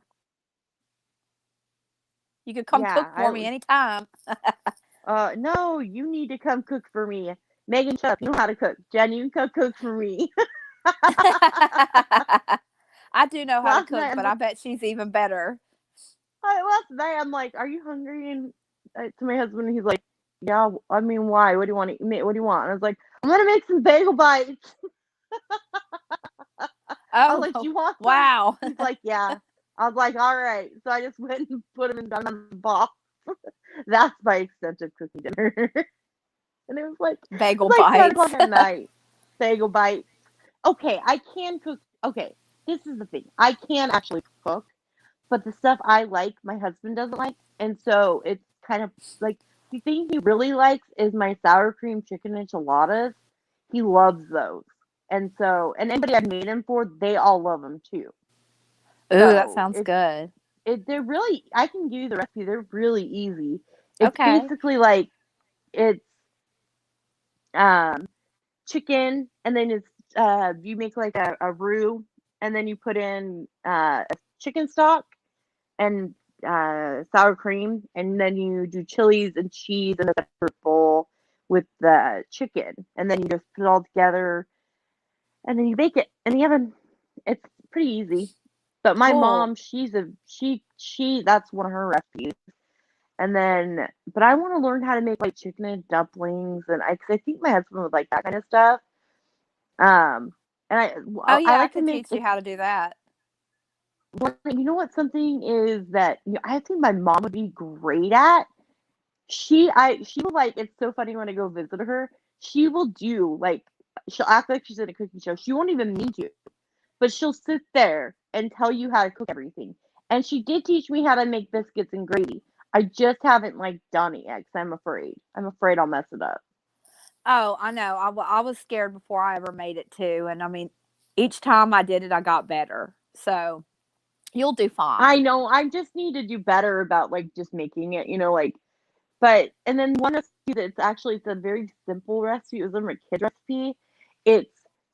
You could come Yeah. cook for me anytime. No, you need to come cook for me. Megan, shut up. You know how to cook. Jen, you can come cook for me. I do know how to last cook, night, but I bet she's even better. last night I'm like, "Are you hungry?" And to my husband, he's like, "Yeah." I mean, why? What do you want to eat? What do you want? And I was like, "I'm gonna make some bagel bites." I was Oh, like, "Do you want some?" wow. He's like, "Yeah." I was like, "All right." So I just went and put them in the box. That's my extent of cooking dinner. And it was Bagel like 10 o'clock bites. at night. Bagel bites. Okay, I can cook. Okay, this is the thing. I can actually cook, but the stuff I like, my husband doesn't like, and so it's kind of like the thing he really likes is my sour cream chicken enchiladas. He loves those, and so and anybody I've made them for, they all love them too. Ooh, that So sounds good. they're really. I can give you the recipe. They're really easy. It's Okay. basically like it's um chicken, and then it's you make like a roux, and then you put in a chicken stock and sour cream, and then you do chilies and cheese in a separate bowl with the chicken, and then you just put it all together, and then you bake it in the oven. It's pretty easy. But my Cool. mom, she that's one of her recipes. And then, but I want to learn how to make like chicken and dumplings, and cause I think my husband would like that kind of stuff. Um, and Oh I yeah, I like to could make teach you how to do that. you know what something is that I think my mom would be great at. She will like it's so funny when I go visit her. She will do like she'll act like she's in a cooking show. She won't even mean to, but she'll sit there and tell you how to cook everything. And she did teach me how to make biscuits and gravy. I just haven't like done it yet because I'm afraid. I'm afraid I'll mess it up. Oh, I know. I was scared before I ever made it too, and I mean, each time I did it, I got better. So you'll do I fine. know. I just need to do better about like just making it. Like. But and then one recipe that's actually it's a very simple recipe. It was a kid recipe. It's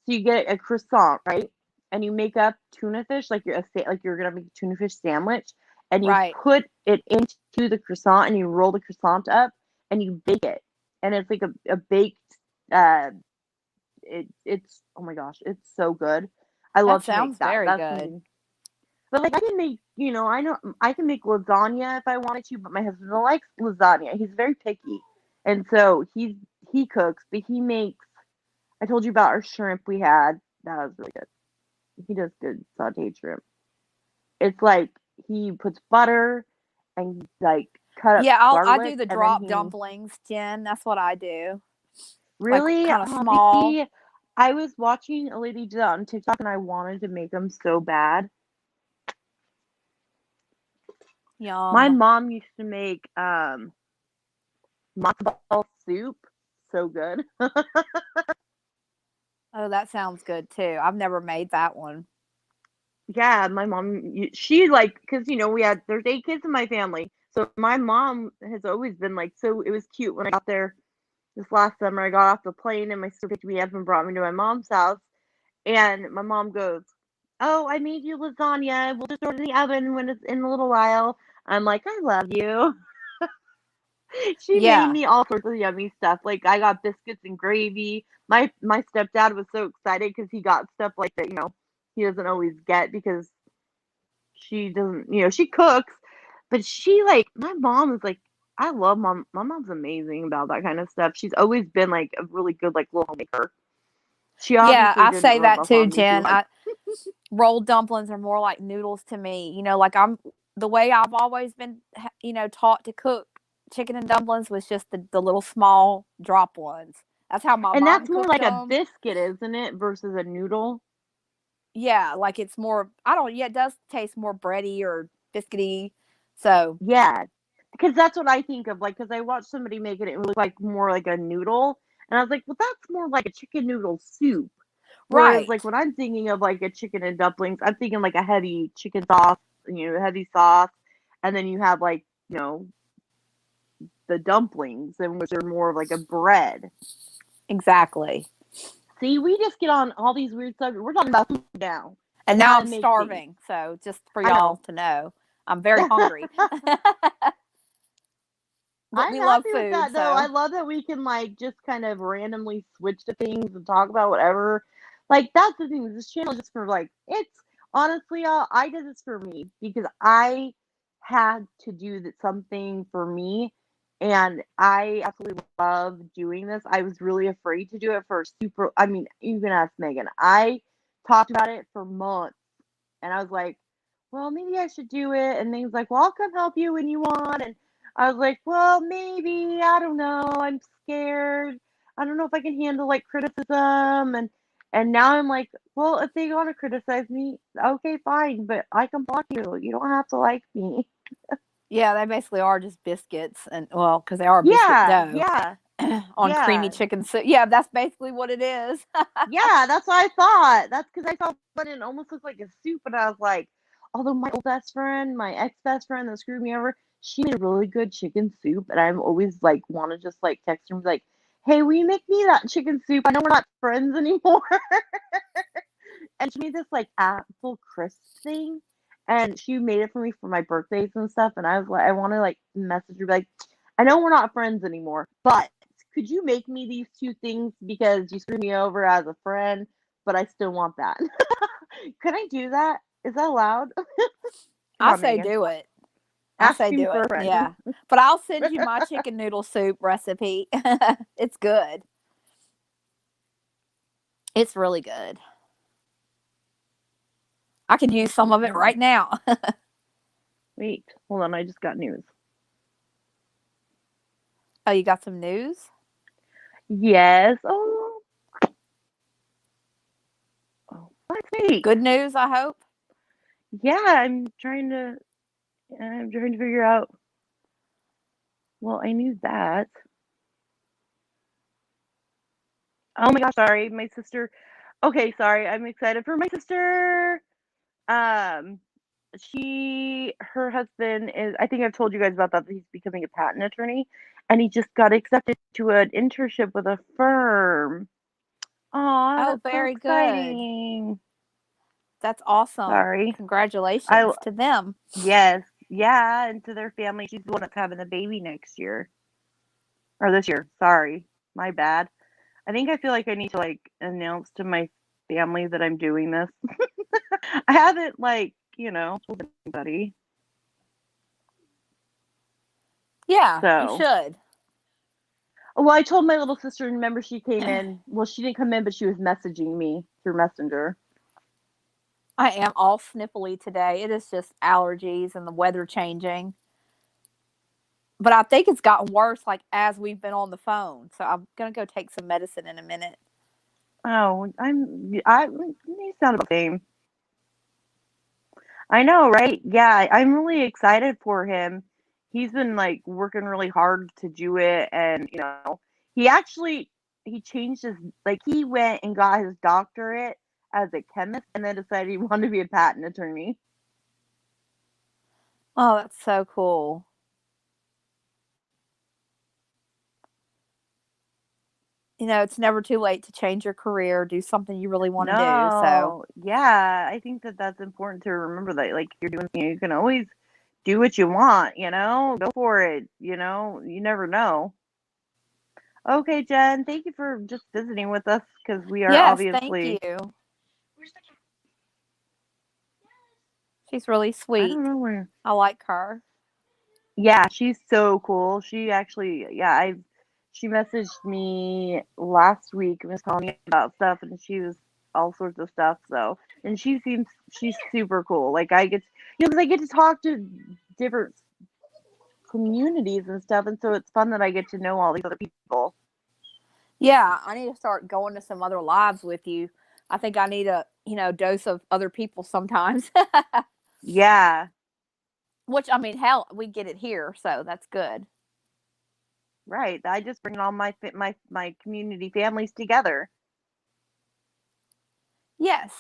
so you get a croissant, right? And you make up tuna fish like you're gonna make a tuna fish sandwich, and you Right. put it into the croissant and you roll the croissant up and you bake it, and it's like a baked. Uh, it's oh my gosh, it's so good. I That love to make sounds that. very That's good. something but like I can make, I know I can make lasagna if I wanted to, but my husband don't likes lasagna. He's very picky, and so he cooks, but he makes. I told you about our shrimp we had. That was really good. He does good sautéed shrimp. It's like he puts butter and like cut up Yeah, I do garlic, the and then drop he dumplings, Jen. That's what I do. Like really. kind of small. See, I was watching a lady do that on TikTok, and I wanted to make them so bad. My Yum. mom used to make matzo ball soup. So good. Oh, that sounds good too. I've never made that one. Yeah, my mom, she like, because there's 8 kids in my family. So my mom has always been like, so it was cute when I got there this last summer. I got off the plane and my sister picked me up and brought me to my mom's house. And my mom goes, "Oh, I made you lasagna. We'll just throw it in the oven when it's in a little while." I'm like, "I love you." She made Yeah. me all sorts of yummy stuff. Like I got biscuits and gravy. My stepdad was so excited because he got stuff like that. He doesn't always get because she doesn't. She cooks, but she like my mom is like. I love mom. My mom's amazing about that kind of stuff. She's always been like a really good like little homemaker. She Yeah, obviously I didn't say rub that off too, on me too Jen. much. Rolled dumplings are more like noodles to me. Like I'm the way I've always been, taught to cook chicken and dumplings was just the little small drop ones. That's how my And mom that's more cooked like a them. biscuit, isn't it, versus a noodle? Yeah, like it's more. I don't. Yeah, it does taste more bready or biscuity. So Yeah, because that's what I think of, like, because I watched somebody make it, and it looked like more like a noodle, and I was like, "Well, that's more like a chicken noodle soup." Whereas, like, right, when I'm thinking of, like, a chicken and dumplings, I'm thinking, like, a heavy chicken sauce, heavy sauce, and then you have, like, the dumplings, and which are more of, like, a bread. exactly. See, we just get on all these weird subjects. We're talking about food now And and now how to I'm make things. starving. So just for I y'all know. to know, I'm very hungry. But I'm we love happy with food, that though. I so love that we can like just kind of randomly switch to things and talk about whatever. Like that's the thing. This channel is just for like it's honestly, y'all. I did this for me because I had to do something for me, and I absolutely love doing this. I was really afraid to do it for super. I mean, you can ask Megan. I talked about it for months, and I was like, well, maybe I should do it. And Megan's like, well, I'll come help you when you want. And I was like, well, maybe, I don't know. I'm scared. I don't know if I can handle like criticism and now I'm like, well, if they want to criticize me, okay, fine, but I can block you. You don't have to like me. yeah, they basically are just biscuits, and well, because they are biscuit Yeah, dough yeah, on creamy yeah, chicken soup. Yeah, that's basically what it is. yeah. That's what I thought. That's because I saw one and it almost looked like a soup, and I was like, Although my old best friend, my ex best friend that screwed me over, she made a really good chicken soup, and I'm always like want to just like text her and be like, "Hey, will you make me that chicken soup? I know we're not friends anymore." And she made this like apple crisp thing, and she made it for me for my birthdays and stuff. And I was like, I want to like message her, be like, I know we're not friends anymore, but could you make me these two things because you screwed me over as a friend, but I still want that. Can I do that? Is that allowed? Come I on, say Megan. do it. I say Asking do for a it. friend. Yeah. But I'll send you my chicken noodle soup recipe. It's good. It's really good. I could use some of it right now. Wait, hold on. I just got news. Oh, you got some news? Yes. Oh, let's see. Good news, I hope. Yeah, I'm trying to figure out. Well, I knew that. Oh my gosh, sorry, my sister. Okay, sorry. I'm excited for my sister. Um, her husband is, I think I've told you guys about that he's becoming a patent attorney, and he just got accepted to an internship with a firm. Oh, Oh, that's so very good. exciting. That's awesome. Sorry. Congratulations to them. Yes, yeah, and to their family. She's the one that's having a baby next year. Or this year. Sorry. My bad. I feel like I need to like announce to my family that I'm doing this. I haven't like, told anybody. Yeah, you So, should. well, I told my little sister, remember she came in. Well, she didn't come in, but she was messaging me through Messenger. I am all sniffly today. It is just allergies and the weather changing. But I think it's gotten worse like as we've been on the phone. So I'm gonna go take some medicine in a minute. Oh, you sound about the same. I know, right? Yeah, I'm really excited for him. He's been like working really hard to do it, and he actually he changed his like he went and got his doctorate as a chemist, and then decided he wanted to be a patent attorney. Oh, that's so cool. It's never too late to change your career, do something you really want to do. So, No, yeah, I think that that's important to remember that like you're doing, you can always do what you want, go for it, you never know. Okay, Jen, thank you for just visiting with us because we are yes, thank obviously, you. Where's the cat? She's really I sweet. don't know where. I like her. Yeah, she's so cool. She actually, yeah, she messaged me last week and was telling me about stuff, and she was all sorts of stuff. So, and she's super cool. Like I get, because I get to talk to different communities and stuff, and so it's fun that I get to know all these other people. Yeah, I need to start going to some other lives with you. I think I need a, dose of other people sometimes. Yeah, Which, I mean, hell, we get it here, so that's good. right. I just bring all my community families together. Yes.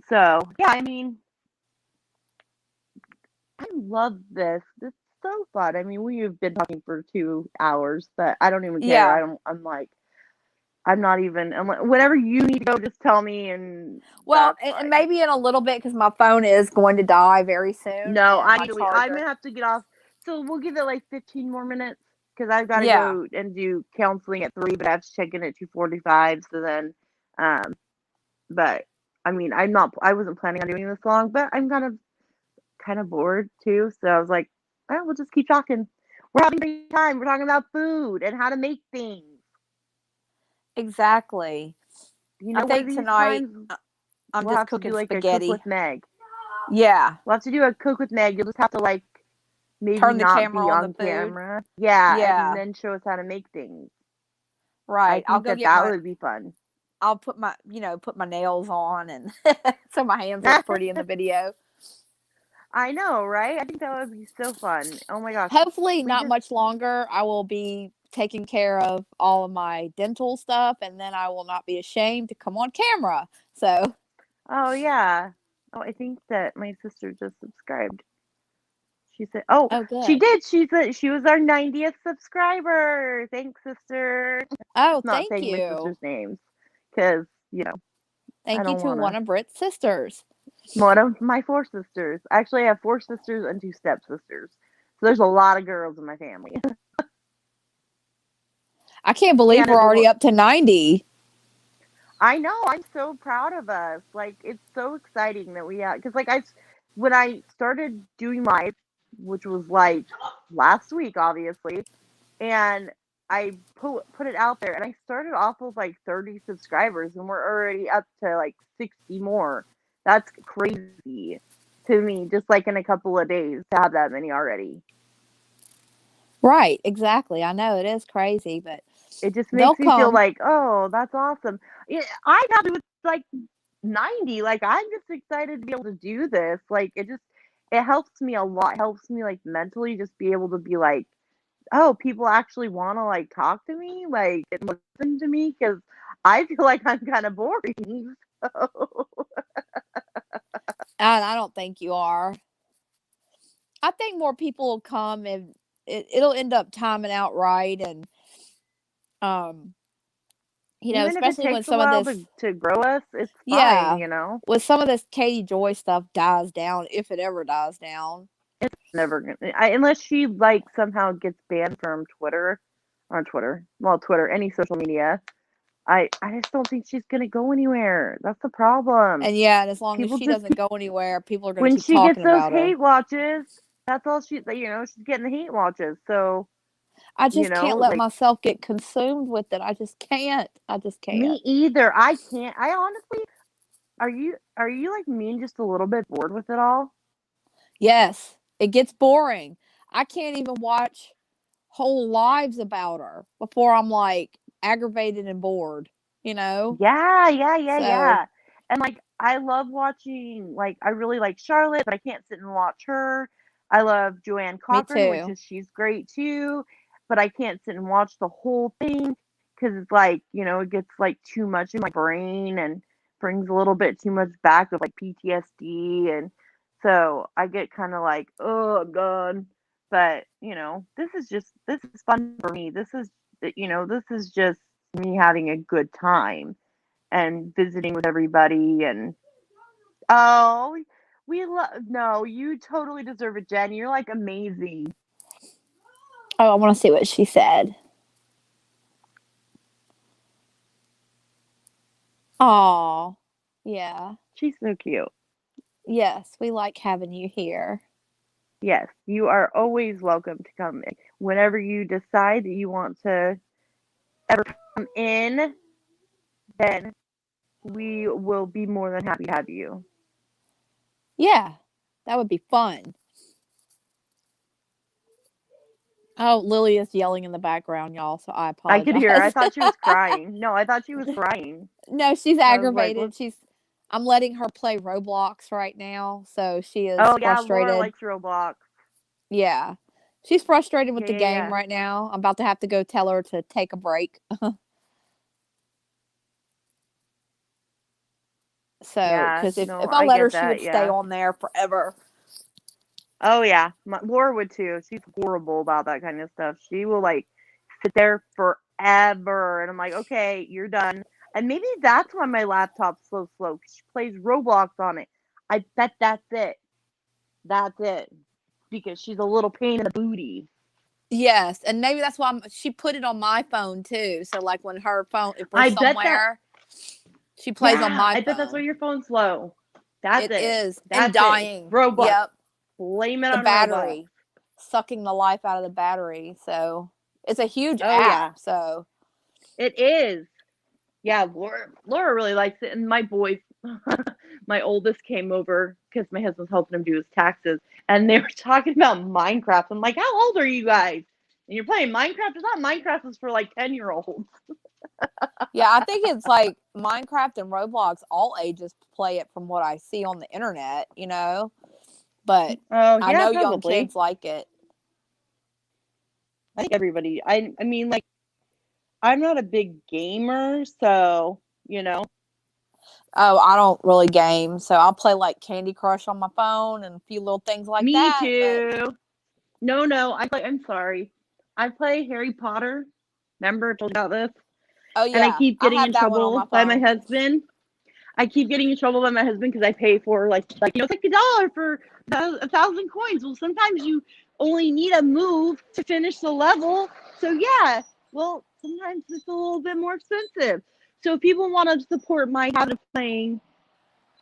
So yeah, I mean, I love this. This is so fun. I mean, we've been talking for 2 hours, but I don't even care. Yeah. I'm like, I'm like, whenever you need to go, just tell me, and Well, that's and fine. maybe in a little bit because my phone is going to die very soon. No, and my I'm charger. gonna have to get off. So we'll give it like 15 more minutes because I've got to Yeah. go and do counseling at 3, but I have to check in at 2:45. So then, but I mean, I wasn't planning on doing this long, but I'm kind of bored too. So I was like, well, we'll just keep talking. We're having a great time. We're talking about food and how to make things. Exactly. I One of think these tonight times I'm we'll just have to cooking do like a cook spaghetti. with Meg. Yeah. We'll have to do a cook with Meg. You'll just have to like maybe Turn the not be camera on the on food. camera. Yeah, Yeah. and then show us how to make things. Right. I think that would be fun. I'll put my nails on and so my hands look pretty in the video. I know, right? I think that would be so fun. Oh my gosh. Hopefully not much longer. I will be taking care of all of my dental stuff and then I will not be ashamed to come on camera. So Oh yeah. Oh, I think that my sister just subscribed. She said, "Oh, Oh, she good. did. She was our 90th subscriber. Thanks, sister." Oh, Just not thank saying my you. sister's names because I Thank you don't to want one to. of Britt's sisters. One of my four sisters. Actually, I have four sisters and two stepsisters. So there's a lot of girls in my family. I can't believe And we're already up to 90. I know. I'm so proud of us. Like, it's so exciting that we have, because, like, when I started doing live, which was like last week, obviously, and I put it out there, and I started off with like 30 subscribers, and we're already up to like 60 more. That's crazy to me, just like in a couple of days to have that many already. Right, exactly. I know it is crazy, but It just they'll makes me feel come. like, oh, that's awesome. Yeah, I'm happy with like 90. Like, I'm just excited to be able to do this. Like, it helps me a lot. It helps me like mentally just be able to be like, oh, people actually want to like talk to me, like and listen to me, because I feel like I'm kind of boring. So. And I don't think you are. I think more people will come and it'll end up timing out right. And, um, Even if it especially when takes a some of while this, to grow us, it's fine, yeah, you know? with some of this Katie Joy stuff dies down, if it ever dies down. It's never gonna, unless she like somehow gets banned from Twitter, on Twitter, well, Twitter, any social media. I just don't think she's gonna go anywhere. That's the problem. And yeah, and as long as People she just doesn't go anywhere, people are going to when keep she gets talking those about her. hate watches, that's all she's getting the hate watches. So, I just can't let like, myself get consumed with it. I just can't. I just can't. me either. I can't. I honestly, are you like me and just a little bit bored with it all? Yes, it gets boring. I can't even watch whole lives about her before I'm like aggravated and bored, you know? Yeah, yeah, yeah, So, yeah. And like I love watching, like I really like Charlotte, but I can't sit and watch her. I love Joanne me Cochran, which too. is she's great too, but I can't sit and watch the whole thing because it's like, it gets like too much in my brain and brings a little bit too much back of like PTSD, and so I get kind of like, oh god. But, this is fun for me. This is just me having a good time and visiting with everybody. And oh, we love, no, you totally deserve it, Jen. You're like amazing. Oh, I want to see what she said. Oh, yeah. She's so cute. Yes, we like having you here. Yes, you are always welcome to come in whenever you decide that you want to ever come in. Then we will be more than happy to have you. Yeah, that would be fun. Oh, Lily is yelling in the background, y'all, so I I could hear her. I apologize. thought she was crying. No, I thought she was crying. No, she's I was like, aggravated. what? I'm letting her play Roblox right now, so she is Oh yeah, Laura frustrated. likes Roblox. Yeah. She's frustrated with Yeah, the yeah, game yeah. right now. I'm about to have to go tell her to take a break. So, Yeah, because if no, I I let her, get she would that. stay Yeah. on there forever. Oh yeah, Laura would too. She's horrible about that kind of stuff. She will like sit there forever, and I'm like, okay, you're done. And maybe that's why my laptop's so slow. She plays Roblox on it. I bet that's it. That's it. Because she's a little pain in the booty. Yes, and maybe that's why she put it on my phone too. So, like when her phone, if we're I bet that. somewhere, she plays on Yeah, my I bet that's why phone. your phone's slow. That's It it. is and That's it. dying. Roblox. Yep, Blame it the on Roblox. battery sucking the life out of the battery. So it's a huge Oh app. yeah, So it is. Yeah, Laura really likes it, and my boys, my oldest came over because my husband's helping him do his taxes, and they were talking about Minecraft. I'm like, how old are you guys? And you're playing Minecraft? It's not Minecraft is for like 10-year-olds. yeah, I think it's like Minecraft and Roblox. All ages play it, from what I see on the internet. But Oh I yeah, know young probably. kids like it. I think everybody. I mean, like, I'm not a big gamer, so. Oh, I don't really game, so I'll play like Candy Crush on my phone and a few little things like Me that. too. No, I'm sorry. I play Harry Potter. Remember I told you about this? Oh And I yeah, keep I getting have in that one on my trouble by my phone. husband. I keep getting in trouble by my husband because I pay for like $50 for 1,000 coins. Well, sometimes you only need a move to finish the level. So yeah, well, sometimes it's a little bit more expensive. So if people want to support my habit of playing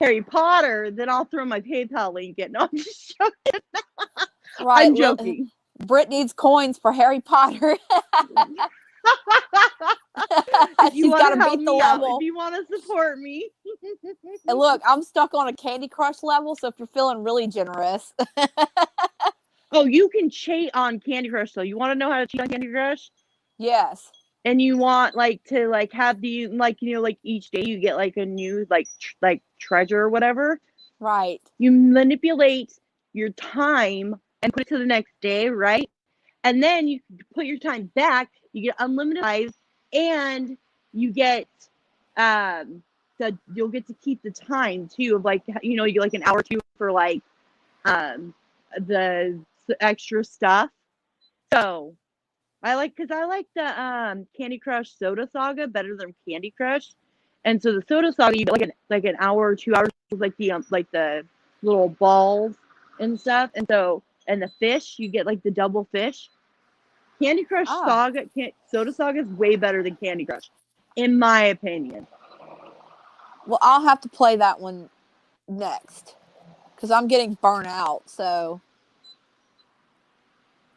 Harry Potter, then I'll throw my PayPal link in. No, I'm just joking. Right, I'm joking. Britt needs coins for Harry Potter. If you She's want got to to help beat the me out, if level. you want to support me. And look, I'm stuck on a Candy Crush level, so if you're feeling really generous. Oh, you can cheat on Candy Crush though. You want to know how to cheat on Candy Crush? Yes. And you want like to like have the like like each day you get like a new like treasure or whatever. Right. You manipulate your time and put it to the next day, right? And then you put your time back. You get unlimited lives, and you get you'll get to keep the time too of like you get like an hour or two for like the extra stuff. So I like the Candy Crush Soda Saga better than Candy Crush, and so the Soda Saga you get like an hour or 2 hours with like the little balls and stuff, and the fish you get like the double fish. Candy Crush Soda Saga is way better than Candy Crush, in my opinion. Well, I'll have to play that one next because I'm getting burnt out. So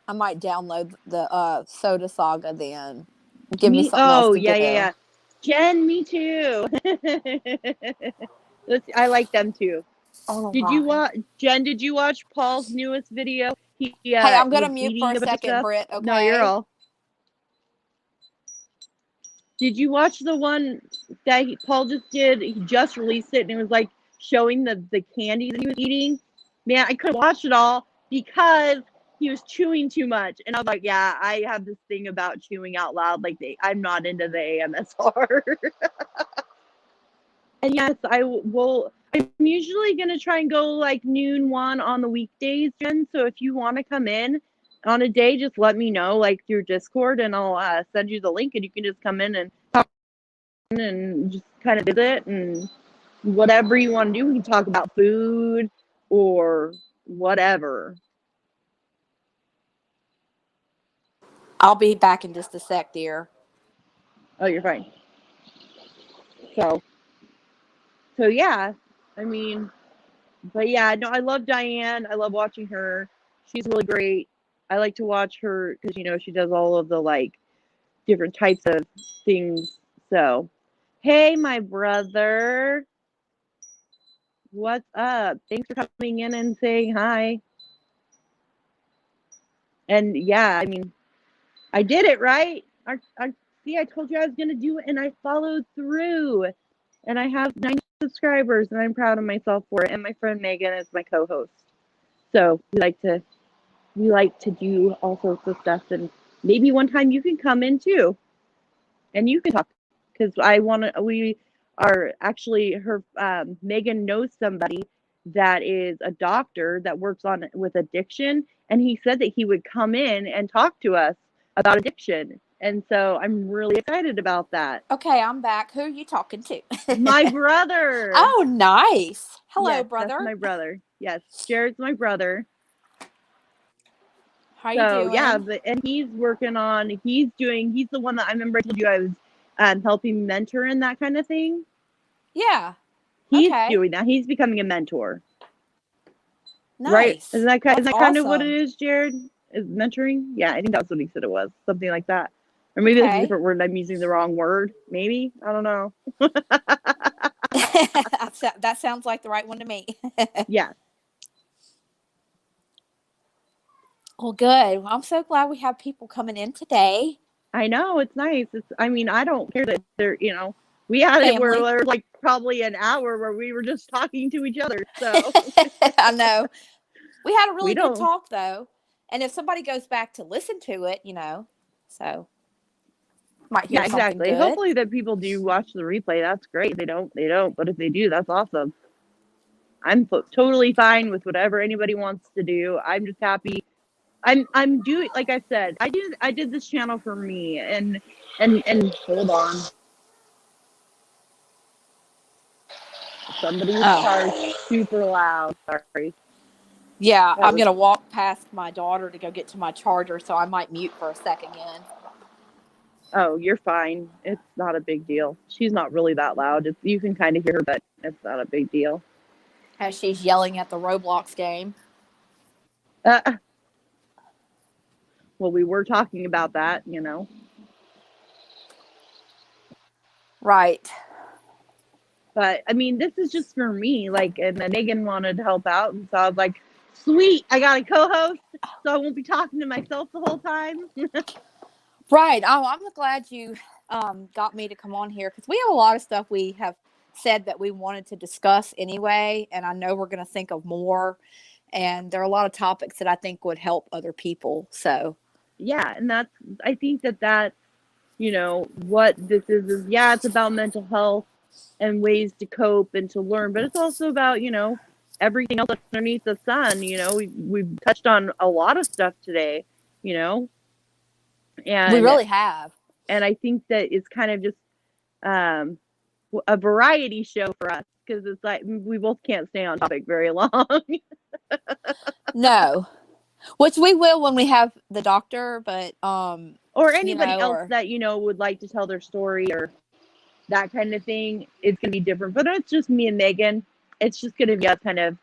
I might download the Soda Saga then. Give me something else to do. Yeah. Jen, me too. I like them too. Did you watch Jen? Did you watch Paul's newest video? Hey, I'm gonna mute for a second, Britt. Okay. No, you're all. Did you watch the one that Paul just did? He just released it, and it was like showing the candy that he was eating. Man, I couldn't watch it all because he was chewing too much, and I was like, yeah, I have this thing about chewing out loud. Like I'm not into the AMSR. And yes, I will. I'm usually gonna try and go like noon one on the weekdays, Jen. So if you want to come in on a day, just let me know, like through Discord, and I'll send you the link, and you can just come in and talk and just kind of visit and whatever you want to do. We can talk about food or whatever. I'll be back in just a sec, dear. Oh, you're fine. So yeah, I mean, but yeah, no, I love Diane. I love watching her. She's really great. I like to watch her because she does all of the like different types of things. So, hey, my brother, what's up? Thanks for coming in and saying hi. And yeah, I mean, I did it right. I told you I was gonna do it, and I followed through. And I have 9 subscribers, and I'm proud of myself for it. And my friend Megan is my co-host. So we like to do all sorts of stuff, and maybe one time you can come in too, and you can talk because we are actually her. Megan knows somebody that is a doctor that works with addiction, and he said that he would come in and talk to us about addiction. And so I'm really excited about that. Okay, I'm back. Who are you talking to? My brother. Oh, nice. Hello, yes, brother. That's my brother. Yes, Jared's my brother. How you doing? Yeah, and he's working on. He's the one that I remember I told you I was helping mentor and that kind of thing. Yeah. He's doing that. He's becoming a mentor. Nice. Right? Isn't that That's kind of what awesome. it is, Jared? Is mentoring? Yeah, I think that's what he said it was. Something like that. Or maybe that's a different word. I'm using the wrong word. Maybe. I don't know. That sounds like the right one to me. Yeah. Well, good. Well, I'm so glad we have people coming in today. I know. It's nice. I don't care that they're, we had it where there was like probably an hour where we were just talking to each other. So I know. We had a really good talk though. And if somebody goes back to listen to it, so. might hear Yeah, something exactly. good. Hopefully that people do watch the replay. That's great. If they don't, they don't. But if they do, that's awesome. I'm totally fine with whatever anybody wants to do. I'm just happy. I'm doing, like I said, I did this channel for me, and hold on. Somebody's Oh. car is super loud. Sorry. Yeah, That I'm was- gonna walk past my daughter to go get to my charger, so I might mute for a second again. Oh, you're fine. It's not a big deal. She's not really that loud. You can kind of hear her, but it's not a big deal. As she's yelling at the Roblox game. Well, we were talking about that, Right. But I mean, this is just for me. Like, and then Megan wanted to help out, and so I was like, "Sweet, I got a co-host, so I won't be talking to myself the whole time." Right. Oh, I'm glad you got me to come on here because we have a lot of stuff we have said that we wanted to discuss anyway, and I know we're going to think of more. And there are a lot of topics that I think would help other people. So Yeah, and I think that what this is yeah, it's about mental health and ways to cope and to learn, but it's also about everything else underneath the sun. We've touched on a lot of stuff today, and we really have. And I think that it's kind of just a variety show for us because it's like we both can't stay on topic very long. No, which we will when we have the doctor, but or anybody else or, that would like to tell their story or that kind of thing. It's gonna be different, but it's just me and Megan. It's just gonna be us kind of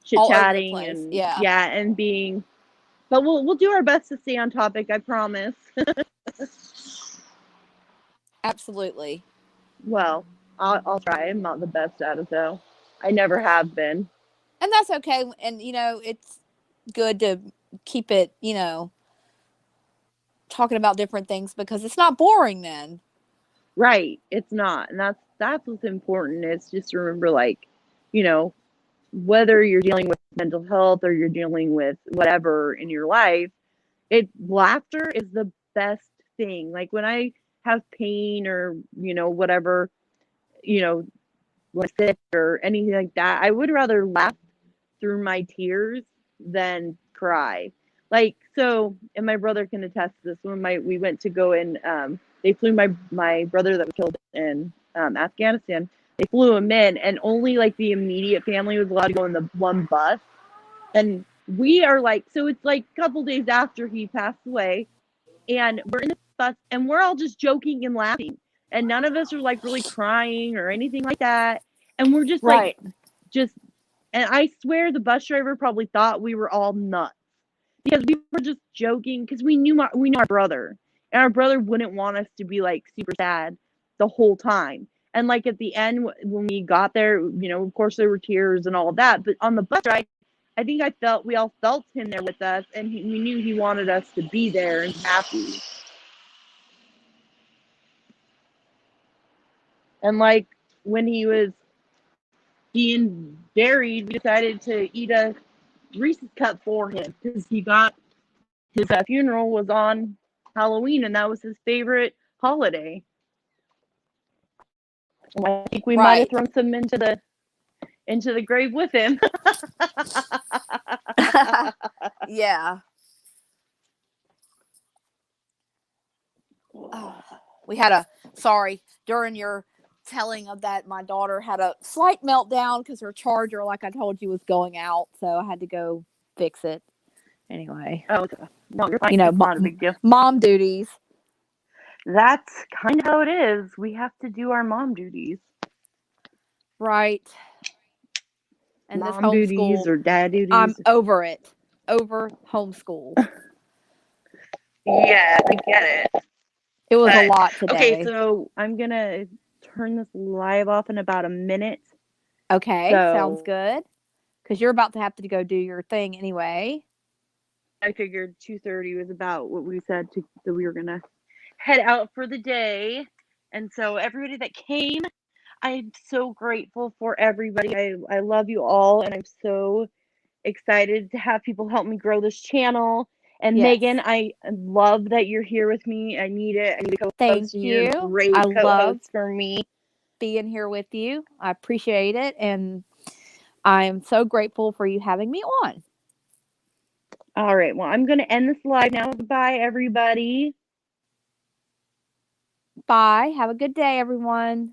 chit chatting and and being. But we'll do our best to stay on topic. I promise. Absolutely. Well, I'll try. I'm not the best at it though. I never have been. And that's okay. And it's good to keep it, talking about different things because it's not boring then. Right. It's not. And that's what's important. It's just to remember, like, whether you're dealing with mental health or you're dealing with whatever in your life, laughter is the best thing. Like when I have pain or, whatever, like sick or anything like that, I would rather laugh through my tears than cry. Like, so, and my brother can attest to this. When we went to go in, they flew my brother that was killed in Afghanistan. They flew him in, and only like the immediate family was allowed to go in the one bus. And we are like, so it's like a couple days after he passed away, and we're in the bus, and we're all just joking and laughing, and none of us are like really crying or anything like that. And we're just like, and I swear the bus driver probably thought we were all nuts because we were just joking because we knew our brother, and our brother wouldn't want us to be like super sad the whole time. And like at the end when we got there, of course there were tears and all of that, but on the bus ride, I think we all felt him there with us, and we knew he wanted us to be there and happy. And like when he was being buried, we decided to eat a Reese's cup for him because he got his funeral was on Halloween, and that was his favorite holiday. And I think we might have thrown some into the grave with him. Yeah. We had during your telling of that, my daughter had a slight meltdown because her charger, like I told you, was going out, so I had to go fix it. Anyway. Oh, no, you're fine. It's not a big deal. Mom duties. That's kind of how it is. We have to do our mom duties. Right. And mom duties or dad duties. I'm over it. Over homeschool. Yeah, I get it. It was a lot today. Okay, so I'm going to turn this live off in about a minute. Okay, sounds good. Because you're about to have to go do your thing anyway. I figured 2:30 was about what we said that we were going to head out for the day. And so everybody that came, I'm so grateful for everybody. I love you all, and I'm so excited to have people help me grow this channel. And Yes. Megan, I love that you're here with me. I need it. I need a co-host. Thank and You're a you. great I co-host love for me. being here with you. I appreciate it. And I am so grateful for you having me on. All right. Well, I'm going to end this live now. Goodbye, everybody. Bye. Have a good day, everyone.